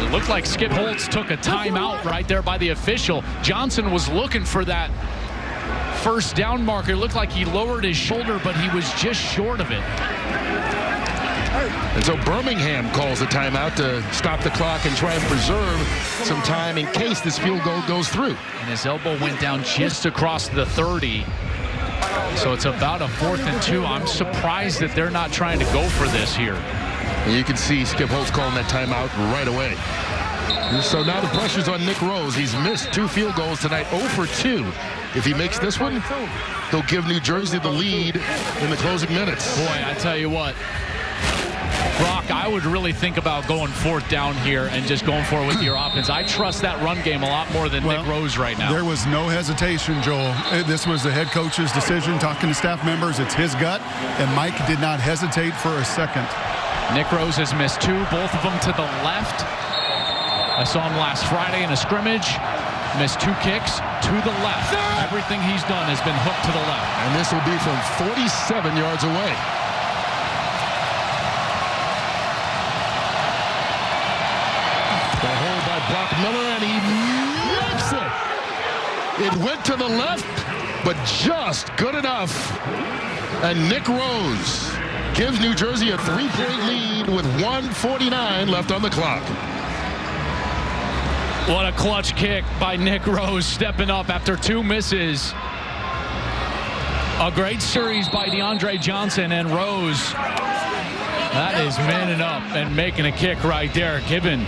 It looked like Skip Holtz took a timeout right there by the official. Johnson was looking for that first down marker. It looked like he lowered his shoulder, but he was just short of it. And so Birmingham calls a timeout to stop the clock and try and preserve some time in case this field goal goes through. And his elbow went down just across the 30. So it's about a 4th and 2. I'm surprised that they're not trying to go for this here. And you can see Skip Holtz calling that timeout right away. And so now the pressure's on Nick Rose. He's missed 2 field goals tonight, 0 for 2. If he makes this one, he'll give New Jersey the lead in the closing minutes. Boy, I tell you what. Brock, I would really think about going 4th down here and just going for it with your offense. I trust that run game a lot more than Nick Rose right now. There was no hesitation, Joel. This was the head coach's decision, talking to staff members. It's his gut, and Mike did not hesitate for a second. Nick Rose has missed 2, both of them to the left. I saw him last Friday in a scrimmage. Missed 2 kicks to the left. Everything he's done has been hooked to the left. And this will be from 47 yards away. The hold by Brock Miller, and he makes it. It went to the left, but just good enough. And Nick Rose gives New Jersey a 3-point lead with 1:49 left on the clock. What a clutch kick by Nick Rose, stepping up after 2 misses. A great series by DeAndre Johnson and Rose. That is manning up and making a kick right there, giving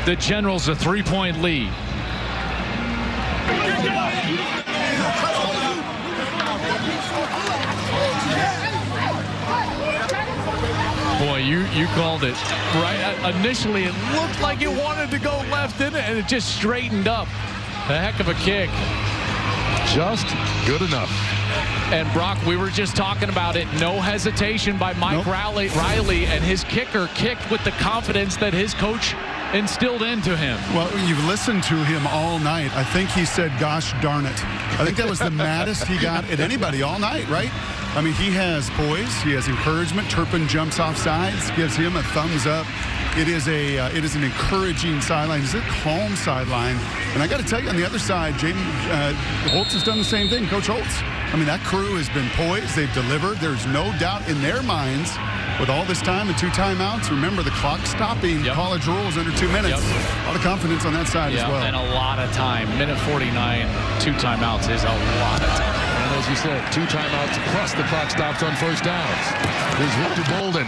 the Generals a 3-point lead. Boy, you called it right. Initially, it looked like it wanted to go left, didn't it? And it just straightened up. A heck of a kick. Just good enough. And Brock, we were just talking about it. No hesitation by Mike Riley, and his kicker kicked with the confidence that his coach instilled into him. Well, you've listened to him all night. I think he said, gosh darn it. I think that was the maddest he got at anybody all night, right? I mean, he has poise. He has encouragement. Turpin jumps off sides, gives him a thumbs up. It is an encouraging sideline. It's a calm sideline. And I got to tell you, on the other side, Holtz has done the same thing. Coach Holtz. I mean, that crew has been poised. They've delivered. There's no doubt in their minds with all this time and 2 timeouts. Remember, the clock stopping college rules under 2 minutes. A lot of confidence on that side as well. And a lot of time. Minute 49, 2 timeouts is a lot of time. And as you said, 2 timeouts plus the clock stops on first downs. Here's Victor Bolden.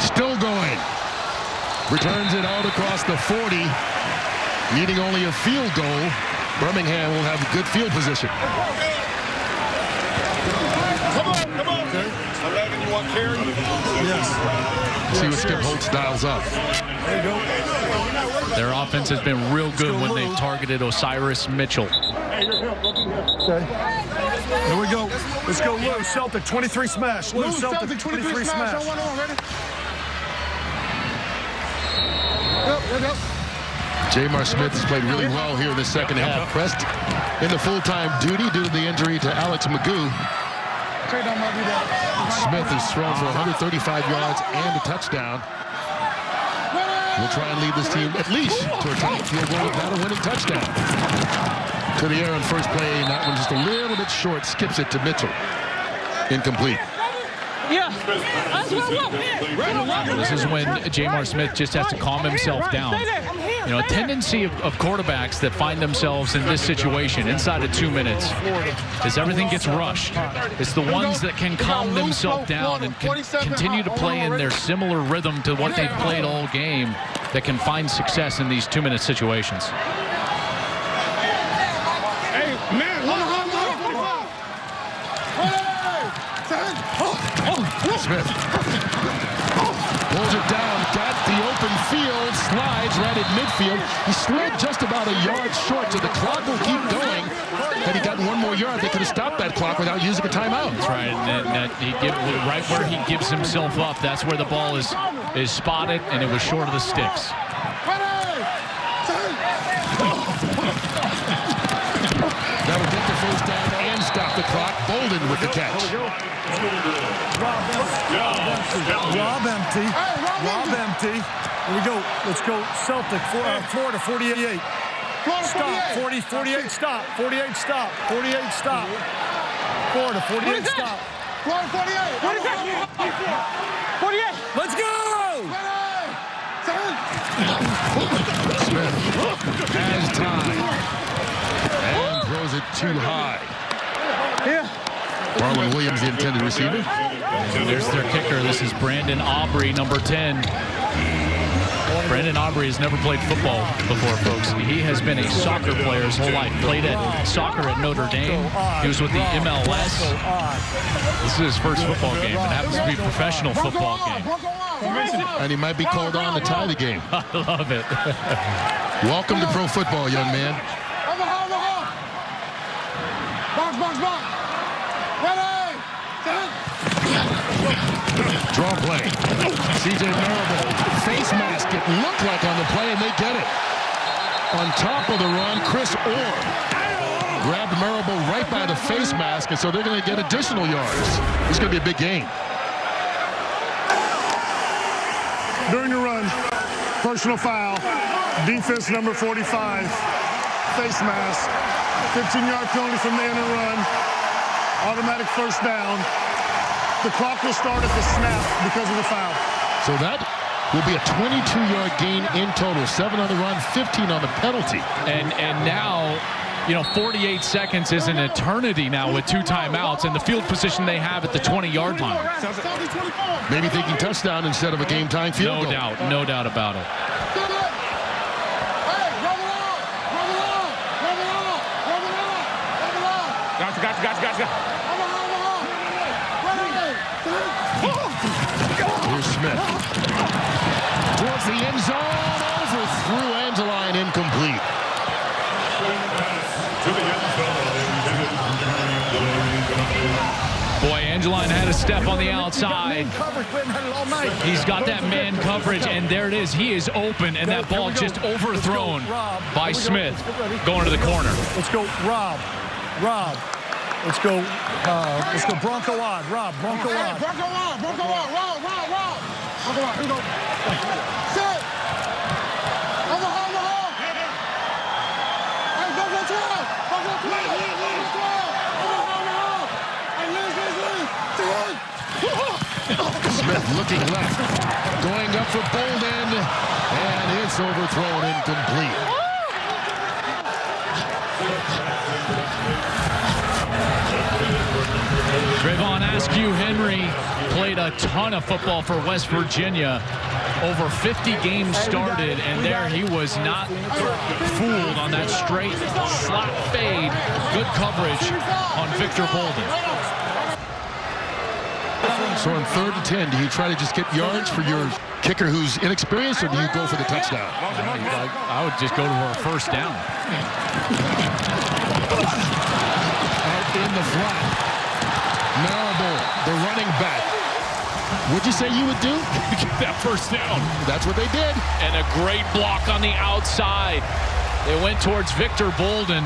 Still going. Returns it out across the 40. Needing only a field goal. Birmingham will have good field position. Come on. Okay. 11, you want carry? Yes. See what Skip Holtz dials up. There you go. Their offense has been real good when they've targeted Osiris Mitchell. Okay. Here we go. Let's go, Lou. Celtic, 23 smash. Lou, Celtic, 23 smash. Yep. Jamar Smith has played really well here in the second half. Pressed into full-time duty due to the injury to Alex Magoo. Smith has thrown for 135 yards and a touchdown. We'll try and lead this team at least to a tying field goal, if not a winning touchdown. To the air on first play, and that one just a little bit short. Skips it to Mitchell. Incomplete. This is when Jamar Smith just has to calm himself down. You know, a tendency of quarterbacks that find themselves in this situation inside of 2 minutes is everything gets rushed. It's the ones that can calm themselves down and can continue to play in their similar rhythm to what they've played all game that can find success in these 2-minute situations. Smith pulls it down, got the open field, slides right at midfield. He slid just about a yard short, so the clock will keep going. Had he gotten 1 more yard, they could have stopped that clock without using a timeout. That's right, and right where he gives himself up, that's where the ball is spotted, and it was short of the sticks. That'll get the first down and stop the clock. Bolden with the catch. Rob empty. Here we go. Let's go. Celtic, Florida, 48. Stop. 48, stop. 48, stop. 48, stop. Florida, 48, stop. Florida, 48. 48. Let's go! Smith has time and throws it too high. Marlon Williams, the intended receiver. And there's their kicker. This is Brandon Aubrey, number 10. Brandon Aubrey has never played football before, folks. He has been a soccer player his whole life. Played soccer at Notre Dame. He was with the MLS. This is his first football game. It happens to be a professional football game. And he might be called on to tie the game. I love it. Welcome to pro football, young man. Box. Ready. Draw play. CJ Marable, face mask. It looked like on the play, and they get it. On top of the run, Chris Orr grabbed Marable right by the face mask, and so they're going to get additional yards. It's going to be a big game. During the run, personal foul, defense number 45, face mask, 15-yard penalty from the end of the run, automatic first down. The clock will start at the snap because of the foul. So that will be a 22-yard gain in total. 7 on the run, 15 on the penalty. And now, 48 seconds is an eternity now with 2 timeouts and the field position they have at the 20-yard line. Maybe thinking touchdown instead of a game-tying field goal. No doubt about it. Gotcha. Here's Smith. Towards the end zone, overthrew Angeline, incomplete. Boy, Angeline had a step on the outside. He's got that man coverage, and there it is. He is open, and that ball just overthrown by Smith going to the corner. Let's go, Rob. Rob. Let's go Bronco Odd. Rob, Bronco Odd. Bronco Odd. Rob. Bronco Odd, here we go. Set. Overhaul. Hey, go 12. Go 12. Overhaul. Hey, Liz. Smith looking left, going up for Bolden, and it's overthrown incomplete. Trayvon Askew Henry played a ton of football for West Virginia. Over 50 games started, and there he was not fooled on that straight slot fade. Good coverage on Victor Bolden. So on 3rd and 10, do you try to just get yards for your kicker who's inexperienced, or do you go for the touchdown? I would just go to a first down. Out in the flat. Marable, the running back. What'd you say you would do? Get that first down. That's what they did. And a great block on the outside. They went towards Victor Bolden,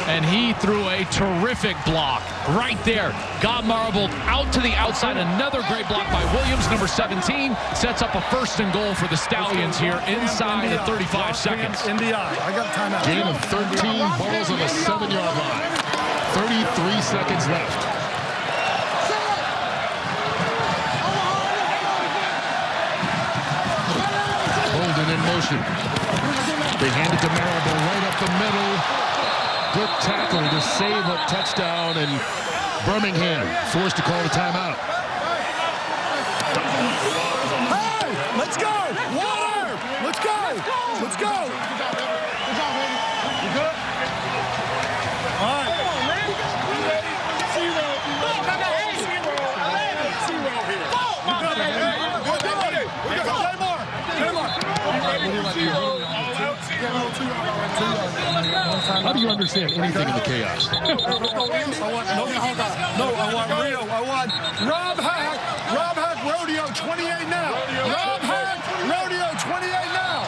and he threw a terrific block right there. Got Marble out to the outside. Another great block by Williams, number 17. Sets up a 1st and goal for the Stallions here inside the 35 seconds. NDI. I got timeout. Gain of 13, balls on the 7-yard line. 33 seconds left. Bolden in motion. They hand it to Marable right up the middle. Good tackle to save a touchdown, and Birmingham forced to call the timeout. Hey, let's go! Water! Let's go! Let's go! You good? All right. How do you understand anything in the chaos? I want Rio. I want Rob Hack. Rob Hack, Rodeo 28 now. Rob Hack, Rodeo 28 now.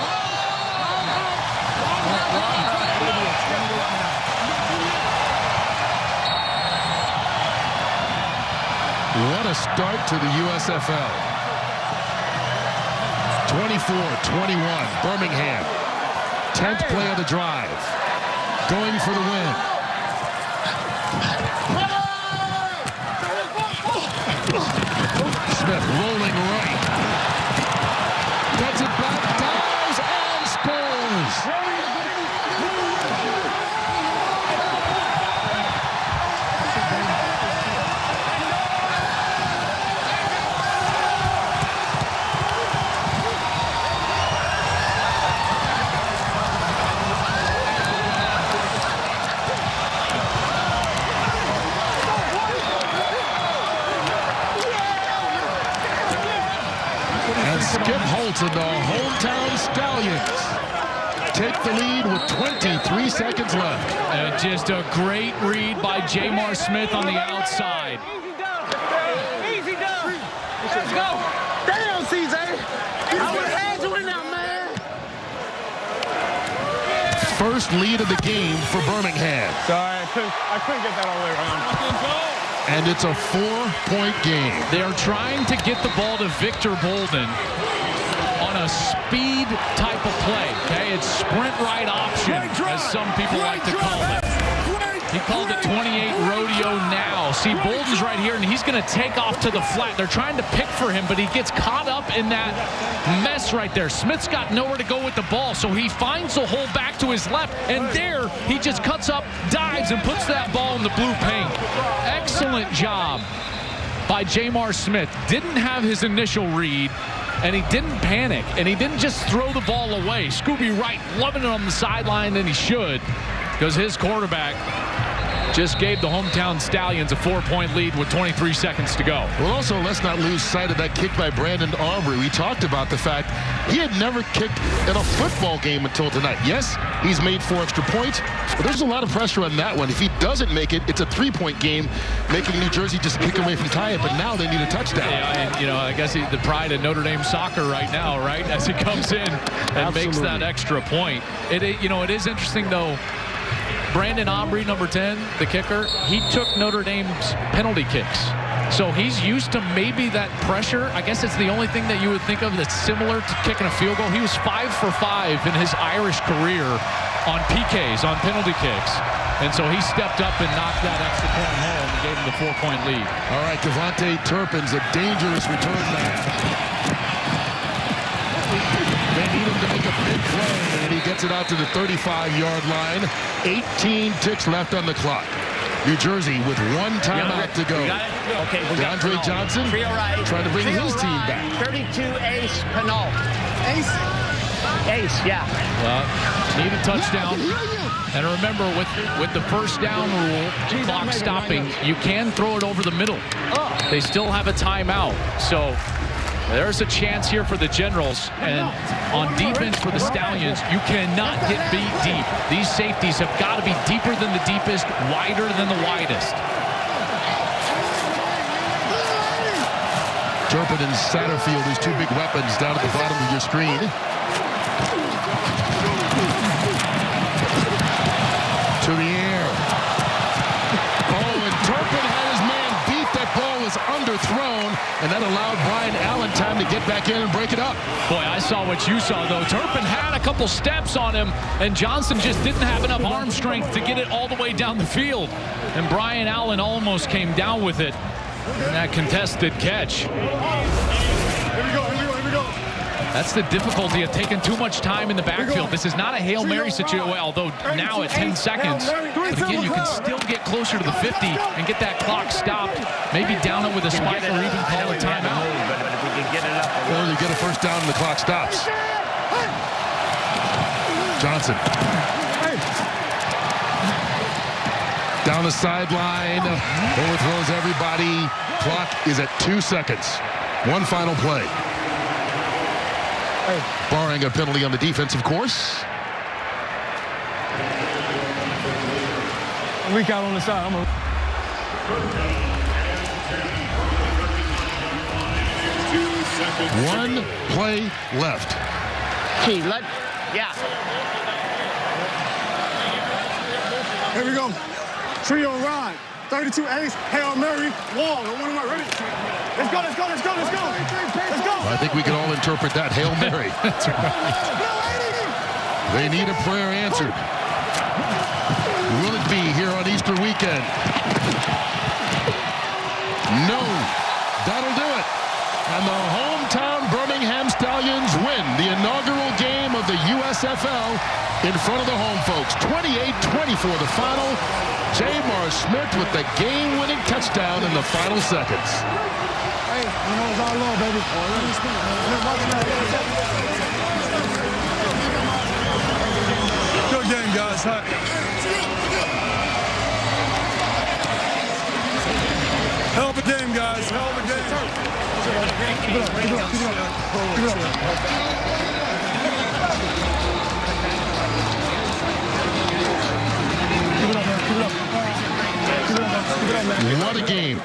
What a start to the USFL. 24-21, Birmingham. 10th play of the drive. Going for the win. Smith rolling right. Gets it back, dives, and scores. Skip Holtz and the hometown Stallions take the lead with 23 seconds left. And just a great read by Jamar Smith on the outside. Easy done. Let's go. Damn, CJ. I would have had you in there, man. First lead of the game for Birmingham. Sorry, I couldn't get that all the way around. And it's a 4-point game. They're trying to get the ball to Victor Bolden on a speed type of play. Okay, it's sprint right option, as some people like to call it. He called it 28 rodeo now. See, Bolden's right here, and he's going to take off to the flat. They're trying to pick for him, but he gets caught up in that mess right there. Smith's got nowhere to go with the ball, so he finds the hole back to his left, and there he just cuts up, dives, and puts that ball in the blue paint. Excellent job by Jamar Smith. Didn't have his initial read, and he didn't panic, and he didn't just throw the ball away. Scooby Wright loving it on the sideline, and he should, because his quarterback just gave the hometown Stallions a 4-point lead with 23 seconds to go. Well, also, let's not lose sight of that kick by Brandon Aubrey. We talked about the fact he had never kicked in a football game until tonight. Yes, he's made 4 extra points, but there's a lot of pressure on that one. If he doesn't make it, it's a 3-point game, making New Jersey just kick away from tie it, but now they need a touchdown. Yeah, and, you know, I guess the pride of Notre Dame soccer right now, right, as he comes in and makes that extra point. It is interesting, though. Brandon Aubrey, number 10, the kicker, he took Notre Dame's penalty kicks. So he's used to maybe that pressure. I guess it's the only thing that you would think of that's similar to kicking a field goal. He was 5 for 5 in his Irish career on PKs, on penalty kicks. And so he stepped up and knocked that extra point home and gave him the 4-point lead. All right, Devontae Turpin's a dangerous return man. They need him to make a big play, and he gets it out to the 35-yard line. 18 ticks left on the clock. New Jersey with one timeout to go. Okay, DeAndre Johnson trying to bring his team back. 32 ace Penalt. Ace, yeah. Need a touchdown. And remember, with the first down rule, clock stopping, you can throw it over the middle. They still have a timeout. So there's a chance here for the Generals. And on defense for the Stallions, you cannot get beat deep. These safeties have got to be deeper than the deepest, wider than the widest. Turpin and Satterfield, these two big weapons down at the bottom of your screen. To the air. Oh, and Turpin had his man beat. That ball was underthrown, and that allowed Brian Allen time to get back in and break it up. Boy, I saw what you saw, though. Turpin had a couple steps on him, and Johnson just didn't have enough arm strength to get it all the way down the field. And Brian Allen almost came down with it in that contested catch. Here we go. That's the difficulty of taking too much time in the backfield. This is not a Hail Mary situation, although now at 10 seconds. But again, you can still get closer to the 50 and get that clock stopped. Maybe down it with a spike or even call a timeout. Or you get a first down and the clock stops. Johnson. Down the sideline. Overthrows everybody. Clock is at 2 seconds. One final play. Barring a penalty on the defense, of course. Weak out on the side. One play left. Here we go. Trio ride. 32 ace. Hail Mary. Wall. One of my ready. Let's go. I think we can all interpret that Hail Mary. That's right. They need a prayer answered. Will it be here on Easter weekend? No. That'll do it. And the hometown Birmingham Stallions win the inaugural game of the USFL in front of the home folks. 28-24 the final. Jamar Smith with the game-winning touchdown in the final seconds. Hey, you know it's all love, baby. Good game, guys. Hell of a game, guys. Hell of a game. What a game.